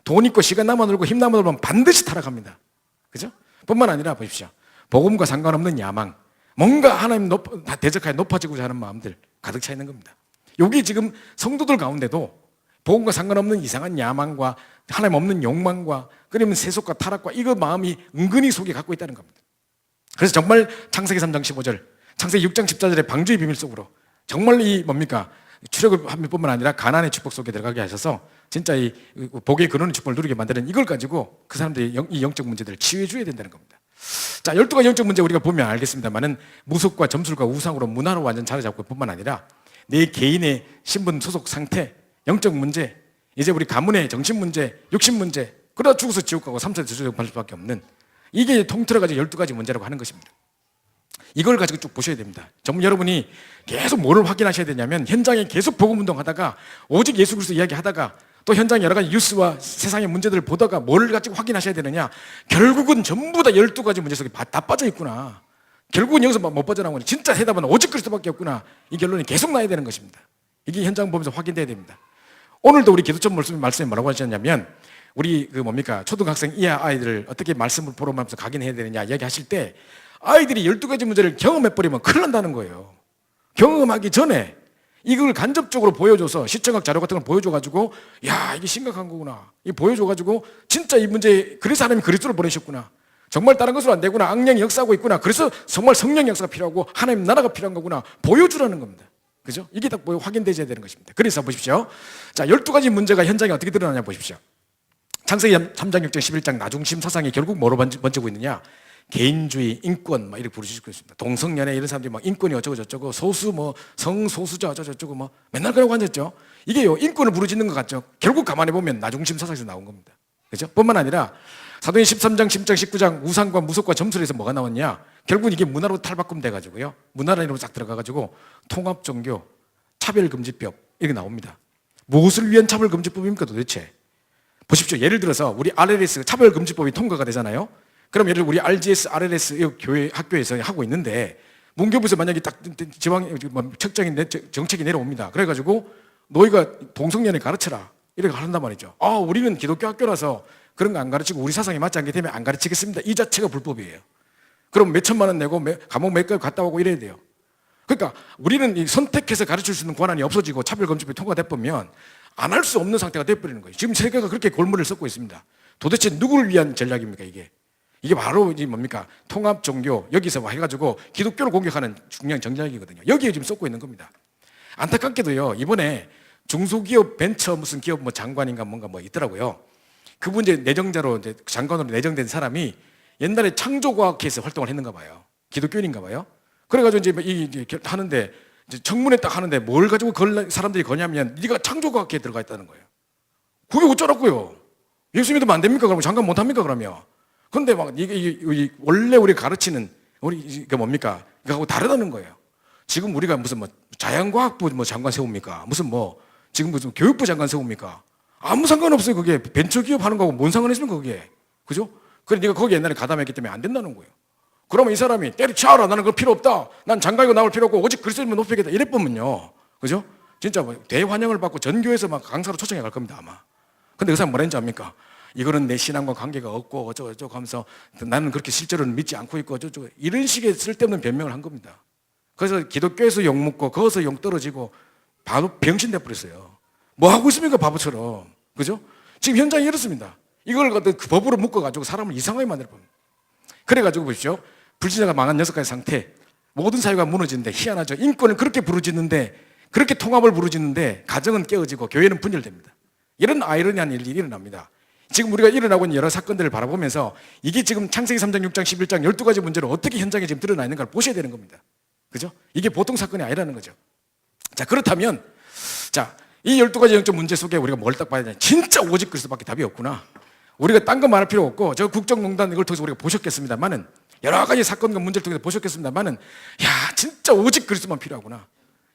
Speaker 1: 돈 있고 시간 남아 놀고 힘 남아 놀면 반드시 타락합니다. 그죠? 뿐만 아니라 보십시오. 복음과 상관없는 야망, 뭔가 하나님 대적하여 높아지고자 하는 마음들 가득 차 있는 겁니다. 여기 지금 성도들 가운데도 복음과 상관없는 이상한 야망과 하나님 없는 욕망과, 그러면 세속과 타락과 이거 마음이 은근히 속에 갖고 있다는 겁니다. 그래서 정말 창세기 3장 15절, 창세기 6장 14절의 방주의 비밀 속으로 정말 이 뭡니까? 출애굽 뿐만 아니라 가나안의 축복 속에 들어가게 하셔서 진짜 이 복의 근원의 축복을 누리게 만드는 이걸 가지고 그 사람들이 이 영적 문제들을 치유해 줘야 된다는 겁니다. 자, 12가지 영적 문제 우리가 보면 알겠습니다만은 무속과 점술과 우상으로 문화로 완전 자리 잡고 뿐만 아니라 내 개인의 신분 소속 상태, 영적 문제, 이제 우리 가문의 정신 문제, 육신 문제, 그러다 죽어서 지옥 가고 3차대 저주받을 받을 수밖에 없는, 이게 통틀어가지고 12가지 문제라고 하는 것입니다. 이걸 가지고 쭉 보셔야 됩니다. 정말 여러분이 계속 뭐를 확인하셔야 되냐면, 현장에 계속 복음운동 하다가 오직 예수 그리스도 이야기하다가 또 현장에 여러 가지 뉴스와 세상의 문제들을 보다가 뭘 가지고 확인하셔야 되느냐, 결국은 전부 다 12가지 문제 속에 다 빠져 있구나, 결국은 여기서 못 빠져나오는 진짜 해답은 오직 그리스도밖에 없구나, 이 결론이 계속 나야 되는 것입니다. 이게 현장 보면서 확인돼야 됩니다. 오늘도 우리 기도점 말씀에 뭐라고 하셨냐면, 우리 그 뭡니까 초등학생 이하 아이들을 어떻게 말씀을 보러면서 각인해야 되느냐 이야기하실 때, 아이들이 12가지 문제를 경험해버리면 큰일 난다는 거예요. 경험하기 전에 이걸 간접적으로 보여줘서, 시청각 자료 같은 걸 보여줘가지고, 야, 이게 심각한 거구나, 이 보여줘가지고 진짜 이 문제, 그래서 하나님이 그리스도를 보내셨구나, 정말 다른 것으로 안 되구나, 악령이 역사하고 있구나, 그래서 정말 성령 역사가 필요하고 하나님 나라가 필요한 거구나 보여주라는 겁니다. 그죠? 이게 딱 확인되어야 되는 것입니다. 그래서 보십시오. 자, 12가지 문제가 현장에 어떻게 드러나냐 보십시오. 창세기 3장, 6장, 11장 나중심 사상이 결국 뭐로 번지고 있느냐? 개인주의, 인권 막 이렇게 부르시고 있습니다. 동성연애 이런 사람들이 막 인권이 어쩌고 저쩌고, 소수 뭐 성소수자 어쩌고 저쩌고 뭐 맨날 그러고 앉았죠. 이게요, 인권을 부르짖는 것 같죠. 결국 가만히 보면 나중심 사상에서 나온 겁니다. 그죠? 뿐만 아니라 사도행 13장, 10장, 19장 우상과 무속과 점술에서 뭐가 나왔냐? 결국 이게 문화로 탈바꿈 돼가지고요, 문화라인으로 쫙 들어가가지고 통합종교, 차별금지법 이렇게 나옵니다. 무엇을 위한 차별금지법입니까 도대체? 보십시오. 예를 들어서 우리 RLS 차별금지법이 통과가 되잖아요. 그럼 예를 들어 우리 RGS, RLS 이 교회 학교에서 하고 있는데 문교부에서 만약에 딱 지방 척적인 정책이 내려옵니다. 그래가지고 너희가 동성연애 가르쳐라 이렇게 한단 말이죠. 우리는 기독교 학교라서 그런 거 안 가르치고 우리 사상에 맞지 않기 때문에 안 가르치겠습니다. 이 자체가 불법이에요. 그럼 몇 천만 원 내고 감옥 몇 개월 갔다 오고 이래야 돼요. 그러니까 우리는 이 선택해서 가르칠 수 있는 권한이 없어지고 차별금지법이 통과돼버리면 안 할 수 없는 상태가 돼버리는 거예요. 지금 세계가 그렇게 골물을 썩고 있습니다. 도대체 누구를 위한 전략입니까 이게? 이게 바로 이제 뭡니까? 통합 종교 여기서 해가지고 기독교를 공격하는 중요한 전략이거든요. 여기에 지금 쏟고 있는 겁니다. 안타깝게도요 이번에 중소기업 벤처 무슨 기업 뭐 장관인가 뭔가 뭐 있더라고요. 그분 이제 내정자로 이제 장관으로 내정된 사람이 옛날에 창조과학회에서 활동을 했는가 봐요. 기독교인인가 봐요. 그래가지고 이제 하는데 이제 청문회 딱 하는데 뭘 가지고 사람들이 거냐면 네가 창조과학회에 들어가 있다는 거예요. 그게 어쩌라고요? 예수 믿으면 안 됩니까? 그러면 장관 못 합니까? 그러면. 근데 막 이게 원래 우리 가르치는 우리 이게 뭡니까? 이거하고 다르다는 거예요. 지금 우리가 무슨 뭐 자연과학부 뭐 장관 세웁니까? 무슨 뭐 지금 무슨 교육부 장관 세웁니까? 아무 상관없어요. 그게 벤처기업 하는 거하고 뭔 상관 있습니까? 그게. 그죠? 그래 네가 거기 옛날에 가담했기 때문에 안 된다는 거예요. 그러면 이 사람이 때려치워라. 나는 그거 필요 없다. 난 장가이고 나올 필요 없고 오직 그리스도인만 높이겠다. 이랬으면요. 그죠? 진짜 뭐 대환영을 받고 전교에서 막 강사로 초청해 갈 겁니다 아마. 근데 그 사람 뭐라 했는지 압니까? 이거는 내 신앙과 관계가 없고 어쩌고 하면서 나는 그렇게 실제로는 믿지 않고 있고 어쩌고 이런 식의 쓸데없는 변명을 한 겁니다. 그래서 기독교에서 욕먹고 거기서 용 떨어지고 바로 병신 돼버렸어요. 뭐 하고 있습니까 바보처럼. 그죠? 지금 현장이 이렇습니다. 이걸 갖다 그 법으로 묶어가지고 사람을 이상하게 만들어버립니다. 그래가지고 보십시오. 불신자가 망한 6가지 상태, 모든 사회가 무너지는데 희한하죠. 인권을 그렇게 부르짖는데 그렇게 통합을 부르짖는데 가정은 깨어지고 교회는 분열됩니다. 이런 아이러니한 일이 일어납니다. 지금 우리가 일어나고 있는 여러 사건들을 바라보면서 이게 지금 창세기 3장, 6장, 11장 12가지 문제를 어떻게 현장에 지금 드러나 있는가를 보셔야 되는 겁니다. 그죠? 이게 보통 사건이 아니라는 거죠. 자, 그렇다면 자, 이 12가지 영적 문제 속에 우리가 뭘 딱 봐야 되냐? 진짜 오직 그리스도밖에 답이 없구나. 우리가 딴 거 말할 필요 없고 저 국정농단 이걸 통해서 우리가 보셨겠습니다만은 여러 가지 사건과 문제를 통해서 보셨겠습니다만은 야, 진짜 오직 그리스도만 필요하구나.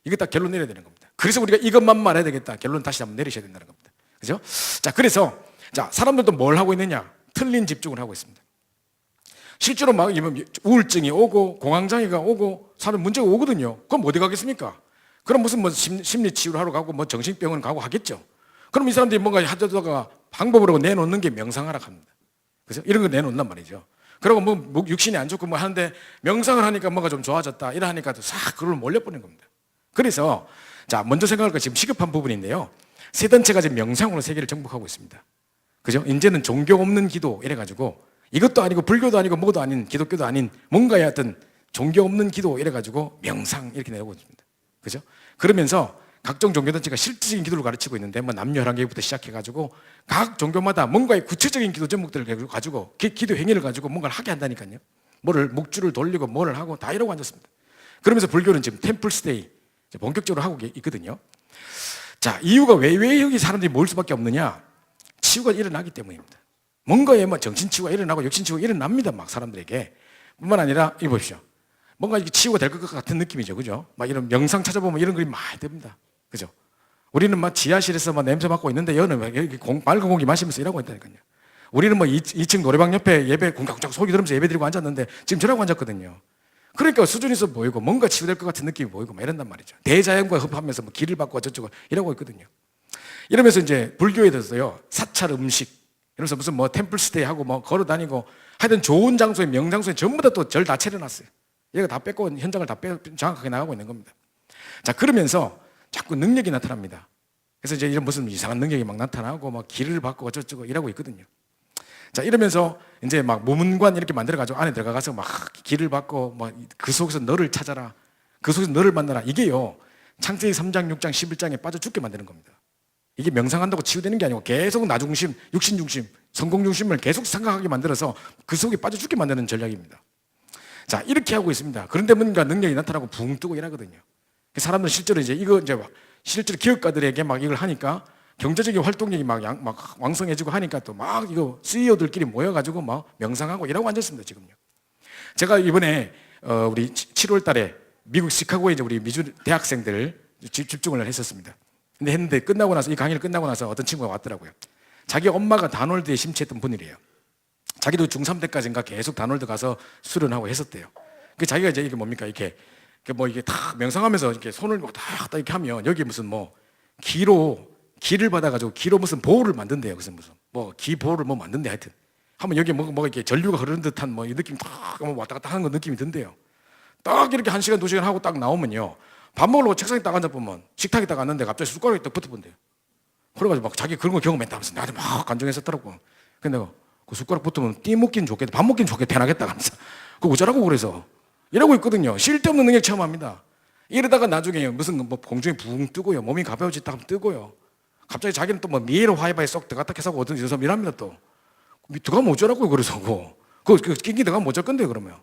Speaker 1: 이거 딱 결론 내려야 되는 겁니다. 그래서 우리가 이것만 말해야 되겠다. 결론 다시 한번 내리셔야 된다는 겁니다. 그죠? 자, 그래서 자, 사람들도 뭘 하고 있느냐? 틀린 집중을 하고 있습니다. 실제로 막 우울증이 오고 공황장애가 오고 사람 문제가 오거든요. 그럼 어디 가겠습니까? 그럼 무슨 뭐 심리 치료를 하러 가고 뭐 정신병원 가고 하겠죠. 그럼 이 사람들이 뭔가 하다가 방법으로 내놓는 게 명상하라 합니다. 그죠? 이런 거 내놓는단 말이죠. 그리고 뭐 육신이 안 좋고 뭐 하는데 명상을 하니까 뭐가 좀 좋아졌다 이러 하니까 싹 그걸 몰려버리는 겁니다. 그래서 자, 먼저 생각할 거 지금 시급한 부분인데요. 세 단체가 지금 명상으로 세계를 정복하고 있습니다. 그죠? 이제는 종교 없는 기도 이래가지고 이것도 아니고 불교도 아니고 뭐도 아닌 기독교도 아닌 뭔가의 어떤 종교 없는 기도 이래가지고 명상 이렇게 내고 있습니다. 그죠? 그러면서 각종 종교단체가 실질적인 기도를 가르치고 있는데 뭐 남녀 혈안계부터 시작해가지고 각 종교마다 뭔가의 구체적인 기도 제목들을 가지고 기도 행위를 가지고 뭔가를 하게 한다니까요. 뭐를 목줄을 돌리고 뭐를 하고 다 이러고 앉았습니다. 그러면서 불교는 지금 템플스테이 본격적으로 하고 있거든요. 자, 이유가 왜 여기 사람들이 모일 수밖에 없느냐? 치유가 일어나기 때문입니다. 뭔가에 뭐 정신치유가 일어나고 육신치유가 일어납니다. 막 사람들에게. 뿐만 아니라 이 보십시오. 뭔가 이게 치유가 될 것 같은 느낌이죠. 그죠? 막 이런 명상 찾아보면 이런 그림이 많이 됩니다. 그죠? 우리는 막 지하실에서 막 냄새 맡고 있는데 여기는 여기 맑은 공기 마시면서 일하고 있다니까요. 우리는 뭐 2층 노래방 옆에 예배 공격적 소리 들으면서 예배 드리고 앉았는데 지금 저러고 앉았거든요. 그러니까 수준이 있어 보이고 뭔가 치유될 것 같은 느낌이 보이고 막 이런단 말이죠. 대자연과 hợp 하면서 뭐 길을 받고 어쩌고 이러고 있거든요. 이러면서 이제 불교에 대해서요, 사찰 음식, 이러면서 무슨 뭐 템플스테이 하고 뭐 걸어 다니고 하여튼 좋은 장소에 명장소에 전부 다 또 절 다 차려놨어요. 얘가 다 뺏고 현장을 다 정확하게 나가고 있는 겁니다. 자, 그러면서 자꾸 능력이 나타납니다. 그래서 이제 이런 무슨 이상한 능력이 막 나타나고 막 길을 받고 어쩌고 이러고 있거든요. 자, 이러면서 이제 막 무문관 이렇게 만들어가지고 안에 들어가서 막 길을 받고 막 그 속에서 너를 찾아라. 그 속에서 너를 만나라. 이게요, 창세기 3장, 6장, 11장에 빠져 죽게 만드는 겁니다. 이게 명상한다고 치유되는 게 아니고 계속 나 중심, 육신 중심, 성공 중심을 계속 생각하게 만들어서 그 속에 빠져 죽게 만드는 전략입니다. 자, 이렇게 하고 있습니다. 그런데 뭔가 능력이 나타나고 붕 뜨고 이러거든요. 사람들은 실제로 이제 이거 이제 실제로 기업가들에게 막 이걸 하니까 경제적인 활동력이 막 왕성해지고 하니까 또 막 이거 CEO들끼리 모여가지고 막 명상하고 이러고 앉았습니다, 지금요. 제가 이번에 우리 7월 달에 미국 시카고에 이제 우리 미주 대학생들 집중을 했었습니다. 근데 했는데 끝나고 나서 이 강의를 끝나고 나서 어떤 친구가 왔더라고요. 자기 엄마가 다놀드에 심취했던 분이래요. 자기도 중3 때까지인가 계속 단월드 가서 수련하고 했었대요. 그 자기가 이제 이게 뭡니까? 이렇게 뭐 이게 다 명상하면서 이렇게 손을 다 이렇게 하면 여기 무슨 뭐 기를 받아가지고 기로 무슨 보호를 만든대요. 무슨 뭐 기 보호를 뭐 만든대 하여튼. 하면 여기 뭐 이렇게 전류가 흐르는 듯한 뭐 이 느낌 딱 왔다 갔다 하는 거 느낌이 든대요. 딱 이렇게 1시간 2시간 하고 딱 나오면요. 밥 먹으려고 책상에 딱 앉아보면 식탁에 딱 앉는데 갑자기 숟가락이 딱 붙어본대요. 그래가지고 막 자기 그런 거 경험했다면서 나한테 막 간증했었더라고. 근데 내가 그 숟가락 붙으면 띠 먹긴 좋겠다, 밥 먹긴 좋겠다, 편하겠다 하면서 그거 어쩌라고 그래서 이러고 있거든요. 쓸데없는 능력 체험합니다. 이러다가 나중에 무슨 뭐 공중에 붕 뜨고요, 몸이 가벼워지다 하면 뜨고요. 갑자기 자기는 또 뭐 미에로 하이바에 쏙 들어갔다 해서 어떤 여성 이랍니다 또. 들어가면 어쩌라고요 그래서 그 낑기 들어가면 어쩔 건데요 그러면.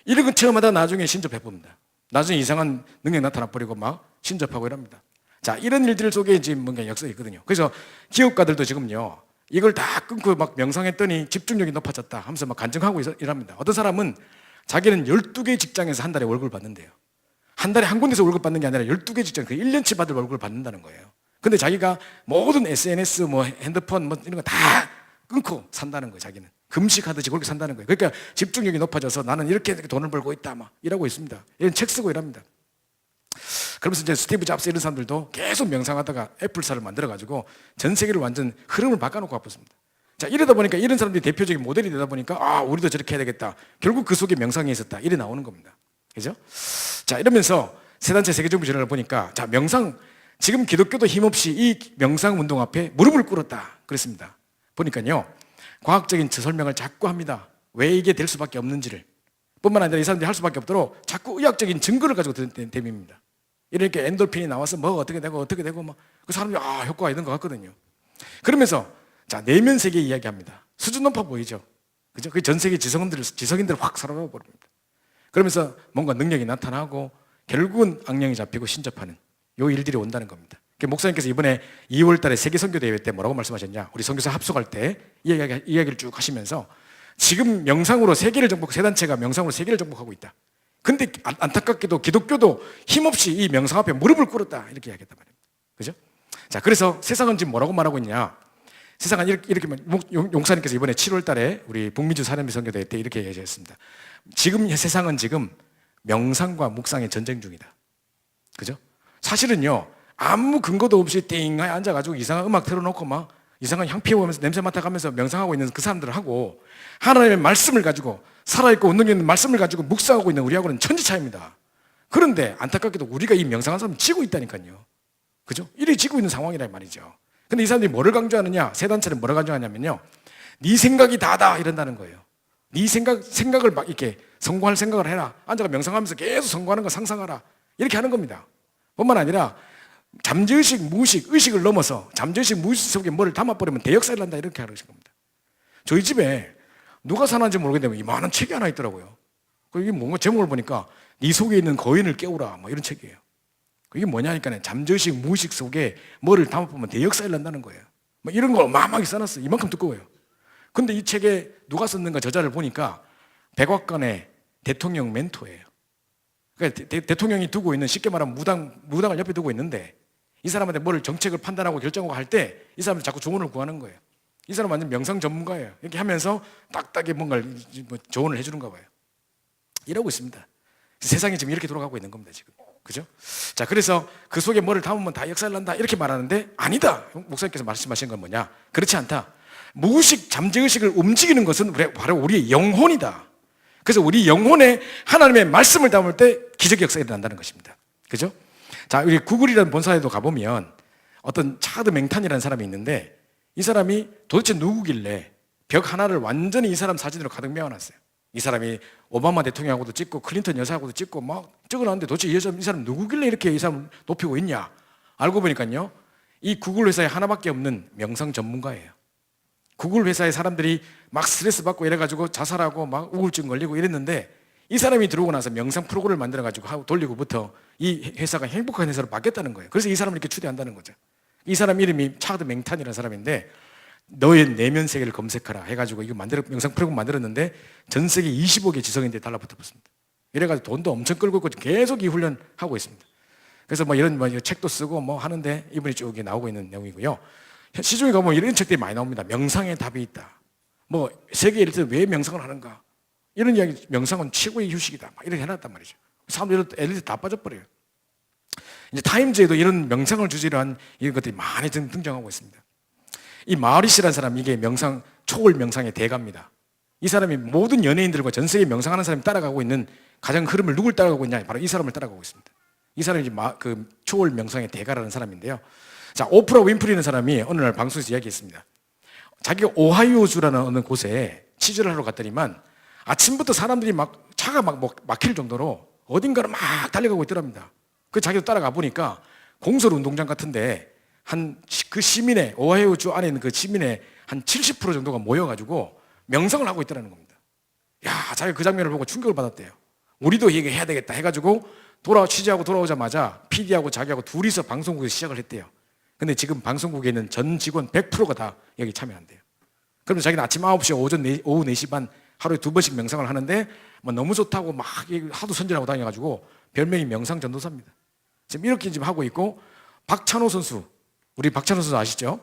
Speaker 1: 이런 거 체험하다 나중에 신접해 봅니다. 나중에 이상한 능력 나타나 버리고 막 신접하고 이럽니다. 자, 이런 일들 속에 지금 뭔가 역사가 있거든요. 그래서 기업가들도 지금요, 이걸 다 끊고 막 명상했더니 집중력이 높아졌다 하면서 막 간증하고 이랍니다. 어떤 사람은 자기는 12개 직장에서 한 달에 월급을 받는데요. 한 달에 한 군데서 월급 받는 게 아니라 12개 직장, 그 1년치 받을 월급을 받는다는 거예요. 근데 자기가 모든 SNS, 뭐 핸드폰, 뭐 이런 거 다 끊고 산다는 거예요, 자기는. 금식하듯이 그렇게 산다는 거예요. 그러니까 집중력이 높아져서 나는 이렇게 돈을 벌고 있다, 막 이러고 있습니다. 이런 책 쓰고 이랍니다. 그러면서 이제 스티브 잡스 이런 사람들도 계속 명상하다가 애플사를 만들어가지고 전 세계를 완전 흐름을 바꿔놓고 와봤습니다. 자, 이러다 보니까 이런 사람들이 대표적인 모델이 되다 보니까 아, 우리도 저렇게 해야 되겠다. 결국 그 속에 명상이 있었다. 이래 나오는 겁니다. 그죠? 자, 이러면서 세 단체 세계정부 전략을 보니까 자, 명상, 지금 기독교도 힘없이 이 명상 운동 앞에 무릎을 꿇었다. 그랬습니다. 보니까요, 과학적인 설명을 자꾸 합니다. 왜 이게 될 수밖에 없는지를. 뿐만 아니라 이 사람들이 할 수밖에 없도록 자꾸 의학적인 증거를 가지고 된 셈입니다. 이렇게 엔돌핀이 나와서 뭐 어떻게 되고 막 그 사람들이 아, 효과가 있는 것 같거든요. 그러면서 자, 내면 세계 이야기합니다. 수준 높아 보이죠? 그죠? 그 전 세계 지성인들을 확 사로잡아 버립니다. 그러면서 뭔가 능력이 나타나고 결국은 악령이 잡히고 신접하는 요 일들이 온다는 겁니다. 목사님께서 이번에 2월 달에 세계 선교 대회 때 뭐라고 말씀하셨냐? 우리 선교사 합숙할 때 이야기를 쭉 하시면서 지금 명상으로 세계를 정복하고 세 단체가 명상으로 세계를 정복하고 있다. 근데 안타깝게도 기독교도 힘없이 이 명상 앞에 무릎을 꿇었다. 이렇게 이야기했단 말입니다. 그죠? 자, 그래서 세상은 지금 뭐라고 말하고 있냐? 세상은 이렇게 용사님께서 이번에 7월 달에 우리 북미주 사람비 선교대회 때 이렇게 얘기했습니다. 지금 세상은 지금 명상과 묵상의 전쟁 중이다. 그죠? 사실은요, 아무 근거도 없이 띵하게 앉아가지고 이상한 음악 틀어놓고 막 이상한 향 피우면서 냄새 맡아가면서 명상하고 있는 그 사람들하고 하나님의 말씀을 가지고 살아있고 운동이 있는 말씀을 가지고 묵상하고 있는 우리하고는 천지 차이입니다. 그런데 안타깝게도 우리가 이 명상한 사람을 지고 있다니까요. 그죠? 이렇게 지고 있는 상황이란 말이죠. 근데 이 사람들이 뭐를 강조하느냐? 세 단체는 뭐를 강조하냐면요, 네 생각이 다다 이런다는 거예요. 네 생각을 막 이렇게 성공할 생각을 해라. 앉아가 명상하면서 계속 성공하는 거 상상하라. 이렇게 하는 겁니다. 뿐만 아니라 잠재의식, 무의식, 의식을 넘어서 잠재의식, 무의식 속에 뭐를 담아버리면 대역사를 한다 이렇게 하신 겁니다. 저희 집에 누가 사는지 모르겠는데 이만한 책이 하나 있더라고요. 이게 뭔가 제목을 보니까 네 속에 있는 거인을 깨우라 뭐 이런 책이에요. 이게 뭐냐니까 잠재의식, 무의식 속에 뭐를 담아보면 대역사를 한다는 거예요. 뭐 이런 걸 어마어마하게 써놨어요. 이만큼 두꺼워요. 근데 이 책에 누가 썼는가 저자를 보니까 백악관의 대통령 멘토예요. 그러니까 대통령이 두고 있는, 쉽게 말하면 무당을 옆에 두고 있는데 이 사람한테 뭘 정책을 판단하고 결정하고 할 때 이 사람들 자꾸 조언을 구하는 거예요. 이 사람 완전 명상 전문가예요. 이렇게 하면서 딱딱이 뭔가를 조언을 해주는가 봐요. 이러고 있습니다. 세상이 지금 이렇게 돌아가고 있는 겁니다, 지금. 그죠? 자, 그래서 그 속에 뭐를 담으면 다 역사를 난다 이렇게 말하는데 아니다. 목사님께서 말씀하신 건 뭐냐? 그렇지 않다. 무의식, 잠재의식을 움직이는 것은 바로 우리의 영혼이다. 그래서 우리 영혼에 하나님의 말씀을 담을 때 기적의 역사가 일어난다는 것입니다. 그죠? 자, 우리 구글이라는 본사에도 가보면 어떤 차드 맹탄이라는 사람이 있는데 이 사람이 도대체 누구길래 벽 하나를 완전히 이 사람 사진으로 가득 메워놨어요. 이 사람이 오바마 대통령하고도 찍고 클린턴 여사하고도 찍고 막 찍어놨는데 도대체 이 사람 누구길래 이렇게 이 사람을 높이고 있냐? 알고 보니까요, 이 구글 회사에 하나밖에 없는 명상 전문가예요. 구글 회사의 사람들이 막 스트레스 받고 이래가지고 자살하고 막 우울증 걸리고 이랬는데 이 사람이 들어오고 나서 명상 프로그램을 만들어가지고 돌리고부터 이 회사가 행복한 회사로 바뀌었다는 거예요. 그래서 이 사람을 이렇게 추대한다는 거죠. 이 사람 이름이 차드 맹탄이라는 사람인데 너의 내면 세계를 검색하라 해가지고 이거 명상 프로그램 만들었는데 전 세계 25개 지성인들이 달라붙어봤습니다. 이래가지고 돈도 엄청 끌고 있고 계속 이 훈련하고 있습니다. 그래서 뭐 이런 책도 쓰고 뭐 하는데 이분이 쭉 나오고 있는 내용이고요. 시중에 가보면 이런 책들이 많이 나옵니다. 명상의 답이 있다. 뭐 세계 1등 왜 명상을 하는가? 이런 이야기, 명상은 최고의 휴식이다. 막 이렇게 해놨단 말이죠. 사람들이 엘리트 다 빠져버려요. 이제 타임즈에도 이런 명상을 주제로 한 이런 것들이 많이 등장하고 있습니다. 이 마우리시라는 사람, 이게 명상, 초월 명상의 대가입니다. 이 사람이 모든 연예인들과 전 세계 명상하는 사람이 따라가고 있는 가장 흐름을 누굴 따라가고 있냐? 바로 이 사람을 따라가고 있습니다. 이 사람이 그 초월 명상의 대가라는 사람인데요. 자, 오프라 윈프리는 사람이 어느 날 방송에서 이야기했습니다. 자기가 오하이오주라는 어느 곳에 취재를 하러 갔더니만 아침부터 사람들이 막 차가 막 막힐 정도로 어딘가를 막 달려가고 있더랍니다. 그 자기도 따라가 보니까 공설 운동장 같은데 그 시민의, 오하이오주 안에 있는 그 시민의 한 70% 정도가 모여가지고 명상을 하고 있더라는 겁니다. 야, 자기가 그 장면을 보고 충격을 받았대요. 우리도 이게 해야 되겠다 해가지고 취재하고 돌아오자마자 PD하고 자기하고 둘이서 방송국에 시작을 했대요. 근데 지금 방송국에 있는 전 직원 100%가 다 여기 참여한대요. 그러면 자기는 아침 9시, 오후 4시 반 하루에 2번씩 명상을 하는데 뭐 너무 좋다고 막 하도 선전하고 다녀가지고 별명이 명상 전도사입니다. 지금 이렇게 지금 하고 있고, 박찬호 선수, 우리 박찬호 선수 아시죠?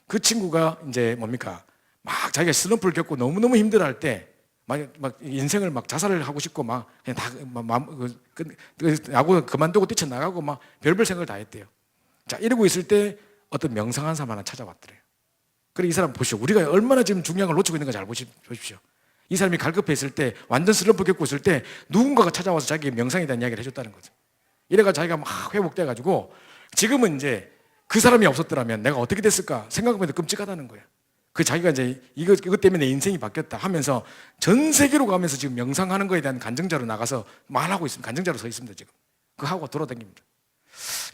Speaker 1: 그 친구가 이제 뭡니까? 막 자기가 슬럼프를 겪고 너무너무 힘들어할 때 막 인생을 막 자살을 하고 싶고 막 그냥 다 야구 그만두고 뛰쳐나가고 막 별별 생각을 다 했대요. 자, 이러고 있을 때 어떤 명상한 사람 하나 찾아왔더래요. 그래, 이 사람 보시오. 우리가 얼마나 지금 중요한 걸 놓치고 있는 가 잘 보십시오. 이 사람이 갈급해 있을 때, 완전 슬럼프 겪고 있을 때 누군가가 찾아와서 자기 명상에 대한 이야기를 해줬다는 거죠. 이래가 자기가 막 회복돼가지고 지금은 이제 그 사람이 없었더라면 내가 어떻게 됐을까 생각하면 끔찍하다는 거예요. 그 자기가 이제 이것 때문에 내 인생이 바뀌었다 하면서 전 세계로 가면서 지금 명상하는 거에 대한 간증자로 나가서 말하고 있습니다. 간증자로 서 있습니다. 지금 그거 하고 돌아다닙니다.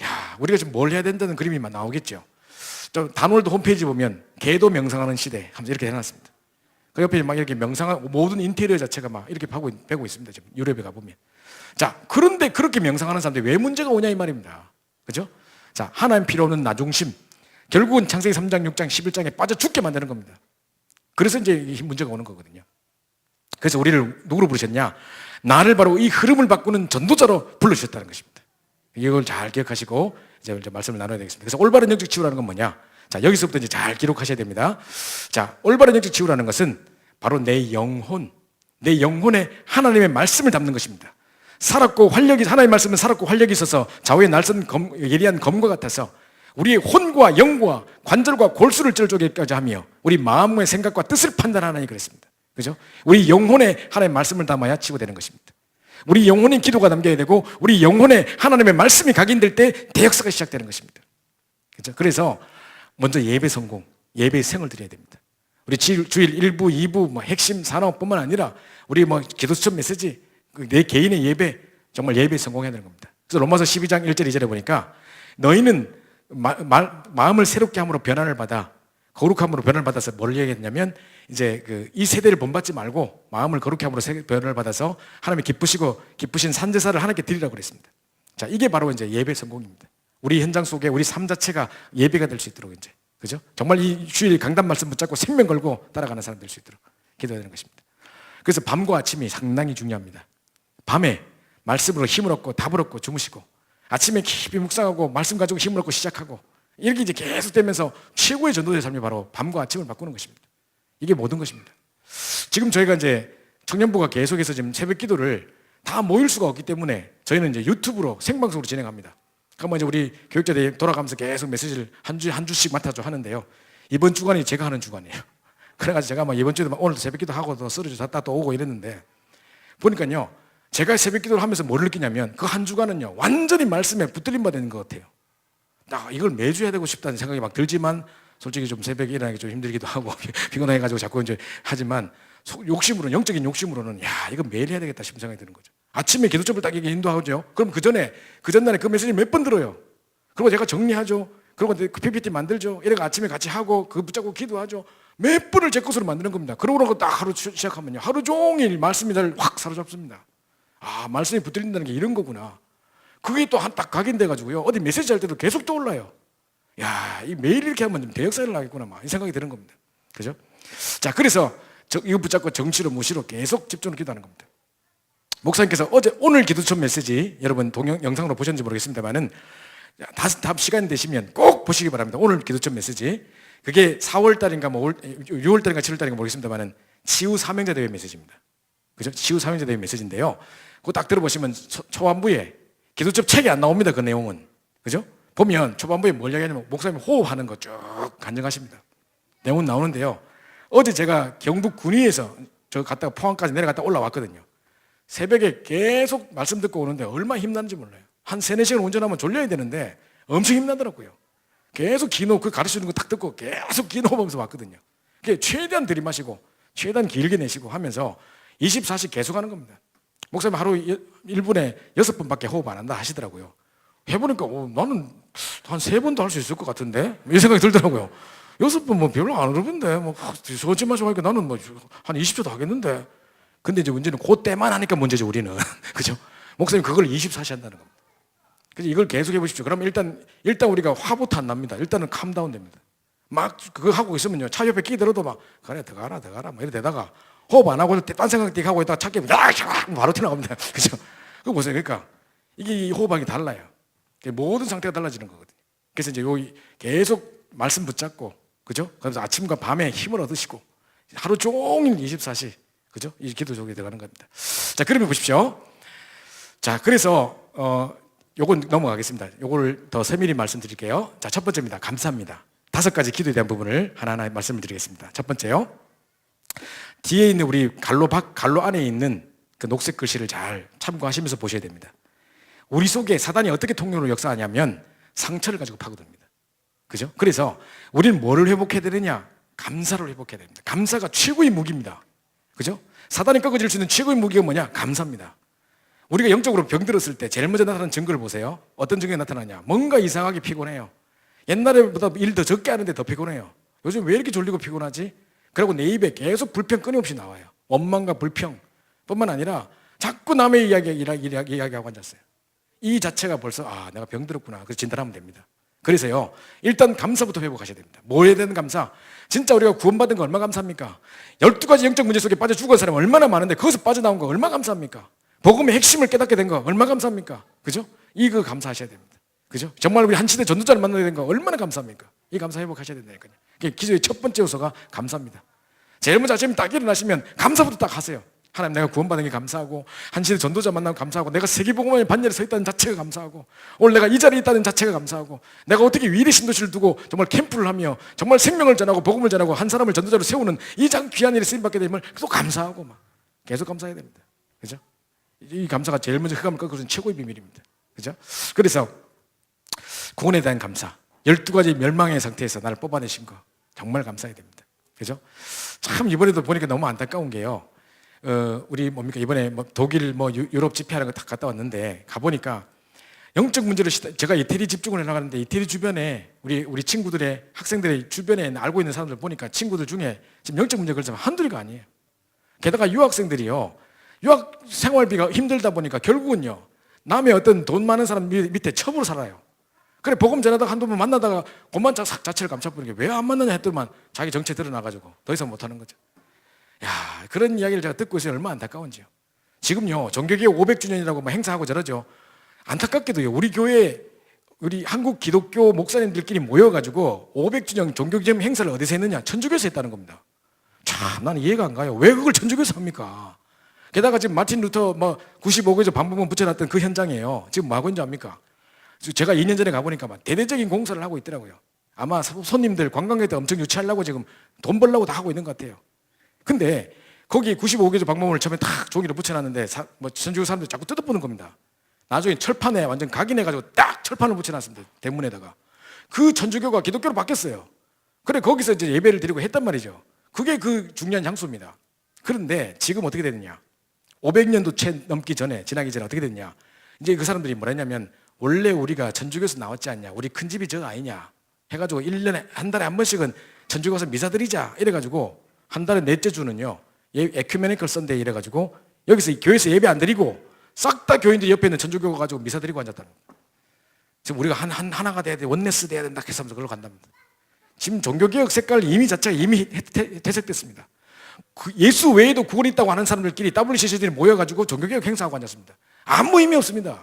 Speaker 1: 야, 우리가 지금 뭘 해야 된다는 그림이 막 나오겠죠. 단월드 홈페이지 보면 개도 명상하는 시대 하면서 이렇게 해놨습니다. 그 옆에 막 이렇게 명상하고 모든 인테리어 자체가 막 이렇게 배고 있습니다. 지금 유럽에 가보면. 자, 그런데 그렇게 명상하는 사람들이 왜 문제가 오냐 이 말입니다. 그죠? 자, 하나님 필요 없는 나중심. 결국은 창세기 3장, 6장, 11장에 빠져 죽게 만드는 겁니다. 그래서 이제 이 문제가 오는 거거든요. 그래서 우리를 누구로 부르셨냐? 나를 바로 이 흐름을 바꾸는 전도자로 불러주셨다는 것입니다. 이걸 잘 기억하시고 이제 말씀을 나눠야 되겠습니다. 그래서 올바른 영적 치유라는 건 뭐냐? 자, 여기서부터 이제 잘 기록하셔야 됩니다. 자, 올바른 영적 치유라는 것은 바로 내 영혼에 하나님의 말씀을 담는 것입니다. 살았고 활력이, 하나님의 말씀은 살았고 활력이 있어서 좌우에 날선 예리한 검과 같아서 우리의 혼과 영과 관절과 골수를 찔러주기까지 하며 우리 마음의 생각과 뜻을 판단하나니 그랬습니다. 그죠? 우리 영혼에 하나님의 말씀을 담아야 치유되는 것입니다. 우리 영혼에 기도가 담겨야 되고 우리 영혼에 하나님의 말씀이 각인될 때 대역사가 시작되는 것입니다. 그죠? 그래서 먼저 예배 성공, 예배 생을 드려야 됩니다. 우리 주일 1부, 2부 뭐 핵심 산업뿐만 아니라 우리 뭐 기도수첩 메시지, 내 개인의 예배, 정말 예배 성공해야 되는 겁니다. 그래서 로마서 12장 1절 2절에 보니까 너희는 마음을 새롭게 함으로 변화를 받아 거룩함으로 변화를 받아서 뭘 얘기했냐면 이제 이 세대를 본받지 말고 마음을 거룩게 함으로 변화를 받아서 하나님이 기쁘신 산제사를 하나님께 드리라고 그랬습니다. 자, 이게 바로 이제 예배 성공입니다. 우리 현장 속에 우리 삶 자체가 예배가 될 수 있도록 이제, 그죠? 정말 이 주일 강단 말씀 붙잡고 생명 걸고 따라가는 사람 될 수 있도록 기도해야 되는 것입니다. 그래서 밤과 아침이 상당히 중요합니다. 밤에 말씀으로 힘을 얻고 답을 얻고 주무시고 아침에 깊이 묵상하고 말씀 가지고 힘을 얻고 시작하고 이렇게 이제 계속 되면서 최고의 전도자의 삶이 바로 밤과 아침을 바꾸는 것입니다. 이게 모든 것입니다. 지금 저희가 이제 청년부가 계속해서 지금 새벽 기도를 다 모일 수가 없기 때문에 저희는 이제 유튜브로 생방송으로 진행합니다. 그러면 이제 우리 교육자들이 돌아가면서 계속 메시지를 한 주씩 맡아줘 하는데요. 이번 주간이 제가 하는 주간이에요. 그래가지고 제가 막 이번 주에도 막 오늘도 새벽 기도 하고 또 쓰러져 잤다 또 오고 이랬는데 보니까요. 제가 새벽 기도를 하면서 뭘 느끼냐면 그 한 주간은요. 완전히 말씀에 붙들림 받는 것 같아요. 나 이걸 매주 해야 되고 싶다는 생각이 막 들지만 솔직히 좀 새벽에 일어나기 좀 힘들기도 하고 피곤해가지고 자꾸 이제 하지만 욕심으로는, 영적인 욕심으로는 야 이거 매일 해야 되겠다 싶은 생각이 드는 거죠. 아침에 기도첩을 딱 인도하죠. 그럼 그 전날에 그 메시지 몇 번 들어요. 그리고 제가 정리하죠. 그리고 그 PPT 만들죠. 이래가 아침에 같이 하고 그 붙잡고 기도하죠. 몇 번을 제 것으로 만드는 겁니다. 그러고 딱 하루 시작하면요. 하루 종일 말씀이 날 확 사로잡습니다. 아, 말씀이 붙들린다는 게 이런 거구나. 그게 또 딱 각인돼가지고요. 어디 메시지 할 때도 계속 떠올라요. 야, 이 매일 이렇게 하면 좀 대역사를 하겠구나. 막 이 생각이 드는 겁니다. 그죠? 자, 그래서 이거 붙잡고 정치로 무시로 계속 집중을 기도하는 겁니다. 목사님께서 오늘 기도처 메시지 여러분 영상으로 보셨는지 모르겠습니다만은 다음 시간 되시면 꼭 보시기 바랍니다. 오늘 기도처 메시지 그게 4월 달인가 뭐 6월 달인가 7월 달인가 모르겠습니다만은 치유 사명자 대회 메시지입니다. 그죠? 치유 사명자 대회 메시지인데요. 그거 딱 들어보시면 초반부에 기도적 책이 안 나옵니다. 그 내용은. 그죠? 보면 초반부에 뭘 이야기하냐면 목사님 호흡하는 거 쭉 간증하십니다. 내용은 나오는데요. 어제 제가 경북 군위에서 저 갔다가 포항까지 내려갔다 올라왔거든요. 새벽에 계속 말씀 듣고 오는데 얼마나 힘나는지 몰라요. 한 3-4시간 운전하면 졸려야 되는데 엄청 힘나더라고요. 계속 기도, 그 가르치는 거 딱 듣고 계속 기도하면서 왔거든요. 최대한 들이마시고 최대한 길게 내쉬고 하면서 24시 계속 하는 겁니다. 목사님 하루 1분에 6번밖에 호흡 안 한다 하시더라고요. 해보니까 나는 한 3번도 할 수 있을 것 같은데? 이 생각이 들더라고요. 6번 뭐 별로 안 어렵은데 뭐 서지 마시고 하니까 나는 뭐 한 20초도 하겠는데. 근데 이제 문제는 그때만 하니까 문제죠, 우리는. 그죠? 목사님 그걸 24시 한다는 겁니다. 그래서 이걸 계속 해보십시오. 그러면 일단 우리가 화부터 안 납니다. 일단은 캄다운 됩니다. 막 그거 하고 있으면요. 차 옆에 끼들어도 막 그래 더 가라 뭐 이래 되다가 호흡 안 하고 딴 생각 띡 하고 있다가 찾게 바로 튀어나갑니다. 그죠? 그거 보세요. 그러니까 이게 호흡하기 달라요. 모든 상태가 달라지는 거거든요. 그래서 이제 여기 계속 말씀 붙잡고, 그죠? 그래서 아침과 밤에 힘을 얻으시고 하루 종일 24시, 그죠? 이 기도 속에 들어가는 겁니다. 자, 그러면 보십시오. 자, 그래서 요건 넘어가겠습니다. 요거를 더 세밀히 말씀드릴게요. 자, 첫 번째입니다. 감사합니다. 5가지 기도에 대한 부분을 하나하나 말씀을 드리겠습니다. 첫 번째요. 뒤에 있는 우리 갈로 안에 있는 그 녹색 글씨를 잘 참고하시면서 보셔야 됩니다. 우리 속에 사단이 어떻게 통로로 역사하냐면 상처를 가지고 파고듭니다. 그죠? 그래서 우리는 뭐를 회복해야 되느냐? 감사를 회복해야 됩니다. 감사가 최고의 무기입니다. 그죠? 사단이 꺾어질 수 있는 최고의 무기가 뭐냐? 감사입니다. 우리가 영적으로 병들었을 때 제일 먼저 나타나는 증거를 보세요. 어떤 증거가 나타나냐? 뭔가 이상하게 피곤해요. 옛날보다 일 더 적게 하는데 더 피곤해요. 요즘 왜 이렇게 졸리고 피곤하지? 그리고 내 입에 계속 불평 끊임없이 나와요. 원망과 불평 뿐만 아니라 자꾸 남의 이야기하고 앉았어요. 이 자체가 벌써 내가 병들었구나. 그래서 진단하면 됩니다. 그래서요, 일단 감사부터 회복하셔야 됩니다. 뭐에 대한 감사? 진짜 우리가 구원받은 거 얼마나 감사합니까? 12가지 영적 문제 속에 빠져 죽은 사람 얼마나 많은데 거기서 빠져나온 거 얼마나 감사합니까? 복음의 핵심을 깨닫게 된 거 얼마나 감사합니까? 그죠? 이거 감사하셔야 됩니다. 그죠? 정말 우리 한 시대 전도자를 만나게 된 거 얼마나 감사합니까? 이 감사 회복하셔야 된다니까요. 기도의 첫 번째 요소가 감사입니다. 제일 먼저 아침에 딱 일어나시면 감사부터 딱 하세요. 하나님, 내가 구원받은 게 감사하고, 한 시대 전도자 만나면 감사하고, 내가 세계복음화의 반열에 서 있다는 자체가 감사하고, 오늘 내가 이 자리에 있다는 자체가 감사하고, 내가 어떻게 위례 신도시를 두고 정말 캠프를 하며 정말 생명을 전하고 복음을 전하고 한 사람을 전도자로 세우는 이 장 귀한 일에 쓰임받게 되면 또 감사하고 막 계속 감사해야 됩니다. 그죠? 이 감사가 제일 먼저 흑암을 꺾어주는 최고의 비밀입니다. 그죠? 그래서 구원에 대한 감사, 12가지 멸망의 상태에서 나를 뽑아내신 거 정말 감사해야 됩니다. 그죠? 참 이번에도 보니까 너무 안타까운 게요. 우리 뭡니까 이번에 뭐 독일 뭐 유럽 집회하는 거 다 갔다 왔는데 가보니까 영적 문제를 제가 이태리 집중을 해나가는데 이태리 주변에 우리 친구들의 학생들의 주변에 알고 있는 사람들 보니까 친구들 중에 지금 영적 문제 걸리면 한둘이가 아니에요. 게다가 유학생들이요, 유학 생활비가 힘들다 보니까 결국은요 남의 어떤 돈 많은 사람 밑에 첩으로 살아요. 그래 복음 전하다가 한두 번 만나다가 그만 자체를 감춰버리는 게 왜 안 만나냐 했더만 자기 정체 드러나가지고 더 이상 못하는 거죠. 야, 그런 이야기를 제가 듣고 있어요. 얼마나 안타까운지요. 지금요 종교개혁 500주년이라고 행사하고 저러죠. 안타깝게도요 우리 교회 우리 한국 기독교 목사님들끼리 모여가지고 500주년 종교기념 행사를 어디서 했느냐? 천주교에서 했다는 겁니다. 참 나는 이해가 안 가요. 왜 그걸 천주교에서 합니까? 게다가 지금 마틴 루터 95교에서 방법문 붙여놨던 그 현장이에요. 지금 뭐 하고 있는지 압니까? 제가 2년 전에 가보니까 막 대대적인 공사를 하고 있더라고요. 아마 손님들 관광객들 엄청 유치하려고 지금 돈 벌려고 다 하고 있는 것 같아요. 근데 거기 95개조 방법문을 처음에 딱 종이로 붙여놨는데 천주교 사람들이 자꾸 뜯어보는 겁니다. 나중에 철판에 완전 각인해가지고 딱 철판을 붙여놨습니다. 대문에다가. 그 천주교가 기독교로 바뀌었어요. 그래 거기서 이제 예배를 드리고 했단 말이죠. 그게 그 중요한 향수입니다. 그런데 지금 어떻게 되느냐? 500년도 채 넘기 전에 지나기 전에 어떻게 됐냐? 이제 그 사람들이 뭐라 했냐면 원래 우리가 천주교에서 나왔지 않냐? 우리 큰 집이 저거 아니냐? 해가지고 1년에 한 달에 한 번씩은 천주교 가서 미사 드리자 이래가지고 한 달에 넷째 주는요 에큐메니컬 선데이 이래가지고 여기서 교회에서 예배 안 드리고 싹 다 교인들 옆에 있는 천주교 가지고 미사 드리고 앉았다는 거예요. 지금 우리가 하나가 돼야 돼, 원네스 돼야 된다 해서 그걸로 간답니다. 지금 종교개혁 색깔 이미 자체가 이미 퇴색됐습니다. 예수 외에도 구원이 있다고 하는 사람들끼리 WCC들이 모여가지고 종교개혁 행사하고 앉았습니다. 아무 의미 없습니다.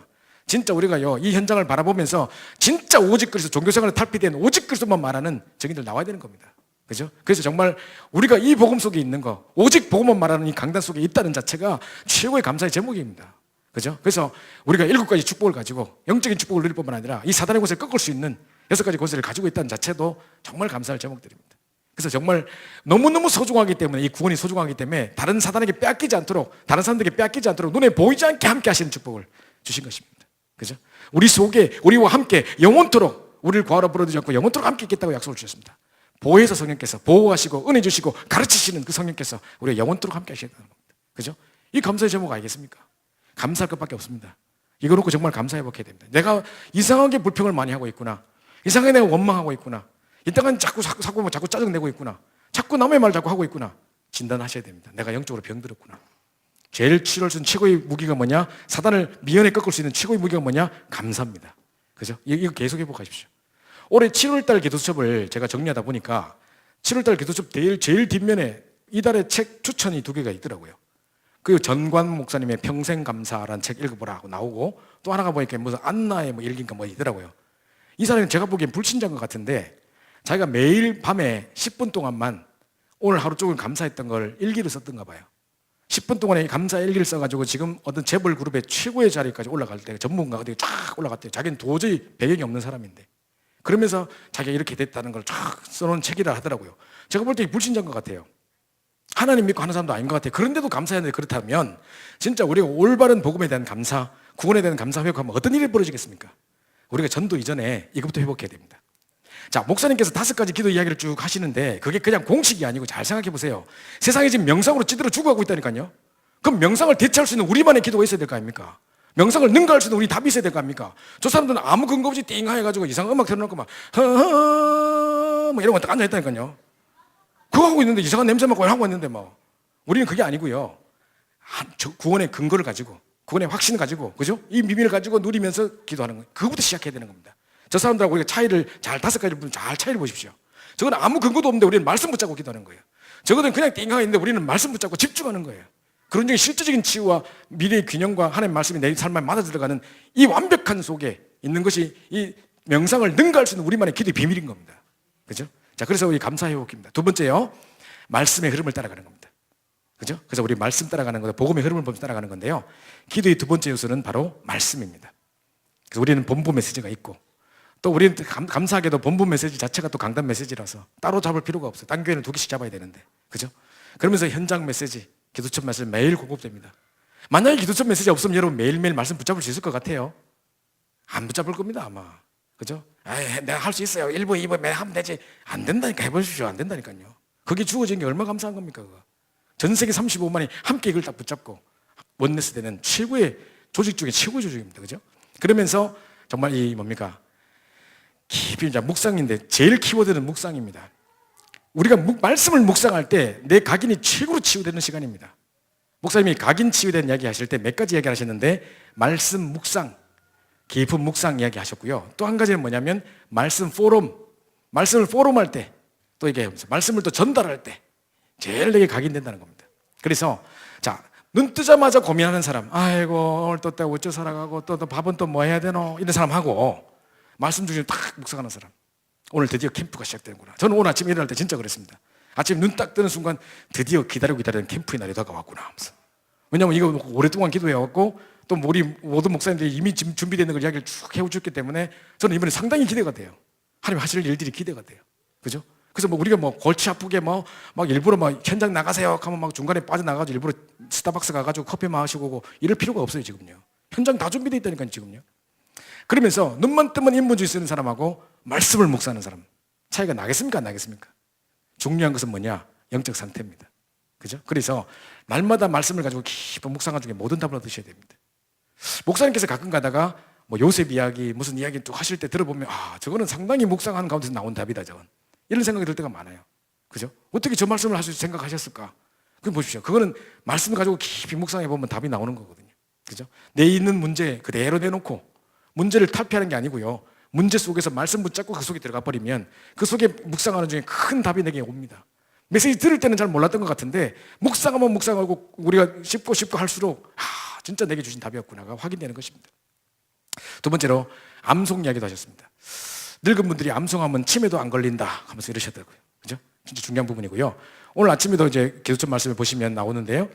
Speaker 1: 진짜 우리가요, 이 현장을 바라보면서 진짜 오직 그리스도, 종교생활에 탈피된 오직 그리스도만 말하는 증인들 나와야 되는 겁니다. 그죠? 그래서 정말 우리가 이 복음 속에 있는 거, 오직 복음만 말하는 이 강단 속에 있다는 자체가 최고의 감사의 제목입니다. 그죠? 그래서 우리가 7가지 축복을 가지고 영적인 축복을 누릴 뿐만 아니라 이 사단의 권세를 꺾을 수 있는 6가지 권세를 가지고 있다는 자체도 정말 감사할 제목들입니다. 그래서 정말 너무너무 소중하기 때문에, 이 구원이 소중하기 때문에 다른 사단에게 빼앗기지 않도록, 다른 사람들에게 빼앗기지 않도록 눈에 보이지 않게 함께 하시는 축복을 주신 것입니다. 그죠? 우리 속에, 우리와 함께 영원토록 우리를 구하러 부르지 않고 영원토록 함께 있겠다고 약속을 주셨습니다. 보혜사 성령께서 보호하시고 은혜 주시고 가르치시는 그 성령께서 우리가 영원토록 함께 하시겠다는 겁니다. 그죠? 이 감사의 제목 아니겠습니까? 감사할 것밖에 없습니다. 이거 놓고 정말 감사해복해야 됩니다. 내가 이상하게 불평을 많이 하고 있구나. 이상하게 내가 원망하고 있구나. 이따간 자꾸 짜증내고 있구나. 자꾸 남의 말 자꾸 하고 있구나. 진단하셔야 됩니다. 내가 영적으로 병들었구나. 제일 치료할 수 있는 최고의 무기가 뭐냐? 사단을 미연에 꺾을 수 있는 최고의 무기가 뭐냐? 감사입니다. 그죠? 이거 계속 회복하십시오. 올해 7월달 기도수첩을 제가 정리하다 보니까 7월달 기도수첩 제일 뒷면에 이달의 책 추천이 2개가 있더라고요. 그 전관 목사님의 평생감사라는 책 읽어보라 하고 나오고, 또 하나가 보니까 무슨 안나의 뭐 일기인가 뭐 있더라고요. 이 사람은 제가 보기엔 불신자인 것 같은데 자기가 매일 밤에 10분 동안만 오늘 하루 종일 감사했던 걸 일기를 썼던가 봐요. 10분 동안에 감사 일기를 써가지고 지금 어떤 재벌 그룹의 최고의 자리까지 올라갈 때, 전문가가 되게 쫙 올라갔대요. 자기는 도저히 배경이 없는 사람인데, 그러면서 자기가 이렇게 됐다는 걸 쫙 써놓은 책이라 하더라고요. 제가 볼 때 불신자인 것 같아요. 하나님 믿고 하는 사람도 아닌 것 같아요. 그런데도 감사했는데, 그렇다면 진짜 우리가 올바른 복음에 대한 감사, 구원에 대한 감사 회복하면 어떤 일이 벌어지겠습니까? 우리가 전도 이전에 이것부터 회복해야 됩니다. 자, 목사님께서 5가지 기도 이야기를 쭉 하시는데 그게 그냥 공식이 아니고, 잘 생각해 보세요. 세상이 지금 명상으로 찌들어 죽어가고 있다니까요. 그럼 명상을 대체할 수 있는 우리만의 기도가 있어야 될 거 아닙니까? 명상을 능가할 수 있는 우리 답이 있어야 될 거 아닙니까? 저 사람들은 아무 근거 없이 띵 해가지고 이상한 음악 틀어놓고 막 허허 뭐 이런 거 딱 앉아있다니까요. 그거 하고 있는데, 이상한 냄새 맡고 하고 있는데 뭐. 우리는 그게 아니고요. 구원의 근거를 가지고, 구원의 확신을 가지고, 그죠? 이 비밀을 가지고 누리면서 기도하는 거예요. 그거부터 시작해야 되는 겁니다. 저 사람들하고 우리가 차이를 잘 5가지 분들 잘 차이를 보십시오. 저거는 아무 근거도 없는데 우리는 말씀 붙잡고 기도하는 거예요. 저거는 그냥 띵하게 있는데 우리는 말씀 붙잡고 집중하는 거예요. 그런 중에 실질적인 치유와 미래의 균형과 하나님의 말씀이 내 삶에 맞아 들어가는 이 완벽한 속에 있는 것이 이 명상을 능가할 수 있는 우리만의 기도의 비밀인 겁니다. 그죠? 자, 그래서 우리 감사의 회복입니다. 2번째요, 말씀의 흐름을 따라가는 겁니다. 그죠? 그래서 우리 말씀 따라가는 거다, 복음의 흐름을 보면서 따라가는 건데요, 기도의 2번째 요소는 바로 말씀입니다. 그래서 우리는 본부 메시지가 있고, 또 우리는 감사하게도 본부 메시지 자체가 또 강단 메시지라서 따로 잡을 필요가 없어요. 딴 교회는 2개씩 잡아야 되는데, 그죠? 그러면서 현장 메시지, 기도첩 메시지 매일 공급됩니다. 만약에 기도첩 메시지 없으면 여러분 매일매일 말씀 붙잡을 수 있을 것 같아요? 안 붙잡을 겁니다, 아마. 그죠? 에이, 내가 할 수 있어요. 1부, 2부 매일 하면 되지. 안 된다니까. 해보십시오. 안 된다니까요. 그게 주어진 게 얼마나 감사한 겁니까, 그거. 전 세계 35만이 함께 이걸 딱 붙잡고 원네스 되는 최고의 조직 중에 최고의 조직입니다. 그죠? 그러면서 정말 이 뭡니까? 깊이 이제 묵상인데, 제일 키워드는 묵상입니다. 우리가 말씀을 묵상할 때 내 각인이 최고로 치유되는 시간입니다. 목사님이 각인 치유되는 이야기 하실 때 몇 가지 이야기 하셨는데, 말씀 묵상, 깊은 묵상 이야기 하셨고요. 또 한 가지는 뭐냐면 말씀 포럼, 말씀을 포럼할 때, 또 이게 말씀을 또 전달할 때 제일 내게 각인된다는 겁니다. 그래서 자, 눈 뜨자마자 고민하는 사람, 아이고 오늘 또 어쩌 살아가고 또 밥은 또 뭐 해야 되노, 이런 사람하고 말씀 중에 딱 묵상하는 사람, 오늘 드디어 캠프가 시작되는구나. 저는 오늘 아침에 일어날 때 진짜 그랬습니다. 아침 눈 딱 뜨는 순간 드디어 기다리던 캠프의 날이 다가왔구나 하면서. 왜냐하면 이거 오랫동안 기도해왔고 또 우리 모든 목사님들이 이미 지금 준비되는 걸 이야기를 쭉 해오셨기 때문에 저는 이번에 상당히 기대가 돼요. 하나님 하실 일들이 기대가 돼요. 그죠? 그래서 뭐 우리가 뭐 골치 아프게 막 일부러 막 현장 나가세요 하면 막 중간에 빠져나가지고 일부러 스타벅스 가가지고 커피 마시고 오고 이럴 필요가 없어요, 지금요. 현장 다 준비되어 있다니까요, 지금요. 그러면서 눈만 뜨면 인문주의 쓰는 사람하고 말씀을 묵상하는 사람, 차이가 나겠습니까, 안 나겠습니까? 중요한 것은 뭐냐? 영적 상태입니다. 그죠? 그래서 날마다 말씀을 가지고 깊은 묵상한 중에 모든 답을 얻으셔야 됩니다. 목사님께서 가끔 가다가 뭐 요셉 이야기, 무슨 이야기 또 하실 때 들어보면, 아, 저거는 상당히 묵상하는 가운데서 나온 답이다, 저건. 이런 생각이 들 때가 많아요. 그죠? 어떻게 저 말씀을 하실 생각하셨을까? 그럼 보십시오. 그거는 말씀을 가지고 깊이 묵상해 보면 답이 나오는 거거든요. 그죠? 내 있는 문제 그대로 내놓고 문제를 탈피하는 게 아니고요. 문제 속에서 말씀 붙잡고 그 속에 들어가 버리면 그 속에 묵상하는 중에 큰 답이 내게 옵니다. 메시지 들을 때는 잘 몰랐던 것 같은데 묵상하면 묵상하고 우리가 쉽고 할수록 진짜 내게 주신 답이었구나가 확인되는 것입니다. 두 번째로 암송 이야기도 하셨습니다. 늙은 분들이 암송하면 치매도 안 걸린다 하면서 이러셨더라고요. 그죠? 진짜 중요한 부분이고요. 오늘 아침에도 이제 기도처 말씀을 보시면 나오는데요.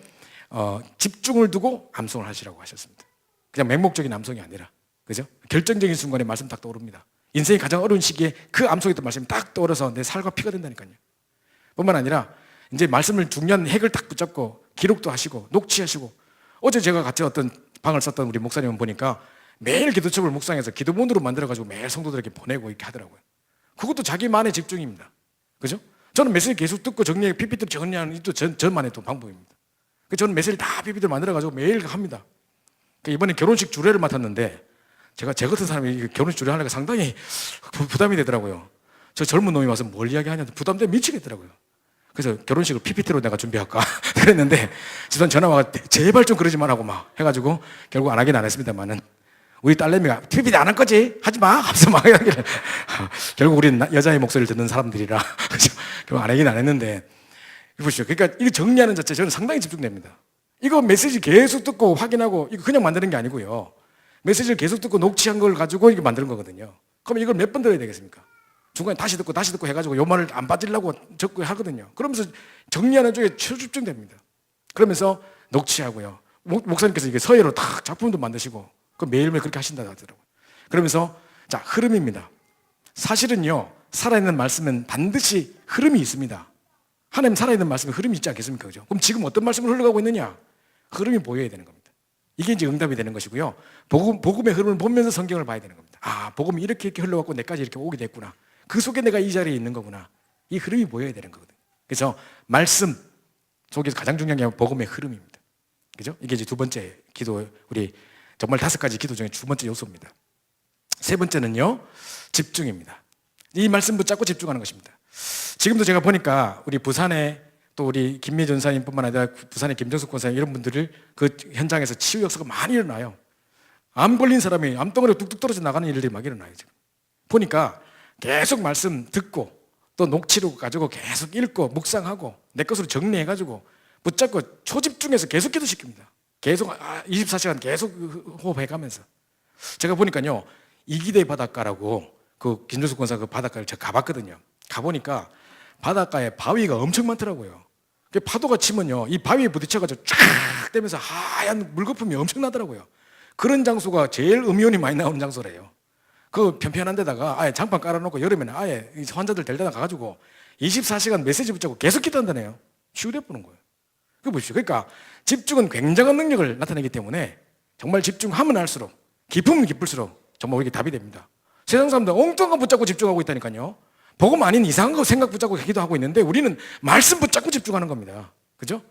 Speaker 1: 집중을 두고 암송을 하시라고 하셨습니다. 그냥 맹목적인 암송이 아니라, 그죠? 결정적인 순간에 말씀 딱 떠오릅니다. 인생이 가장 어려운 시기에 그 암송했던 말씀이 딱 떠오르서 내 살과 피가 된다니까요. 뿐만 아니라 이제 말씀을 중요한 핵을 딱 붙잡고 기록도 하시고 녹취하시고, 어제 제가 같이 어떤 방을 썼던 우리 목사님을 보니까 매일 기도첩을 묵상해서 기도문으로 만들어가지고 매일 성도들에게 보내고 이렇게 하더라고요. 그것도 자기만의 집중입니다. 그죠? 저는 메시지 계속 듣고 정리해 PPT 정리하는 또 저만의 또 방법입니다. 저는 메시지를 다 PPT를 만들어가지고 매일 합니다. 이번에 결혼식 주례를 맡았는데 제 같은 사람이 결혼식 주례 하려니까 상당히 부담이 되더라고요. 저 젊은 놈이 와서 뭘 이야기하냐 부담되면 미치겠더라고요. 그래서 결혼식을 PPT로 내가 준비할까 그랬는데 지선 전화 와서 제발 좀 그러지 말라고 막 해가지고 결국 안 하긴 안 했습니다만은, 우리 딸내미가 PPT 안 할 거지? 하지 마! 하면서 막 이야기를. 결국 우리는 여자의 목소리를 듣는 사람들이라 결국 안 하긴 안 했는데, 보시죠. 그러니까 이거 정리하는 자체 저는 상당히 집중됩니다. 이거 메시지 계속 듣고 확인하고 이거 그냥 만드는 게 아니고요. 메시지를 계속 듣고 녹취한 걸 가지고 이거 만드는 거거든요. 그럼 이걸 몇 번 들어야 되겠습니까? 중간에 다시 듣고 해가지고 요 말을 안 빠지려고 적고 하거든요. 그러면서 정리하는 쪽에 초집중됩니다. 그러면서 녹취하고요. 목사님께서 이게 서예로 딱 작품도 만드시고 그 매일매일 그렇게 하신다고 하더라고요. 그러면서 자, 흐름입니다. 사실은요, 살아있는 말씀은 반드시 흐름이 있습니다. 하나님 살아있는 말씀에 흐름이 있지 않겠습니까? 그죠? 그럼 지금 어떤 말씀을 흘러가고 있느냐? 흐름이 보여야 되는 겁니다. 이게 이제 응답이 되는 것이고요. 복음의 흐름을 보면서 성경을 봐야 되는 겁니다. 아, 복음이 이렇게 흘러갔고 내까지 이렇게 오게 됐구나. 그 속에 내가 이 자리에 있는 거구나. 이 흐름이 보여야 되는 거거든요. 그래서 말씀 속에서 가장 중요한 게 복음의 흐름입니다. 그죠? 이게 이제 두 번째 기도, 우리 정말 5가지 기도 중에 두 번째 요소입니다. 세 번째는요, 집중입니다. 이 말씀 붙잡고 집중하는 것입니다. 지금도 제가 보니까 우리 부산에 또 우리 김미 전사님뿐만 아니라 부산의 김정숙 권사님 이런 분들을 그 현장에서 치유 역사가 많이 일어나요. 암 걸린 사람이 암덩어리가 뚝뚝 떨어져 나가는 일들이 막 일어나요. 지금 보니까 계속 말씀 듣고 또 녹취록 가지고 계속 읽고 묵상하고 내 것으로 정리해가지고 붙잡고 초집중해서 계속 기도시킵니다. 계속 24시간 계속 호흡해가면서. 제가 보니까요, 이기대 바닷가라고 그 김정숙 권사 그 바닷가를 제가 가봤거든요. 가보니까 바닷가에 바위가 엄청 많더라고요. 파도가 치면요, 이 바위에 부딪혀가지고 쫙 되면서 하얀 물거품이 엄청 나더라고요. 그런 장소가 제일 음이온이 많이 나오는 장소래요. 그 편편한 데다가 아예 장판 깔아놓고 여름에는 아예 환자들 데려다 가가지고 24시간 메시지 붙잡고 계속 기도한다네요. 치유돼 보는 거예요. 그거 보십시오. 그러니까 집중은 굉장한 능력을 나타내기 때문에 정말 집중하면 할수록, 깊으면 깊을수록 정말 우리에게 답이 됩니다. 세상 사람들 엉뚱한 거 붙잡고 집중하고 있다니까요. 복음 아닌 이상한 거 생각 붙잡고 기도하고 있는데 우리는 말씀 붙잡고 집중하는 겁니다. 그죠?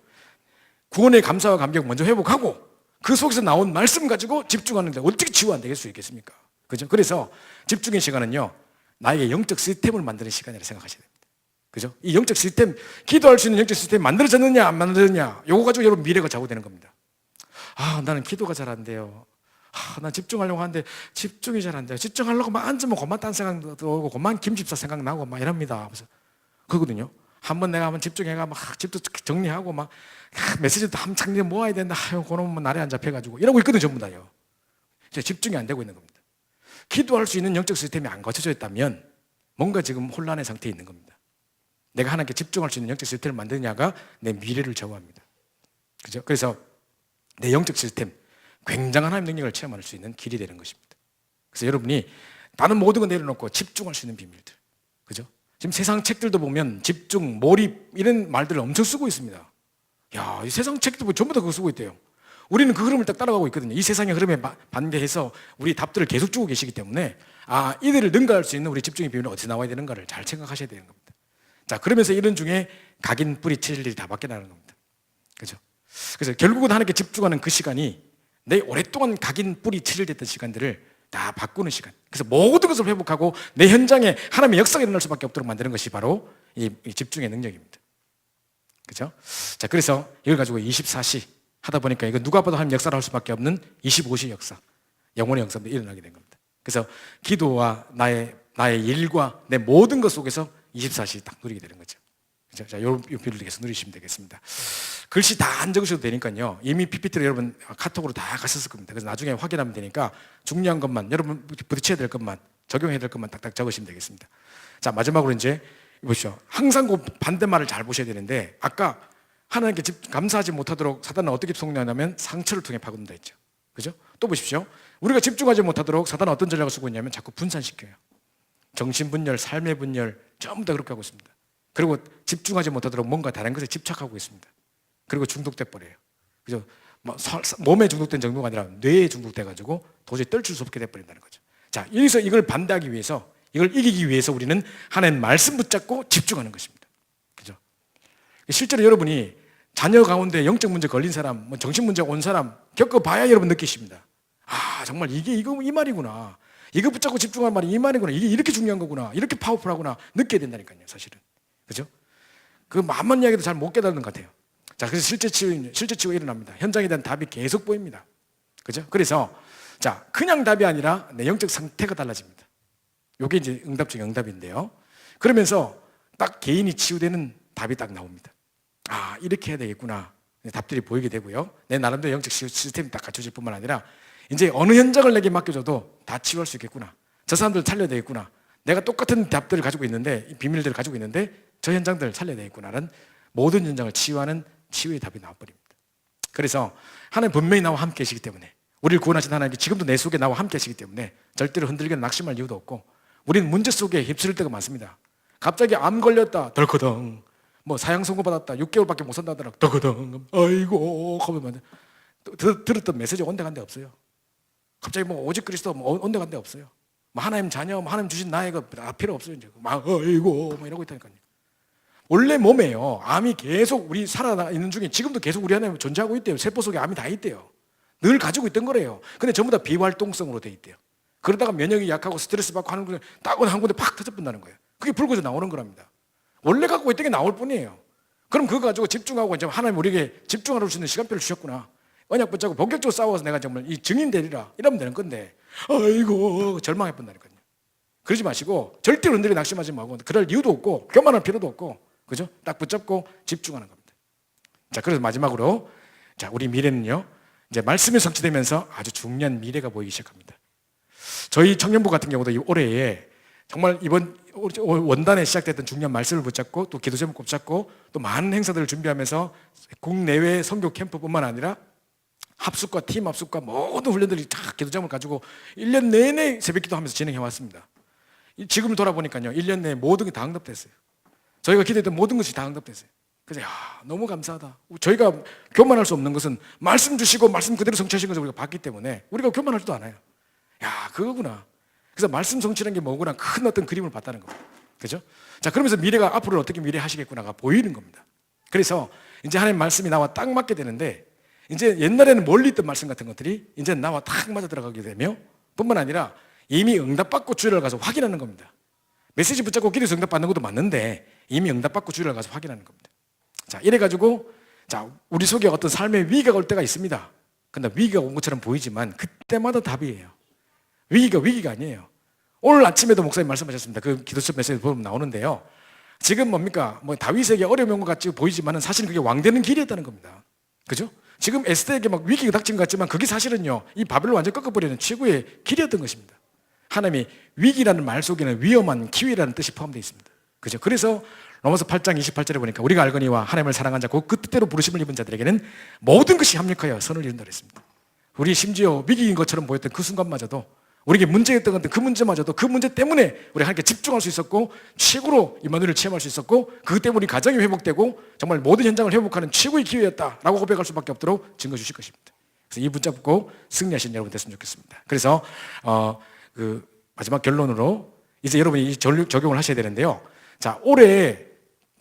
Speaker 1: 구원의 감사와 감격 먼저 회복하고 그 속에서 나온 말씀 가지고 집중하는데 어떻게 치유 안 될 수 있겠습니까? 그죠? 그래서 집중의 시간은요, 나에게 영적 시스템을 만드는 시간이라고 생각하셔야 됩니다. 그죠? 이 영적 시스템, 기도할 수 있는 영적 시스템이 만들어졌느냐 안 만들어졌느냐, 요거 가지고 여러분 미래가 좌우되는 겁니다. 아, 나는 기도가 잘 안 돼요. 아, 난 집중하려고 하는데 집중이 잘 안 돼요. 집중하려고 막 앉으면 그만 딴 생각 들어오고 그만 김집사 생각나고 막 이럽니다. 그래서 그거거든요. 한번 내가 한번 집중해가 막 집도 정리하고 막 메시지도 한창 모아야 된다. 아유, 그놈은 날에 안 잡혀가지고 이러고 있거든요. 전부 다요. 집중이 안 되고 있는 겁니다. 기도할 수 있는 영적 시스템이 안 갖춰져 있다면 뭔가 지금 혼란의 상태에 있는 겁니다. 내가 하나님께 집중할 수 있는 영적 시스템을 만드냐가 내 미래를 좌우합니다. 그죠? 그래서 내 영적 시스템, 굉장한 하나님의 능력을 체험할 수 있는 길이 되는 것입니다. 그래서 여러분이 다른 모든 거 내려놓고 집중할 수 있는 비밀들. 그죠? 지금 세상 책들도 보면 집중, 몰입 이런 말들을 엄청 쓰고 있습니다. 야, 이 세상 책도 전부 다 그거 쓰고 있대요. 우리는 그 흐름을 딱 따라가고 있거든요. 이 세상의 흐름에 반대해서 우리 답들을 계속 주고 계시기 때문에 아, 이들을 능가할 수 있는 우리 집중의 비밀은 어디서 나와야 되는가를 잘 생각하셔야 되는 겁니다. 자, 그러면서 이런 중에 각인 뿌리 칠 일이 다 바뀌어나가는 겁니다. 그죠? 그래서 결국은 하나님께 집중하는 그 시간이 내 오랫동안 각인 뿌리 칠일됐던 시간들을 다 바꾸는 시간. 그래서 모든 것을 회복하고 내 현장에 하나님의 역사가 일어날 수밖에 없도록 만드는 것이 바로 이 집중의 능력입니다. 그죠? 자, 그래서 이걸 가지고 24시 하다 보니까 이거 누가 봐도 하나님 역사를 할 수밖에 없는 25시 역사, 영혼의 역사도 일어나게 된 겁니다. 그래서 기도와 나의 일과 내 모든 것 속에서 24시 딱 누리게 되는 거죠. 자, 요 비율을 계속 누리시면 되겠습니다. 글씨 다 안 적으셔도 되니까요. 이미 PPT로 여러분 카톡으로 다 갔었을 겁니다. 그래서 나중에 확인하면 되니까 중요한 것만, 여러분 부딪혀야 될 것만, 적용해야 될 것만 딱딱 적으시면 되겠습니다. 자, 마지막으로 이제 보시죠. 항상 그 반대말을 잘 보셔야 되는데, 아까 하나님께 감사하지 못하도록 사단은 어떻게 속냐면 상처를 통해 파고든다 했죠. 그죠? 또 보십시오. 우리가 집중하지 못하도록 사단은 어떤 전략을 쓰고 있냐면 자꾸 분산시켜요. 정신분열, 삶의 분열 전부 다 그렇게 하고 있습니다. 그리고 집중하지 못하도록 뭔가 다른 것에 집착하고 있습니다. 그리고 중독돼 버려요. 그죠? 몸에 중독된 정도가 아니라 뇌에 중독돼 가지고 도저히 떨칠 수 없게 돼 버린다는 거죠. 자, 여기서 이걸 반대하기 위해서, 이걸 이기기 위해서 우리는 하나님 말씀 붙잡고 집중하는 것입니다. 그죠? 실제로 여러분이 자녀 가운데 영적 문제 걸린 사람, 정신 문제가 온 사람 겪어봐야 여러분 느끼십니다. 아, 정말 이거 이 말이구나. 이거 붙잡고 집중할 말이 이 말이구나. 이게 이렇게 중요한 거구나. 이렇게 파워풀하구나. 느껴야 된다니까요, 사실은. 그죠? 그 마음만 이야기도 잘 못 깨닫는 것 같아요. 자, 그래서 실제 치유가 일어납니다. 현장에 대한 답이 계속 보입니다. 그죠? 그래서 자, 그냥 답이 아니라 내 영적 상태가 달라집니다. 이게 이제 응답 중에 응답인데요. 그러면서 딱 개인이 치유되는 답이 딱 나옵니다. 아, 이렇게 해야 되겠구나. 답들이 보이게 되고요. 내 나름대로 영적 시스템이 딱 갖춰질 뿐만 아니라 이제 어느 현장을 내게 맡겨줘도 다 치유할 수 있겠구나. 저 사람들 살려야 되겠구나. 내가 똑같은 답들을 가지고 있는데, 비밀들을 가지고 있는데 저 현장들을 살려야 되겠구나는 모든 현장을 치유하는 치유의 답이 나와버립니다. 그래서 하나님 분명히 나와 함께 계시기 때문에, 우리를 구원하신 하나님께 지금도 내 속에 나와 함께 계시기 때문에 절대로 흔들거나 낙심할 이유도 없고, 우리는 문제 속에 휩쓸릴 때가 많습니다. 갑자기 암 걸렸다, 덜커덩. 뭐 사형 선고받았다, 6개월밖에 못 산다 하더라도 덜커덩. 아이고 하면 들었던 메시지 온데간데 없어요. 갑자기 뭐 오직 그리스도 뭐 온데간데 없어요. 뭐 하나님 자녀, 뭐 하나님 주신 나이가 필요 없어요. 이제 막 아이고 뭐 이러고 있다니까요. 원래 몸에요, 암이 계속 우리 살아있는 중에 지금도 계속 우리 안에 존재하고 있대요. 세포 속에 암이 다 있대요. 늘 가지고 있던 거래요. 근데 전부 다 비활동성으로 돼 있대요. 그러다가 면역이 약하고 스트레스 받고 하는 거에 딱 한 군데 팍 터져본다는 거예요. 그게 불거져 나오는 거랍니다. 원래 갖고 있던 게 나올 뿐이에요. 그럼 그거 가지고 집중하고 이제 하나님 우리에게 집중하러 주시는 시간표를 주셨구나. 언약 붙잡고 본격적으로 싸워서 내가 정말 이 증인 되리라 이러면 되는 건데, 아이고 절망해 본다니까요. 그러지 마시고 절대로 흔들려 낙심하지 말고, 그럴 이유도 없고 교만할 필요도 없고, 그죠? 딱 붙잡고 집중하는 겁니다. 자, 그래서 마지막으로, 자, 우리 미래는요, 이제 말씀이 성취되면서 아주 중요한 미래가 보이기 시작합니다. 저희 청년부 같은 경우도 이 올해에 정말 이번 원단에 시작됐던 중요한 말씀을 붙잡고 또 기도 제목 붙잡고 또 많은 행사들을 준비하면서 국내외 선교 캠프뿐만 아니라 합숙과 팀 합숙과 모든 훈련들이 다 기도 제목을 가지고 1년 내내 새벽 기도하면서 진행해 왔습니다. 지금 돌아보니까요, 1년 내에 모든 게 다 응답됐어요. 저희가 기도했던 모든 것이 다 응답됐어요. 그래서 너무 감사하다. 저희가 교만할 수 없는 것은 말씀 주시고 말씀 그대로 성취하신 것을 우리가 봤기 때문에 우리가 교만하지도 않아요. 그거구나. 그래서 말씀 성취라는 게 뭐구나, 큰 어떤 그림을 봤다는 겁니다. 그죠? 자, 그러면서 미래가 앞으로 어떻게 미래 하시겠구나가 보이는 겁니다. 그래서 이제 하나님 말씀이 나와 딱 맞게 되는데, 이제 옛날에는 멀리 있던 말씀 같은 것들이 이제 나와 딱 맞아 들어가게 되며, 뿐만 아니라 이미 응답받고 주일을 가서 확인하는 겁니다. 메시지 붙잡고 기도해서 응답받는 것도 맞는데 이미 응답받고 주일을 가서 확인하는 겁니다. 자, 이래가지고 자, 우리 속에 어떤 삶의 위기가 올 때가 있습니다. 근데 위기가 온 것처럼 보이지만 그때마다 답이에요. 위기가 아니에요. 오늘 아침에도 목사님 말씀하셨습니다. 그 기도처 메시지 보면 나오는데요. 지금 뭡니까? 뭐 다윗에게 어려운 것 같이 보이지만은 사실은 그게 왕되는 길이었다는 겁니다. 그죠? 지금 에스더에게 막 위기가 닥친 것 같지만 그게 사실은요, 이 바벨을 완전 꺾어버리는 최고의 길이었던 것입니다. 하나님이 위기라는 말 속에는 위험한 기회라는 뜻이 포함되어 있습니다. 그죠? 그래서 로마서 8장 28절에 보니까 우리가 알거니와 하나님을 사랑한 자, 그 뜻대로 부르심을 입은 자들에게는 모든 것이 합력하여 선을 이룬다 그랬습니다. 우리 심지어 위기인 것처럼 보였던 그 순간마저도, 우리에게 문제였던 건데 그 문제마저도 그 문제 때문에 우리 하나님께 집중할 수 있었고 최고로 임마누엘을 체험할 수 있었고, 그 때문에 우리 가정이 회복되고 정말 모든 현장을 회복하는 최고의 기회였다라고 고백할 수밖에 없도록 증거 주실 것입니다. 그래서 이 붙잡고 승리하신 여러분 됐으면 좋겠습니다. 그래서 그 마지막 결론으로 이제 여러분이 이 적용을 하셔야 되는데요. 자, 올해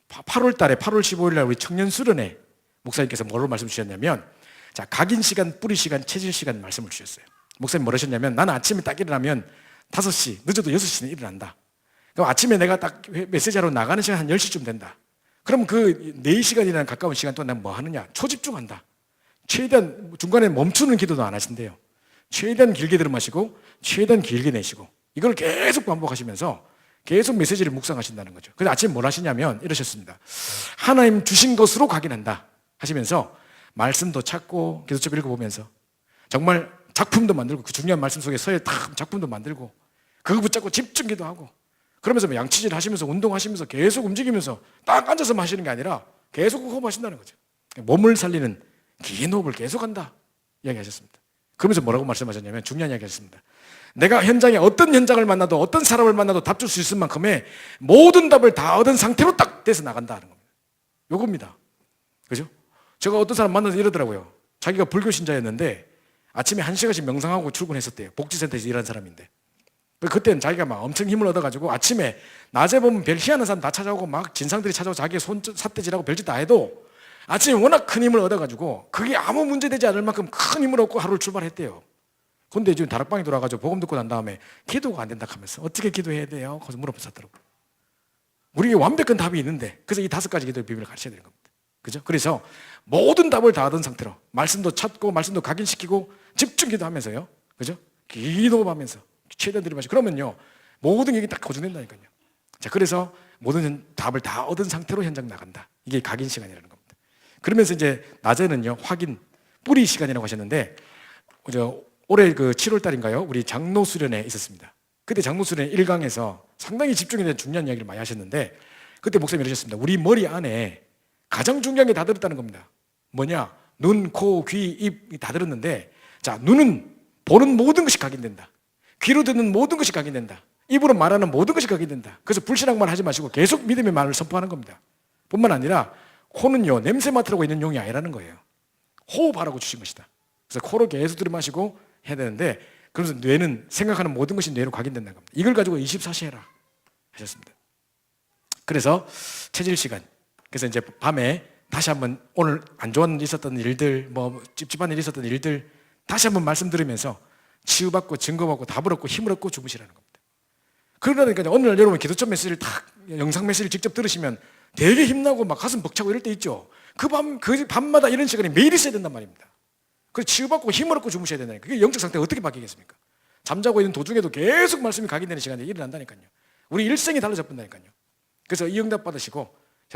Speaker 1: 8월 달에 8월 15일 날 우리 청년 수련회 목사님께서 뭐로 말씀 주셨냐면, 자, 각인 시간, 뿌리 시간, 체질 시간 말씀을 주셨어요. 목사님 뭐라 하셨냐면, 나는 아침에 딱 일어나면 5시, 늦어도 6시는 일어난다. 그럼 아침에 내가 딱 메시지하러 나가는 시간 한 10시쯤 된다. 그럼 그 4시간이라는 가까운 시간 동안 난 뭐 하느냐? 초집중한다. 최대한 중간에 멈추는 기도도 안 하신대요. 최대한 길게 들어마시고 최대한 길게 내쉬고, 이걸 계속 반복하시면서 계속 메시지를 묵상하신다는 거죠. 그래서 아침에 뭘 하시냐면 이러셨습니다. 하나님 주신 것으로 각인한다 하시면서 말씀도 찾고 기도책 읽어보면서 정말 작품도 만들고 그 중요한 말씀 속에 서예 딱 작품도 만들고 그거 붙잡고 집중기도 하고 그러면서 뭐 양치질 하시면서 운동하시면서 계속 움직이면서 딱 앉아서만 하시는 게 아니라 계속 호흡하신다는 거죠. 몸을 살리는 긴 호흡을 계속한다 이야기하셨습니다. 그러면서 뭐라고 말씀하셨냐면 중요한 이야기 하셨습니다. 내가 현장에 어떤 현장을 만나도 어떤 사람을 만나도 답 줄 수 있을 만큼의 모든 답을 다 얻은 상태로 딱 돼서 나간다는 겁니다. 요겁니다. 그죠? 제가 어떤 사람 만나서 이러더라고요. 자기가 불교 신자였는데 아침에 1시간씩 명상하고 출근했었대요. 복지센터에서 일하는 사람인데. 그때는 자기가 막 엄청 힘을 얻어가지고 아침에 낮에 보면 별 희한한 사람 다 찾아오고 막 진상들이 찾아오고 자기 손 삿대질하고 별짓 다 해도 아침에 워낙 큰 힘을 얻어가지고 그게 아무 문제되지 않을 만큼 큰 힘을 얻고 하루를 출발했대요. 근데 지금 다락방에 돌아가지고 복음 듣고 난 다음에 기도가 안 된다 하면서 어떻게 기도해야 돼요? 그래서 물어봤었더라고요. 우리에게 완벽한 답이 있는데 그래서 이 5가지 기도의 비밀을 가르쳐야 되는 겁니다. 그죠? 그래서 모든 답을 다 얻은 상태로 말씀도 찾고 말씀도 각인시키고 집중 기도하면서요. 그죠? 기도하면서 최대한 들이마시고 그러면요 모든 얘기 딱 고정된다니까요. 자, 그래서 모든 답을 다 얻은 상태로 현장 나간다. 이게 각인 시간이라는 겁니다. 그러면서 이제 낮에는요 확인 뿌리 시간이라고 하셨는데 올해 그 7월 달인가요? 우리 장로 수련회 있었습니다. 그때 장로 수련회 1강에서 상당히 집중에 대한 중요한 이야기를 많이 하셨는데 그때 목사님이 이러셨습니다. 우리 머리 안에 가장 중요한 게 다 들었다는 겁니다. 뭐냐? 눈, 코, 귀, 입 다 들었는데 자, 눈은 보는 모든 것이 각인된다. 귀로 듣는 모든 것이 각인된다. 입으로 말하는 모든 것이 각인된다. 그래서 불신앙만 하지 마시고 계속 믿음의 말을 선포하는 겁니다. 뿐만 아니라 코는요 냄새 맡으라고 있는 용이 아니라는 거예요. 호흡하라고 주신 것이다. 그래서 코로 계속 들이마시고 해야 되는데 그래서 뇌는 생각하는 모든 것이 뇌로 각인된다는 겁니다. 이걸 가지고 24시 해라 하셨습니다. 그래서 체질 시간. 그래서 이제 밤에 다시 한번 오늘 안 좋은 일 있었던 일들 뭐 찝찝한 일 있었던 일들 다시 한번 말씀 들으면서 치유받고 증거받고 답을 얻고 힘을 얻고 주무시라는 겁니다. 그러니까 어느 날 여러분 기도점 메시지를 딱 영상 메시지를 직접 들으시면 되게 힘나고 막 가슴 벅차고 이럴 때 있죠. 그 밤마다 이런 시간이 매일 있어야 된단 말입니다. 그래서 치유받고 힘을 얻고 주무셔야 된다니까. 그게 영적 상태가 어떻게 바뀌겠습니까? 잠자고 있는 도중에도 계속 말씀이 각인되는 시간이 일어난다니까요. 우리 일생이 달라져 본다니까요. 그래서 이 응답 받으시고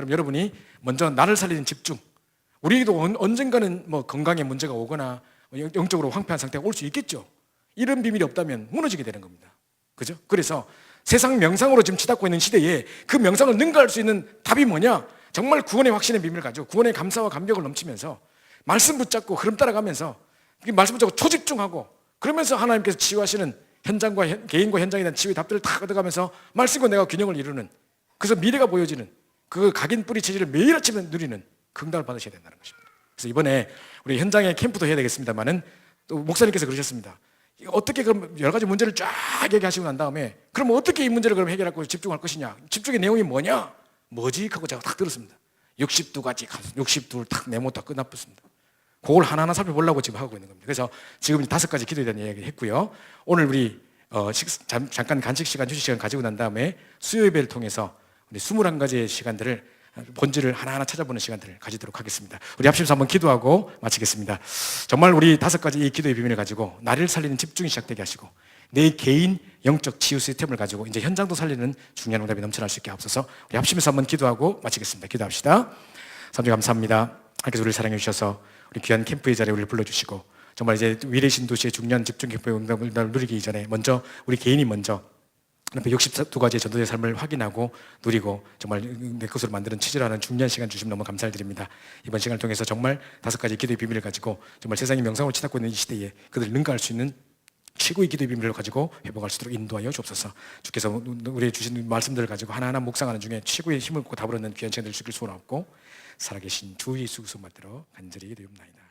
Speaker 1: 여러분이 먼저 나를 살리는 집중. 우리도 언젠가는 뭐 건강에 문제가 오거나 영적으로 황폐한 상태가 올 수 있겠죠. 이런 비밀이 없다면 무너지게 되는 겁니다. 그죠? 그래서 세상 명상으로 지금 치닫고 있는 시대에 그 명상을 능가할 수 있는 답이 뭐냐? 정말 구원의 확신의 비밀을 가지고 구원의 감사와 감격을 넘치면서 말씀 붙잡고 흐름 따라가면서 말씀 붙잡고 초집중하고 그러면서 하나님께서 치유하시는 현장과 개인과 현장에 대한 치유의 답들을 다 얻어가면서 말씀과 내가 균형을 이루는 그래서 미래가 보여지는 그 각인 뿌리 체질을 매일 아침에 누리는 긍당을 받으셔야 된다는 것입니다. 그래서 이번에 우리 현장에 캠프도 해야 되겠습니다만은 또 목사님께서 그러셨습니다. 어떻게 그럼 여러 가지 문제를 쫙 얘기하시고 난 다음에 그럼 어떻게 이 문제를 그럼 해결하고 집중할 것이냐? 집중의 내용이 뭐냐? 뭐지? 하고 제가 딱 들었습니다. 62가지, 62를 딱 메모 딱 끝났습니다. 그걸 하나하나 살펴보려고 지금 하고 있는 겁니다. 그래서 지금 5가지 기도에 대한 이야기를 했고요. 오늘 우리 잠깐 간식 시간, 휴식 시간 가지고 난 다음에 수요 예배를 통해서 우리 21가지의 시간들을 본질을 하나하나 찾아보는 시간들을 가지도록 하겠습니다. 우리 합심해서 한번 기도하고 마치겠습니다. 정말 우리 5가지 이 기도의 비밀을 가지고 나를 살리는 집중이 시작되게 하시고 내 개인 영적 치유 시스템을 가지고 이제 현장도 살리는 중요한 응답이 넘쳐날 수 있게 하옵소서. 우리 합심해서 한번 기도하고 마치겠습니다. 기도합시다. 하나님 감사합니다. 하나님께서 우리를 사랑해 주셔서 우리 귀한 캠프의 자리에 우리를 불러주시고 정말 이제 위례신 도시의 중요한 집중 캠프의 응답을 누리기 이전에 먼저 우리 개인이 먼저 62가지의 전도의 삶을 확인하고 누리고 정말 내 것으로 만드는 치질하는 중요한 시간 주시면 너무 감사를 드립니다. 이번 시간을 통해서 정말 5가지 기도의 비밀을 가지고 정말 세상이 명상으로 치닫고 있는 이 시대에 그들을 능가할 수 있는 최고의 기도의 비밀을 가지고 회복할 수 있도록 인도하여 주옵소서. 주께서 우리의 주신 말씀들을 가지고 하나하나 묵상하는 중에 최고의 힘을 얻고 답을 얻는 귀한 시간 될 수 있길 소원하옵고 살아계신 주 예수 그리스도 만들어 간절히 기도옵나이다.